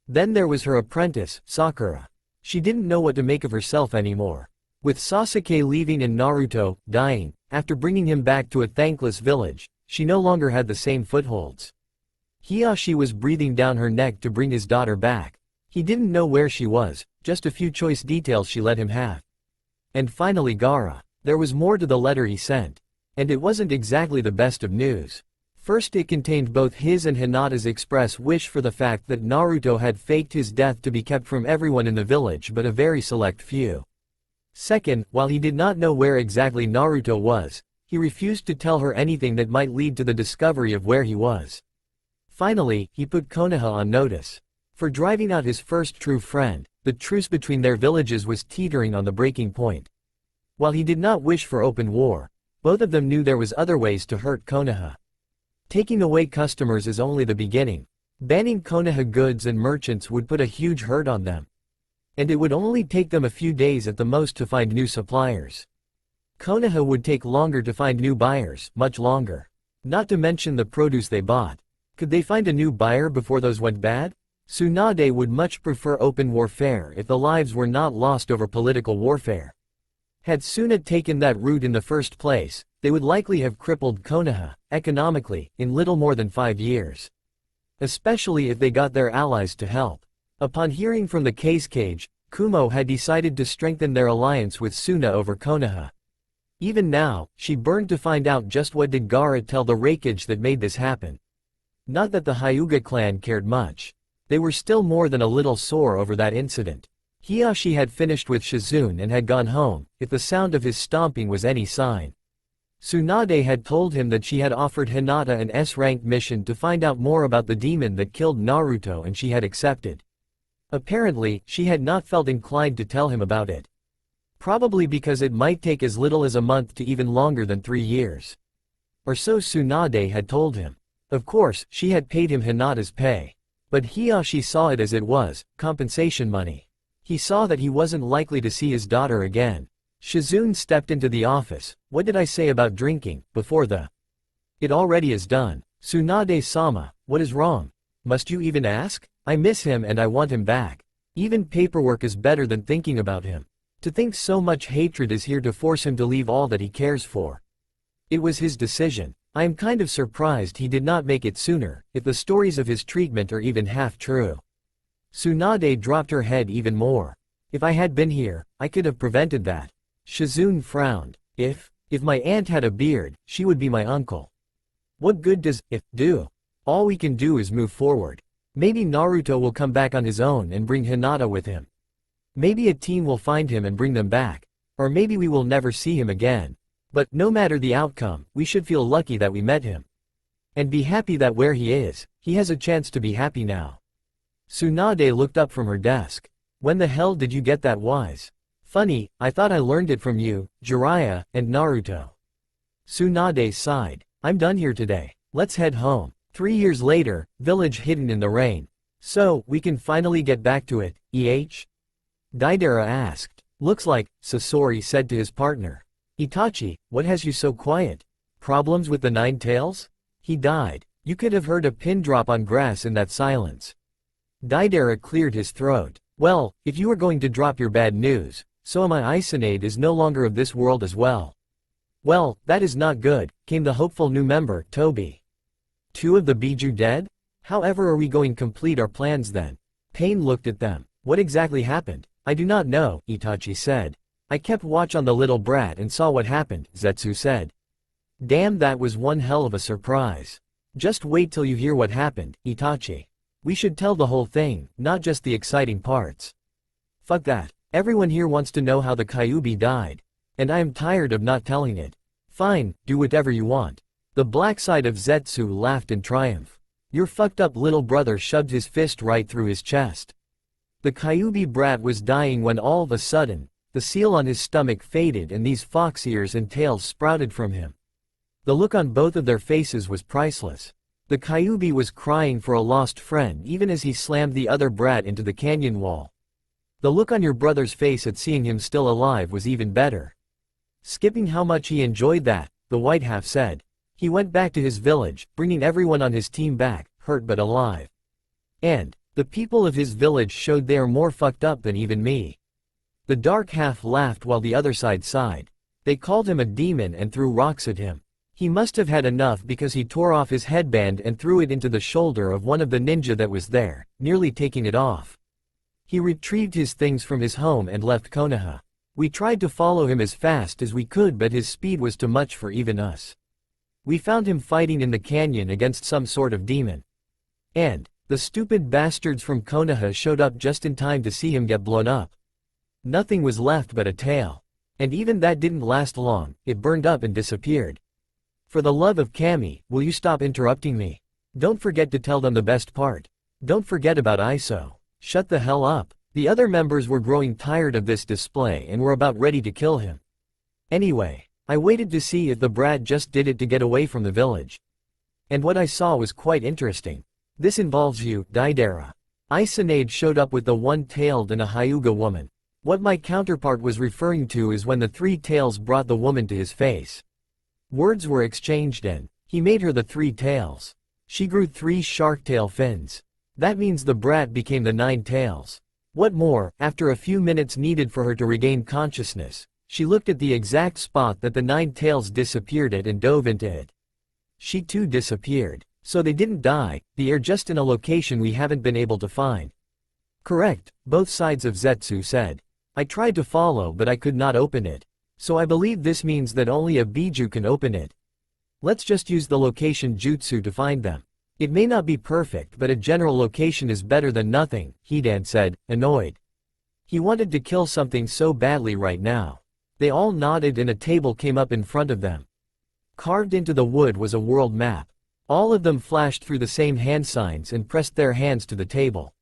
Then there was her apprentice, Sakura. She didn't know what to make of herself anymore. With Sasuke leaving and Naruto dying, after bringing him back to a thankless village, she no longer had the same footholds. Hiyashi was breathing down her neck to bring his daughter back. He didn't know where she was, just a few choice details she let him have. And finally Gaara. There was more to the letter he sent. And it wasn't exactly the best of news. First it contained both his and Hinata's express wish for the fact that Naruto had faked his death to be kept from everyone in the village but a very select few. Second, while he did not know where exactly Naruto was, he refused to tell her anything that might lead to the discovery of where he was. Finally, he put Konoha on notice. For driving out his first true friend, the truce between their villages was teetering on the breaking point. While he did not wish for open war, both of them knew there was other ways to hurt Konoha. Taking away customers is only the beginning. Banning Konoha goods and merchants would put a huge hurt on them. And it would only take them a few days at the most to find new suppliers. Konoha would take longer to find new buyers, much longer. Not to mention the produce they bought. Could they find a new buyer before those went bad? Tsunade would much prefer open warfare if the lives were not lost over political warfare. Had Suna taken that route in the first place, they would likely have crippled Konoha, economically, in little more than 5 years. Especially if they got their allies to help. Upon hearing from the case cage, Kumo had decided to strengthen their alliance with Suna over Konoha. Even now, she burned to find out just what did Gaara tell the Raikage that made this happen. Not that the Hyuga clan cared much. They were still more than a little sore over that incident. Hiyashi had finished with Shizune and had gone home, if the sound of his stomping was any sign. Tsunade had told him that she had offered Hinata an S-rank mission to find out more about the demon that killed Naruto and she had accepted. Apparently, she had not felt inclined to tell him about it. Probably because it might take as little as a month to even longer than 3 years. Or so Tsunade had told him. Of course, she had paid him Hinata's pay. But Hiyashi saw it as it was, compensation money. He saw that he wasn't likely to see his daughter again. Shizune stepped into the office. What did I say about drinking, before the... It already is done. Tsunade-sama, what is wrong? Must you even ask? I miss him and I want him back. Even paperwork is better than thinking about him. To think so much hatred is here to force him to leave all that he cares for. It was his decision. I am kind of surprised he did not make it sooner, if the stories of his treatment are even half true. Tsunade dropped her head even more. If I had been here, I could have prevented that. Shizune frowned. If my aunt had a beard, she would be my uncle. What good does if do? All we can do is move forward. Maybe Naruto will come back on his own and bring Hinata with him. Maybe a team will find him and bring them back. Or maybe we will never see him again. But no matter the outcome, we should feel lucky that we met him. And be happy that where he is, he has a chance to be happy now. Tsunade looked up from her desk. When the hell did you get that wise? Funny, I thought I learned it from you, Jiraiya, and Naruto. Tsunade sighed. I'm done here today. Let's head home. 3 years later, village hidden in the rain. So, we can finally get back to it, Deidara asked. Looks like, Sasori said to his partner. Itachi, what has you so quiet? Problems with the Nine Tails? He died. You could have heard a pin drop on grass in that silence. Deidara cleared his throat. Well, if you are going to drop your bad news, so am I. Isanade is no longer of this world as well. Well, that is not good, came the hopeful new member, Toby. 2 of the Biju dead? However are we going to complete our plans then? Pain looked at them. What exactly happened? I do not know, Itachi said. I kept watch on the little brat and saw what happened, Zetsu said. Damn, that was one hell of a surprise. Just wait till you hear what happened, Itachi. We should tell the whole thing, not just the exciting parts. Fuck that. Everyone here wants to know how the Kyuubi died. And I am tired of not telling it. Fine, do whatever you want. The black side of Zetsu laughed in triumph. Your fucked up little brother shoved his fist right through his chest. The Kyuubi brat was dying when all of a sudden, the seal on his stomach faded and these fox ears and tails sprouted from him. The look on both of their faces was priceless. The Kyuubi was crying for a lost friend even as he slammed the other brat into the canyon wall. The look on your brother's face at seeing him still alive was even better. Skipping how much he enjoyed that, the white half said. He went back to his village, bringing everyone on his team back, hurt but alive. And the people of his village showed they are more fucked up than even me. The dark half laughed while the other side sighed. They called him a demon and threw rocks at him. He must have had enough because he tore off his headband and threw it into the shoulder of one of the ninja that was there, nearly taking it off. He retrieved his things from his home and left Konoha. We tried to follow him as fast as we could but his speed was too much for even us. We found him fighting in the canyon against some sort of demon. And the stupid bastards from Konoha showed up just in time to see him get blown up. Nothing was left but a tail. And even that didn't last long, it burned up and disappeared. For the love of Kami, will you stop interrupting me? Don't forget to tell them the best part. Don't forget about Iso. Shut the hell up. The other members were growing tired of this display and were about ready to kill him. Anyway, I waited to see if the brat just did it to get away from the village. And what I saw was quite interesting. This involves you, Deidara. Isanade showed up with the one-tailed and a Hyuga woman. What my counterpart was referring to is when the 3 tails brought the woman to his face. Words were exchanged and he made her the 3 tails. She grew 3 shark tail fins. That means the brat became the 9 tails. What more, after a few minutes needed for her to regain consciousness, she looked at the exact spot that the 9 tails disappeared at and dove into it. She too disappeared. So they didn't die, they are just in a location we haven't been able to find. Correct, both sides of Zetsu said. I tried to follow but I could not open it. So I believe this means that only a Biju can open it. Let's just use the location jutsu to find them. It may not be perfect but a general location is better than nothing, Hidan said, annoyed. He wanted to kill something so badly right now. They all nodded and a table came up in front of them. Carved into the wood was a world map. All of them flashed through the same hand signs and pressed their hands to the table.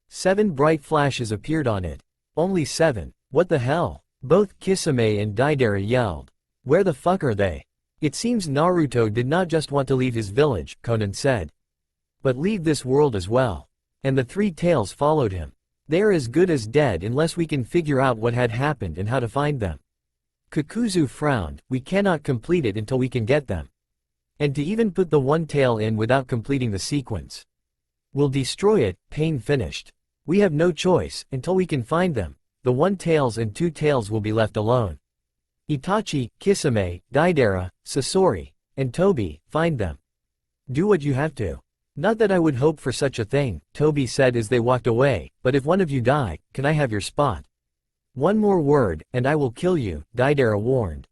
7 bright flashes appeared on it. Only 7. What the hell? Both Kisame and Deidara yelled. Where the fuck are they? It seems Naruto did not just want to leave his village, Conan said. But leave this world as well. And the 3 tails followed him. They are as good as dead unless we can figure out what had happened and how to find them. Kakuzu frowned, we cannot complete it until we can get them. And to even put the 1 tail in without completing the sequence. We'll destroy it, Pain finished. We have no choice, until we can find them. The 1 tails and 2 tails will be left alone. Itachi, Kisame, Deidara, Sasori, And Toby, find them. Do what you have to. Not that I would hope for such a thing, Toby said as they walked away, but if one of you die, can I have your spot? One more word, and I will kill you, Deidara warned.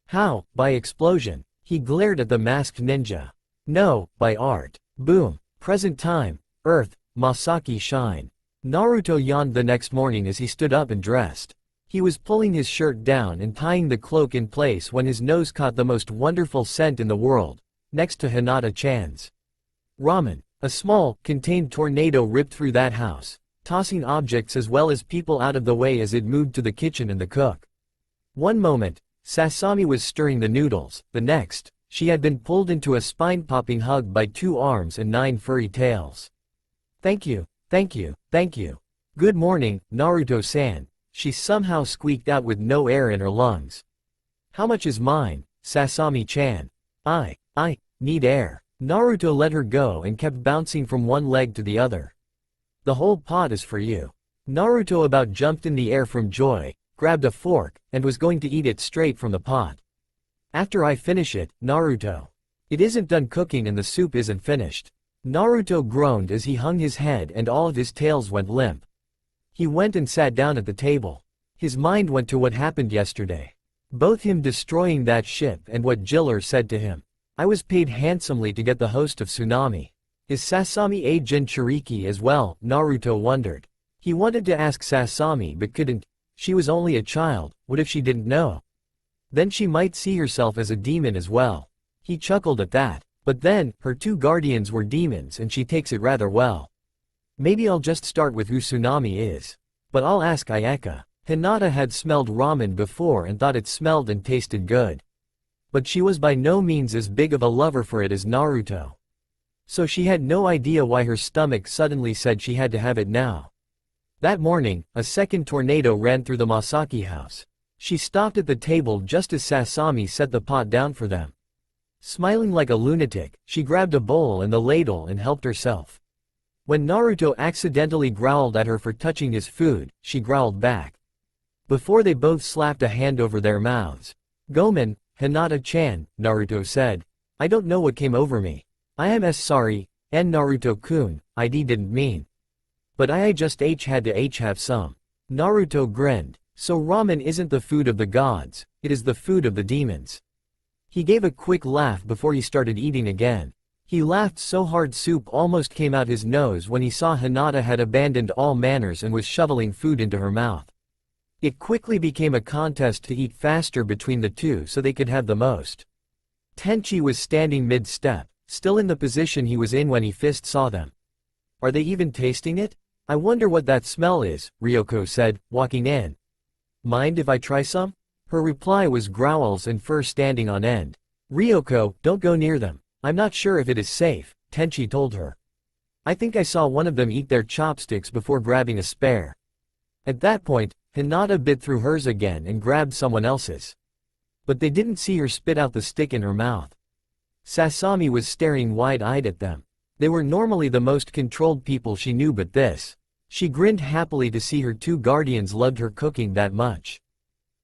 How? By explosion. He glared at the masked ninja. No, by art. Boom. Present time. Earth. Masaki shine. Naruto yawned the next morning as he stood up and dressed. He was pulling his shirt down and tying the cloak in place when his nose caught the most wonderful scent in the world, next to Hinata-chan's. Ramen. A small, contained tornado ripped through that house, tossing objects as well as people out of the way as it moved to the kitchen and the cook. One moment, Sasami was stirring the noodles, the next, she had been pulled into a spine-popping hug by 2 arms and 9 furry tails. Thank you, thank you, thank you. Good morning, Naruto-san, she somehow squeaked out with no air in her lungs. How much is mine, Sasami-chan? I need air. Naruto let her go and kept bouncing from one leg to the other. The whole pot is for you. Naruto about jumped in the air from joy, grabbed a fork, and was going to eat it straight from the pot. After I finish it, Naruto. It isn't done cooking and the soup isn't finished. Naruto groaned as he hung his head and all of his tails went limp. He went and sat down at the table. His mind went to what happened yesterday. Both him destroying that ship and what Jiller said to him. I was paid handsomely to get the host of Tsunami. Is Sasami a Jinchuriki as well? Naruto wondered. He wanted to ask Sasami but couldn't. She was only a child, what if she didn't know? Then she might see herself as a demon as well. He chuckled at that. But then, her 2 guardians were demons and she takes it rather well. Maybe I'll just start with who Tsunami is. But I'll ask Ayaka. Hinata had smelled ramen before and thought it smelled and tasted good. But she was by no means as big of a lover for it as Naruto. So she had no idea why her stomach suddenly said she had to have it now. That morning, a second tornado ran through the Masaki house. She stopped at the table just as Sasami set the pot down for them. Smiling like a lunatic, she grabbed a bowl and the ladle and helped herself. When Naruto accidentally growled at her for touching his food, she growled back. Before they both slapped a hand over their mouths. Gomen, Hinata-chan, Naruto said. I don't know what came over me. I am sorry, and Naruto-kun, I didn't mean. But I just had to have some. Naruto grinned. So ramen isn't the food of the gods, it is the food of the demons. He gave a quick laugh before he started eating again. He laughed so hard soup almost came out his nose when he saw Hinata had abandoned all manners and was shoveling food into her mouth. It quickly became a contest to eat faster between the two so they could have the most. Tenchi was standing mid-step, still in the position he was in when he first saw them. Are they even tasting it? I wonder what that smell is, Ryoko said, walking in. Mind if I try some? Her reply was growls and fur standing on end. Ryoko, don't go near them. I'm not sure if it is safe, Tenchi told her. I think I saw one of them eat their chopsticks before grabbing a spare. At that point, Hinata bit through hers again and grabbed someone else's. But they didn't see her spit out the stick in her mouth. Sasami was staring wide-eyed at them. They were normally the most controlled people she knew, but this. She grinned happily to see her 2 guardians loved her cooking that much.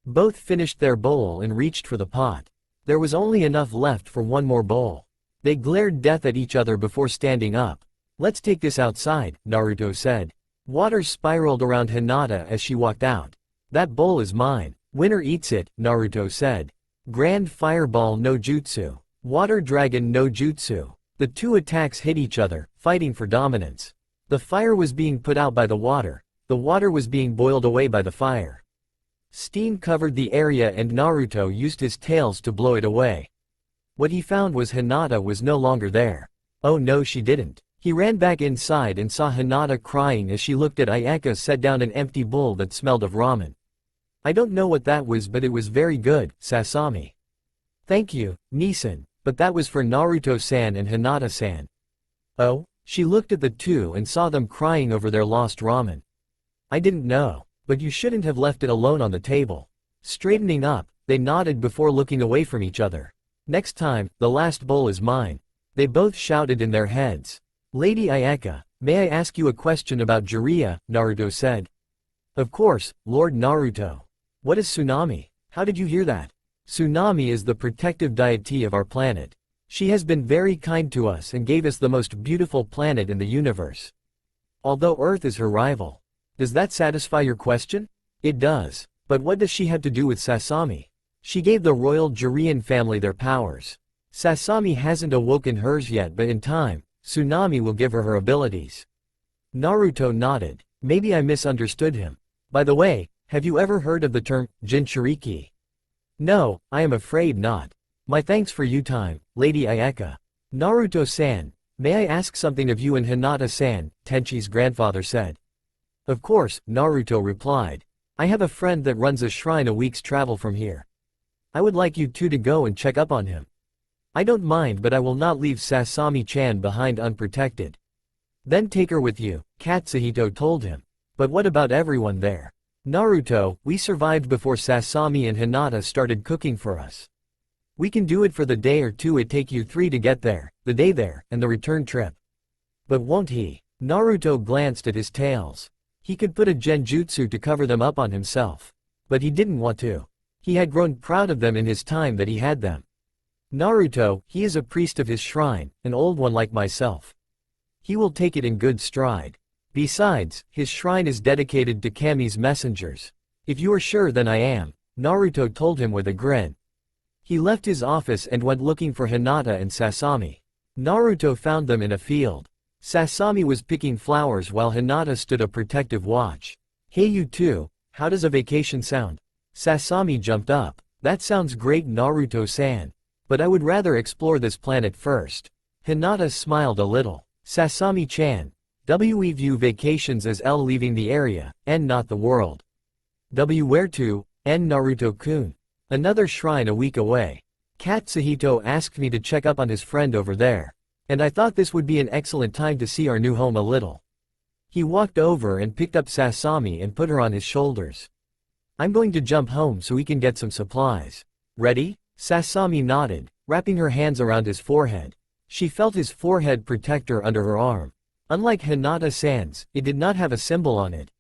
Both finished their bowl and reached for the pot. There was only enough left for one more bowl. They glared death at each other before standing up. Let's take this outside, Naruto said. Water spiraled around Hinata as she walked out. That bowl is mine. Winner eats it, Naruto said. Grand Fireball no Jutsu. Water Dragon no Jutsu. The 2 attacks hit each other, fighting for dominance. The fire was being put out by the water was being boiled away by the fire. Steam covered the area and Naruto used his tails to blow it away. What he found was Hinata was no longer there. Oh no, she didn't. He ran back inside and saw Hinata crying as she looked at Ayaka set down an empty bowl that smelled of ramen. I don't know what that was, but it was very good, Sasami. Thank you, Nisan, but that was for Naruto-san and Hinata-san. Oh? She looked at the 2 and saw them crying over their lost ramen. I didn't know. But you shouldn't have left it alone on the table. Straightening up, they nodded before looking away from each other. Next time, the last bowl is mine. They both shouted in their heads. Lady Ayaka, may I ask you a question about Jiraiya? Naruto said. Of course, Lord Naruto. What is tsunami? How did you hear that? Tsunami is the protective deity of our planet. She has been very kind to us and gave us the most beautiful planet in the universe. Although Earth is her rival. Does that satisfy your question? It does. But what does she have to do with Sasami? She gave the royal Jirean family their powers. Sasami hasn't awoken hers yet, but in time, Tsunami will give her her abilities. Naruto nodded. Maybe I misunderstood him. By the way, have you ever heard of the term, Jinchuriki? No, I am afraid not. My thanks for your time, Lady Ayeka. Naruto-san, may I ask something of you and Hinata-san, Tenchi's grandfather said. Of course, Naruto replied. I have a friend that runs a shrine a week's travel from here. I would like you two to go and check up on him. I don't mind, but I will not leave Sasami-chan behind unprotected. Then take her with you, Katsuhito told him. But what about everyone there? Naruto, we survived before Sasami and Hinata started cooking for us. We can do it for the day or two it take you three to get there, the day there, and the return trip. But won't he? Naruto glanced at his tails. He could put a genjutsu to cover them up on himself. But he didn't want to. He had grown proud of them in his time that he had them. Naruto, he is a priest of his shrine, an old one like myself. He will take it in good stride. Besides, his shrine is dedicated to Kami's messengers. If you are sure, then I am, Naruto told him with a grin. He left his office and went looking for Hinata and Sasami. Naruto found them in a field. Sasami was picking flowers while Hinata stood a protective watch. Hey you two, how does a vacation sound? Sasami jumped up. That sounds great Naruto-san. But I would rather explore this planet first. Hinata smiled a little. Sasami-chan, we view vacations as L leaving the area, and not the world. Where to, and Naruto-kun? Another shrine a week away. Katsuhito asked me to check up on his friend over there. And I thought this would be an excellent time to see our new home a little. He walked over and picked up Sasami and put her on his shoulders. I'm going to jump home so we can get some supplies. Ready? Sasami nodded, wrapping her hands around his forehead. She felt his forehead protector under her arm. Unlike Hinata-san's, it did not have a symbol on it.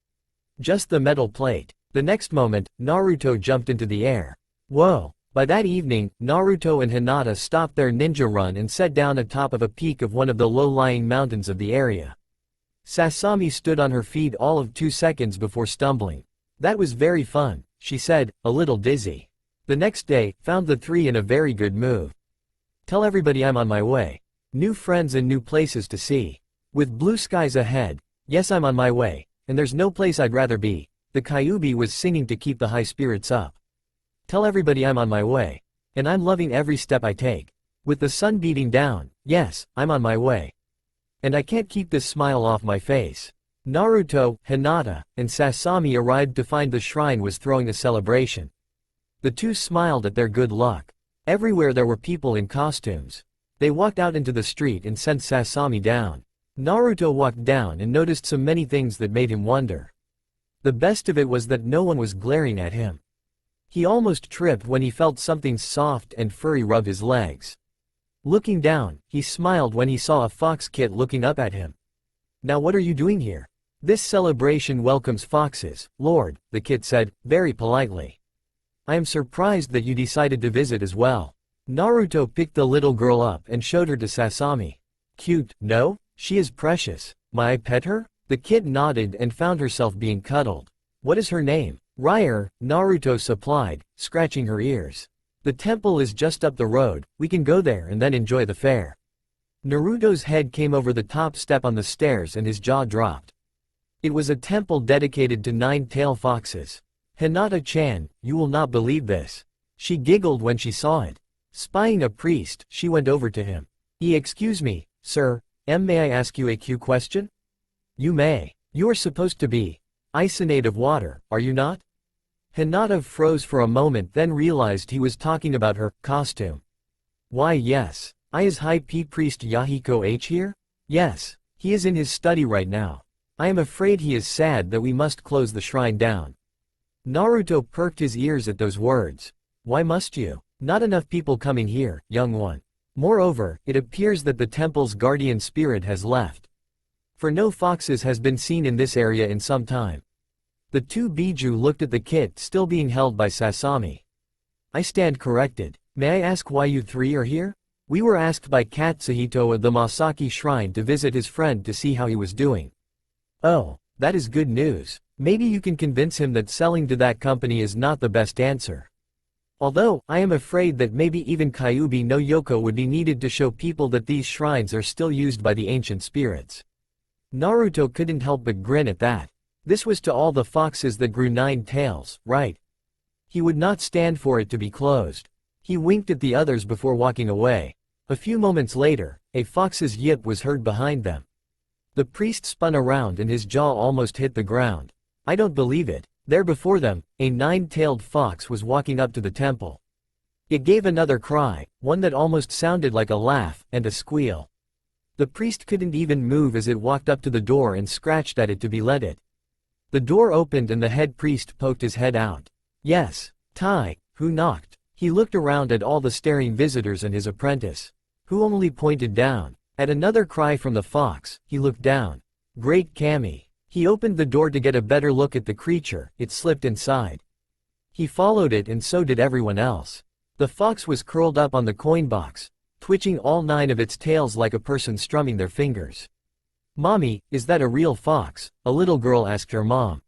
Just the metal plate. The next moment, Naruto jumped into the air. Whoa! By that evening, Naruto and Hinata stopped their ninja run and sat down atop of a peak of one of the low-lying mountains of the area. Sasami stood on her feet all of 2 seconds before stumbling. That was very fun, she said, a little dizzy. The next day, found the three in a very good mood. Tell everybody I'm on my way. New friends and new places to see. With blue skies ahead, yes I'm on my way, and there's no place I'd rather be. The Kyuubi was singing to keep the high spirits up. Tell everybody I'm on my way. And I'm loving every step I take. With the sun beating down, yes, I'm on my way. And I can't keep this smile off my face. Naruto, Hinata, and Sasami arrived to find the shrine was throwing a celebration. The two smiled at their good luck. Everywhere there were people in costumes. They walked out into the street and sent Sasami down. Naruto walked down and noticed so many things that made him wonder. The best of it was that no one was glaring at him. He almost tripped when he felt something soft and furry rub his legs. Looking down, he smiled when he saw a fox kit looking up at him. Now what are you doing here? This celebration welcomes foxes, Lord, the kid said, very politely. I am surprised that you decided to visit as well. Naruto picked the little girl up and showed her to Sasami. Cute, no? She is precious. May I pet her? The kid nodded and found herself being cuddled. What is her name? Ryer, Naruto supplied, scratching her ears. The temple is just up the road, we can go there and then enjoy the fair. Naruto's head came over the top step on the stairs and his jaw dropped. It was a temple dedicated to 9-tailed foxes. Hinata-chan, you will not believe this. She giggled when she saw it. Spying a priest, she went over to him. Excuse me, sir, may I ask you a Q question? You may. You are supposed to be Icinate of water, are you not? Hinata froze for a moment then realized he was talking about her costume. Why yes. Is High P Priest Yahiko H here? Yes. He is in his study right now. I am afraid he is sad that we must close the shrine down. Naruto perked his ears at those words. Why must you? Not enough people coming here, young one. Moreover, it appears that the temple's guardian spirit has left. For no foxes has been seen in this area in some time. The two Biju looked at the kit still being held by Sasami. I stand corrected. May I ask why you three are here? We were asked by Katsuhito of the Masaki Shrine to visit his friend to see how he was doing. Oh, that is good news. Maybe you can convince him that selling to that company is not the best answer. Although, I am afraid that maybe even Kyuubi no Yoko would be needed to show people that these shrines are still used by the ancient spirits. Naruto couldn't help but grin at that. This was to all the foxes that grew 9 tails, right? He would not stand for it to be closed. He winked at the others before walking away. A few moments later, a fox's yip was heard behind them. The priest spun around and his jaw almost hit the ground. I don't believe it. There before them, a 9-tailed fox was walking up to the temple. It gave another cry, one that almost sounded like a laugh, and a squeal. The priest couldn't even move as it walked up to the door and scratched at it to be let it. The door opened and the head priest poked his head out. Yes, Tai, who knocked. He looked around at all the staring visitors and his apprentice, who only pointed down. At another cry from the fox, he looked down. Great Kami. He opened the door to get a better look at the creature. It slipped inside. He followed it and so did everyone else. The fox was curled up on the coin box, twitching all 9 of its tails like a person strumming their fingers. Mommy, is that a real fox? A little girl asked her mom.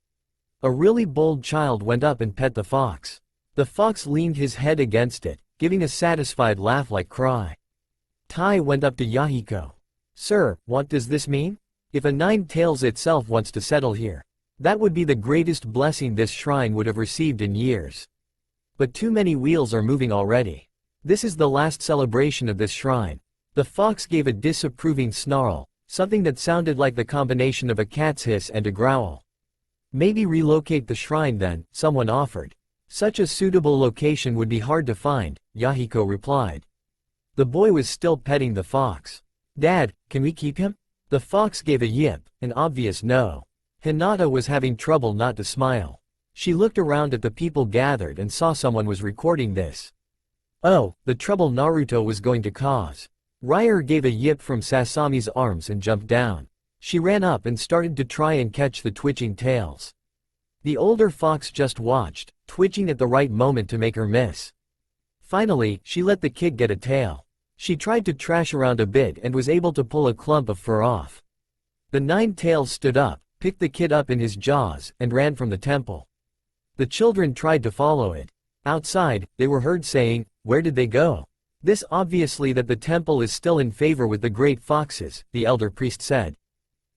A really bold child went up and pet the fox. The fox leaned his head against it, giving a satisfied laugh-like cry. Tai went up to Yahiko. Sir, what does this mean? If a 9-tails itself wants to settle here, that would be the greatest blessing this shrine would have received in years. But too many wheels are moving already. This is the last celebration of this shrine. The fox gave a disapproving snarl, something that sounded like the combination of a cat's hiss and a growl. Maybe relocate the shrine then, someone offered. Such a suitable location would be hard to find, Yahiko replied. The boy was still petting the fox. Dad, can we keep him? The fox gave a yip, an obvious no. Hinata was having trouble not to smile. She looked around at the people gathered and saw someone was recording this. Oh, the trouble Naruto was going to cause. Ryer gave a yip from Sasami's arms and jumped down. She ran up and started to try and catch the twitching tails. The older fox just watched, twitching at the right moment to make her miss. Finally, she let the kid get a tail. She tried to trash around a bit and was able to pull a clump of fur off. The 9 tails stood up, picked the kid up in his jaws, and ran from the temple. The children tried to follow it. Outside, they were heard saying, "Where did they go?" This obviously that the temple is still in favor with the great foxes, the elder priest said.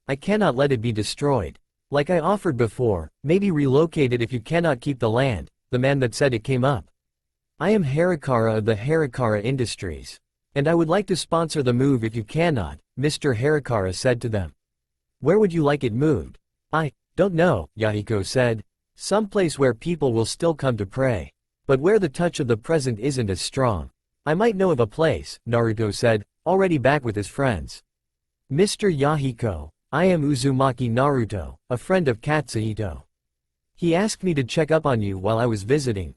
I cannot let it be destroyed. Like I offered before, maybe relocate it if you cannot keep the land, the man that said it came up. I am Harakara of the Harakara Industries. And I would like to sponsor the move if you cannot, Mr. Harakara said to them. Where would you like it moved? I don't know, Yahiko said. Someplace where people will still come to pray. But where the touch of the present isn't as strong. I might know of a place, Naruto said, already back with his friends. Mr. Yahiko, I am Uzumaki Naruto, a friend of Katsuhito. He asked me to check up on you while I was visiting.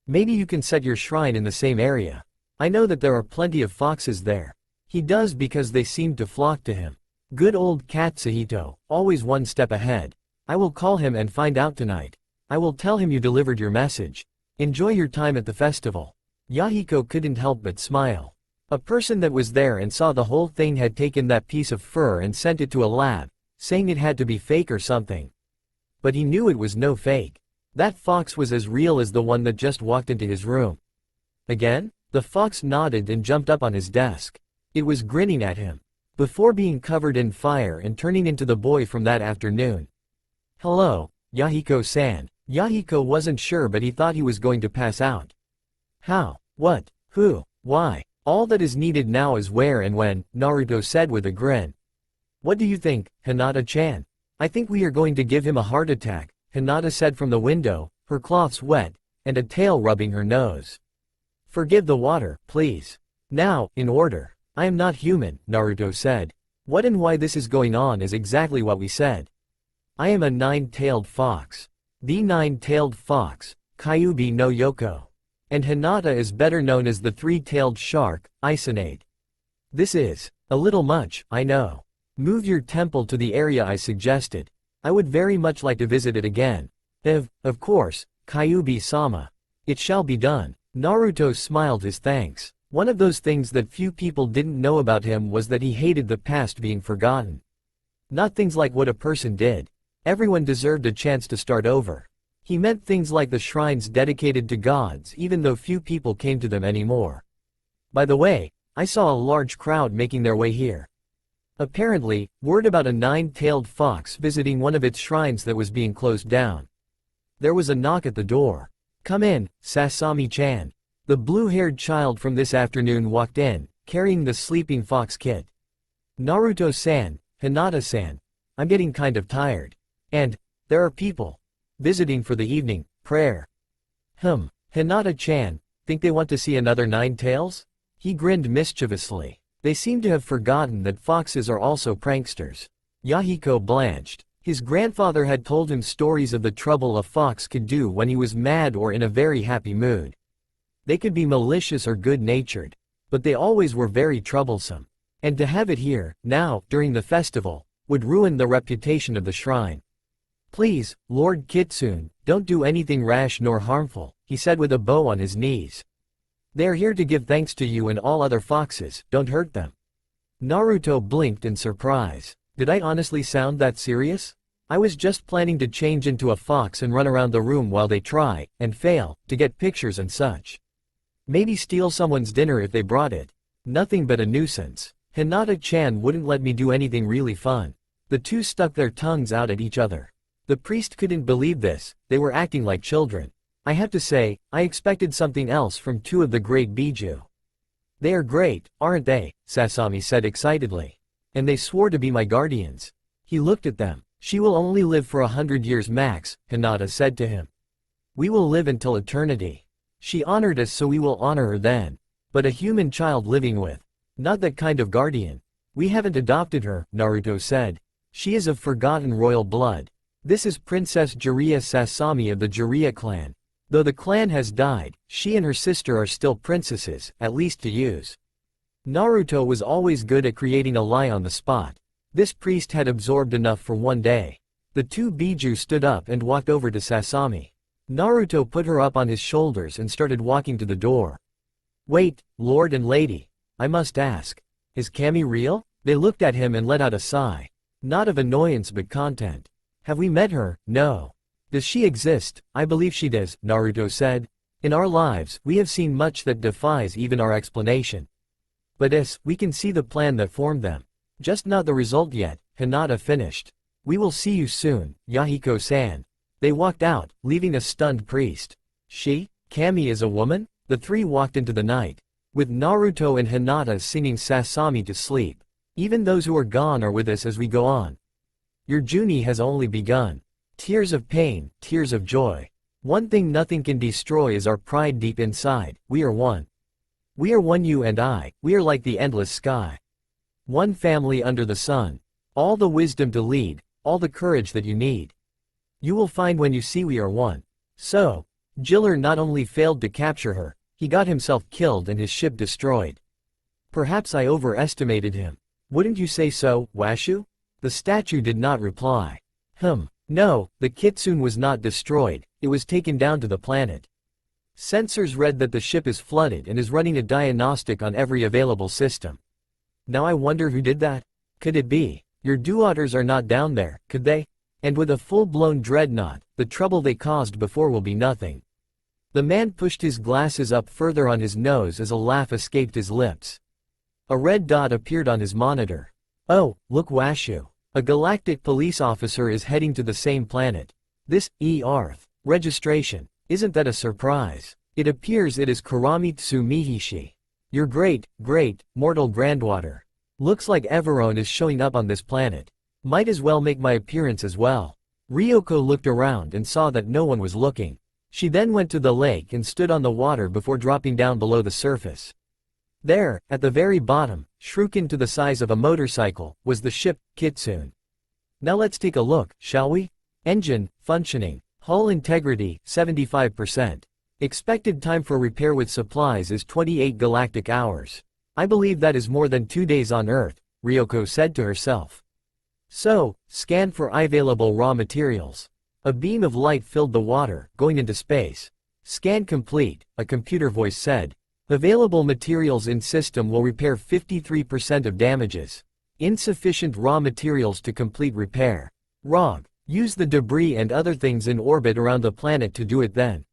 Maybe you can set your shrine in the same area. I know that there are plenty of foxes there. He does because they seem to flock to him. Good old Katsuhito, always one step ahead. I will call him and find out tonight. I will tell him you delivered your message. Enjoy your time at the festival. Yahiko couldn't help but smile. A person that was there and saw the whole thing had taken that piece of fur and sent it to a lab, saying it had to be fake or something. But he knew it was no fake. That fox was as real as the one that just walked into his room. Again? The fox nodded and jumped up on his desk. It was grinning at him. Before being covered in fire and turning into the boy from that afternoon. Hello, Yahiko-san. Yahiko wasn't sure but he thought he was going to pass out. How? What? Who? Why? All that is needed now is where and when, Naruto said with a grin. What do you think, Hinata-chan? I think we are going to give him a heart attack, Hinata said from the window, her cloths wet, and a tail rubbing her nose. Forgive the water, please. Now, in order. I am not human, Naruto said. What and why this is going on is exactly what we said. I am a 9-tailed fox. The 9-tailed fox, Kyuubi no Yoko. And Hinata is better known as the 3-tailed shark, Isanade. This is a little much, I know. Move your temple to the area I suggested. I would very much like to visit it again. Of course, Kyuubi-sama. It shall be done. Naruto smiled his thanks. One of those things that few people didn't know about him was that he hated the past being forgotten. Not things like what a person did. Everyone deserved a chance to start over. He meant things like the shrines dedicated to gods even though few people came to them anymore. By the way, I saw a large crowd making their way here. Apparently, word about a nine-tailed fox visiting one of its shrines that was being closed down. There was a knock at the door. "Come in, Sasami-chan." The blue-haired child from this afternoon walked in, carrying the sleeping fox kit. "Naruto-san, Hinata-san, I'm getting kind of tired. And, there are people visiting for the evening prayer." Hinata-chan, think they want to see another Nine-Tails? He grinned mischievously. They seem to have forgotten that foxes are also pranksters. Yahiko blanched. His grandfather had told him stories of the trouble a fox could do when he was mad or in a very happy mood. They could be malicious or good-natured, but they always were very troublesome. And to have it here, now, during the festival, would ruin the reputation of the shrine. "Please, Lord Kitsune, don't do anything rash nor harmful," he said with a bow on his knees. "They are here to give thanks to you and all other foxes, don't hurt them." Naruto blinked in surprise. Did I honestly sound that serious? I was just planning to change into a fox and run around the room while they try, and fail, to get pictures and such. Maybe steal someone's dinner if they brought it. Nothing but a nuisance. Hinata-chan wouldn't let me do anything really fun. The two stuck their tongues out at each other. The priest couldn't believe this, they were acting like children. I have to say, I expected something else from two of the great Biju. "They are great, aren't they?" Sasami said excitedly. "And they swore to be my guardians." He looked at them. "She will only live for 100 years max," Hinata said to him. "We will live until eternity. She honored us so we will honor her then. But a human child living with. Not that kind of guardian. We haven't adopted her," Naruto said. "She is of forgotten royal blood. This is Princess Jiraiya Sasami of the Jiraiya clan. Though the clan has died, she and her sister are still princesses, at least to use." Naruto was always good at creating a lie on the spot. This priest had absorbed enough for one day. The two Biju stood up and walked over to Sasami. Naruto put her up on his shoulders and started walking to the door. "Wait, Lord and Lady. I must ask. Is Kami real?" They looked at him and let out a sigh. Not of annoyance but content. "Have we met her? No. Does she exist?" "I believe she does," Naruto said. "In our lives, we have seen much that defies even our explanation. But yes, we can see the plan that formed them. Just not the result yet," Hinata finished. "We will see you soon, Yahiko-san." They walked out, leaving a stunned priest. "She? Kami is a woman?" The three walked into the night, with Naruto and Hinata singing Sasami to sleep. "Even those who are gone are with us as we go on. Your journey has only begun. Tears of pain, tears of joy. One thing nothing can destroy is our pride deep inside. We are one. We are one, you and I. We are like the endless sky. One family under the sun. All the wisdom to lead, all the courage that you need. You will find when you see we are one." So, Jiller not only failed to capture her, he got himself killed and his ship destroyed. Perhaps I overestimated him. Wouldn't you say so, Washu? The statue did not reply. No, the kitsune was not destroyed, it was taken down to the planet. Sensors read that the ship is flooded and is running a diagnostic on every available system. Now I wonder who did that? Could it be? Your daughters are not down there, could they? And with a full-blown dreadnought, the trouble they caused before will be nothing. The man pushed his glasses up further on his nose as a laugh escaped his lips. A red dot appeared on his monitor. "Oh, look, Washu. A galactic police officer is heading to the same planet. This, Earth. Registration. Isn't that a surprise? It appears it is Kuramitsu Mihishi. Your great, mortal granddaughter. Looks like Everone is showing up on this planet. Might as well make my appearance as well." Ryoko looked around and saw that no one was looking. She then went to the lake and stood on the water before dropping down below the surface. There, at the very bottom, shrunken to the size of a motorcycle, was the ship, Kitsune. Now let's take a look, shall we? Engine, functioning. Hull integrity, 75%. Expected time for repair with supplies is 28 galactic hours. I believe that is more than 2 days on Earth, Ryoko said to herself. So, scan for available raw materials. A beam of light filled the water, going into space. Scan complete, a computer voice said. Available materials in system will repair 53% of damages. Insufficient raw materials to complete repair. ROG. Use the debris and other things in orbit around the planet to do it then.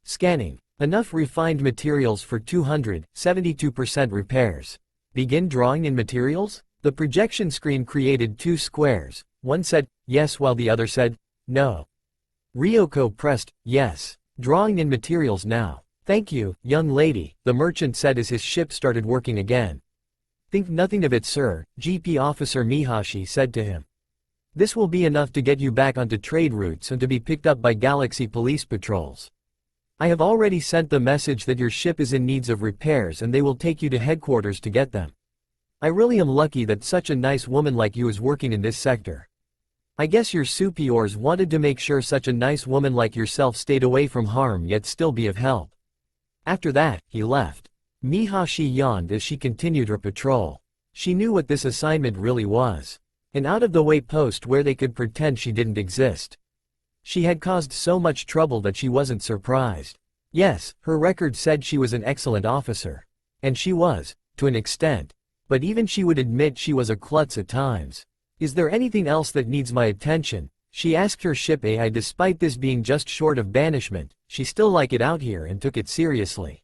Scanning. Enough refined materials for 272% repairs. Begin drawing in materials? The projection screen created two squares. One said, yes, while the other said, no. Ryoko pressed, yes. Drawing in materials now. Thank you, young lady, the merchant said as his ship started working again. Think nothing of it, sir, GP Officer Mihashi said to him. This will be enough to get you back onto trade routes and to be picked up by Galaxy police patrols. I have already sent the message that your ship is in needs of repairs and they will take you to headquarters to get them. I really am lucky that such a nice woman like you is working in this sector. I guess your superiors wanted to make sure such a nice woman like yourself stayed away from harm yet still be of help. After that, he left. Mihashi yawned as she continued her patrol. She knew what this assignment really was. An out-of-the-way post where they could pretend she didn't exist. She had caused so much trouble that she wasn't surprised. Yes, her record said she was an excellent officer. And she was, to an extent. But even she would admit she was a klutz at times. Is there anything else that needs my attention? She asked her ship AI. Despite this being just short of banishment, she still liked it out here and took it seriously.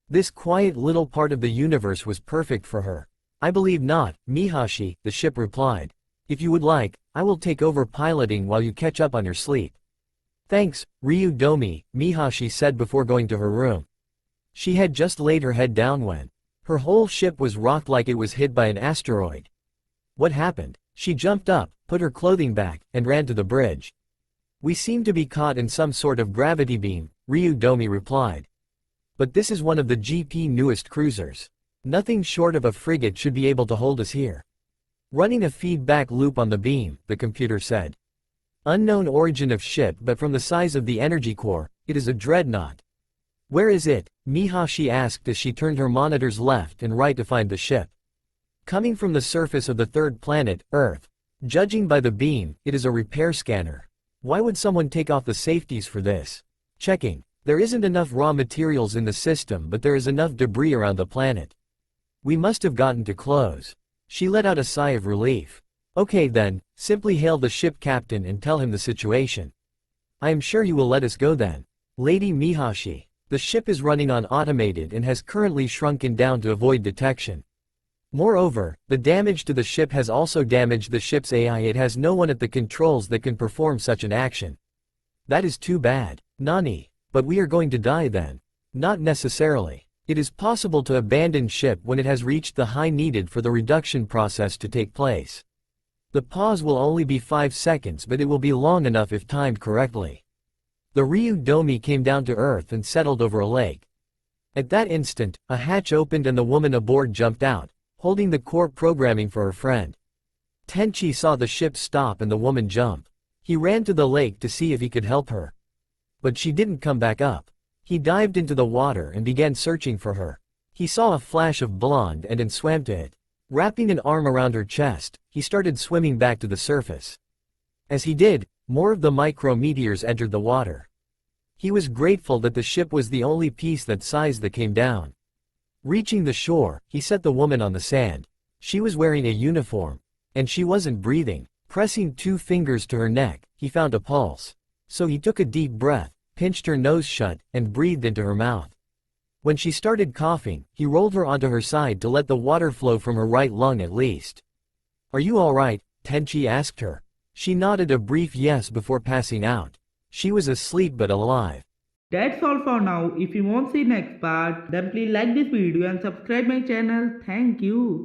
This quiet little part of the universe was perfect for her. I believe not, Mihashi, the ship replied. If you would like, I will take over piloting while you catch up on your sleep. Thanks, Ryu Domi, Mihashi said before going to her room. She had just laid her head down when her whole ship was rocked like it was hit by an asteroid. What happened? She jumped up, put her clothing back, and ran to the bridge. We seem to be caught in some sort of gravity beam, Ryu Domi replied. But this is one of the GP newest cruisers. Nothing short of a frigate should be able to hold us here. Running a feedback loop on the beam, the computer said. Unknown origin of ship, but from the size of the energy core, it is a dreadnought. Where is it? Mihashi asked as she turned her monitors left and right to find the ship. Coming from the surface of the third planet, Earth. Judging by the beam, it is a repair scanner. Why would someone take off the safeties for this? Checking. There isn't enough raw materials in the system, but there is enough debris around the planet. We must have gotten too close. She let out a sigh of relief. Okay then, simply hail the ship captain and tell him the situation. I am sure you will let us go then. Lady Mihashi. The ship is running on automated and has currently shrunken down to avoid detection. Moreover, the damage to the ship has also damaged the ship's AI. It has no one at the controls that can perform such an action. That is too bad. Nani. But we are going to die then. Not necessarily. It is possible to abandon ship when it has reached the high needed for the reduction process to take place. The pause will only be 5 seconds, but it will be long enough if timed correctly. The Ryu Domi came down to Earth and settled over a lake. At that instant, a hatch opened and the woman aboard jumped out, holding the core programming for her friend. Tenchi saw the ship stop and the woman jump. He ran to the lake to see if he could help her. But she didn't come back up. He dived into the water and began searching for her. He saw a flash of blonde and swam to it. Wrapping an arm around her chest, he started swimming back to the surface. As he did, more of the micrometeors entered the water. He was grateful that the ship was the only piece that size that came down. Reaching the shore, he set the woman on the sand. She was wearing a uniform. And she wasn't breathing. Pressing 2 fingers to her neck, he found a pulse. So he took a deep breath, pinched her nose shut, and breathed into her mouth. When she started coughing, he rolled her onto her side to let the water flow from her right lung at least. Are you alright? Tenchi asked her. She nodded a brief yes before passing out. She was asleep but alive. That's all for now. If you want to see next part, then please like this video and subscribe my channel. Thank you.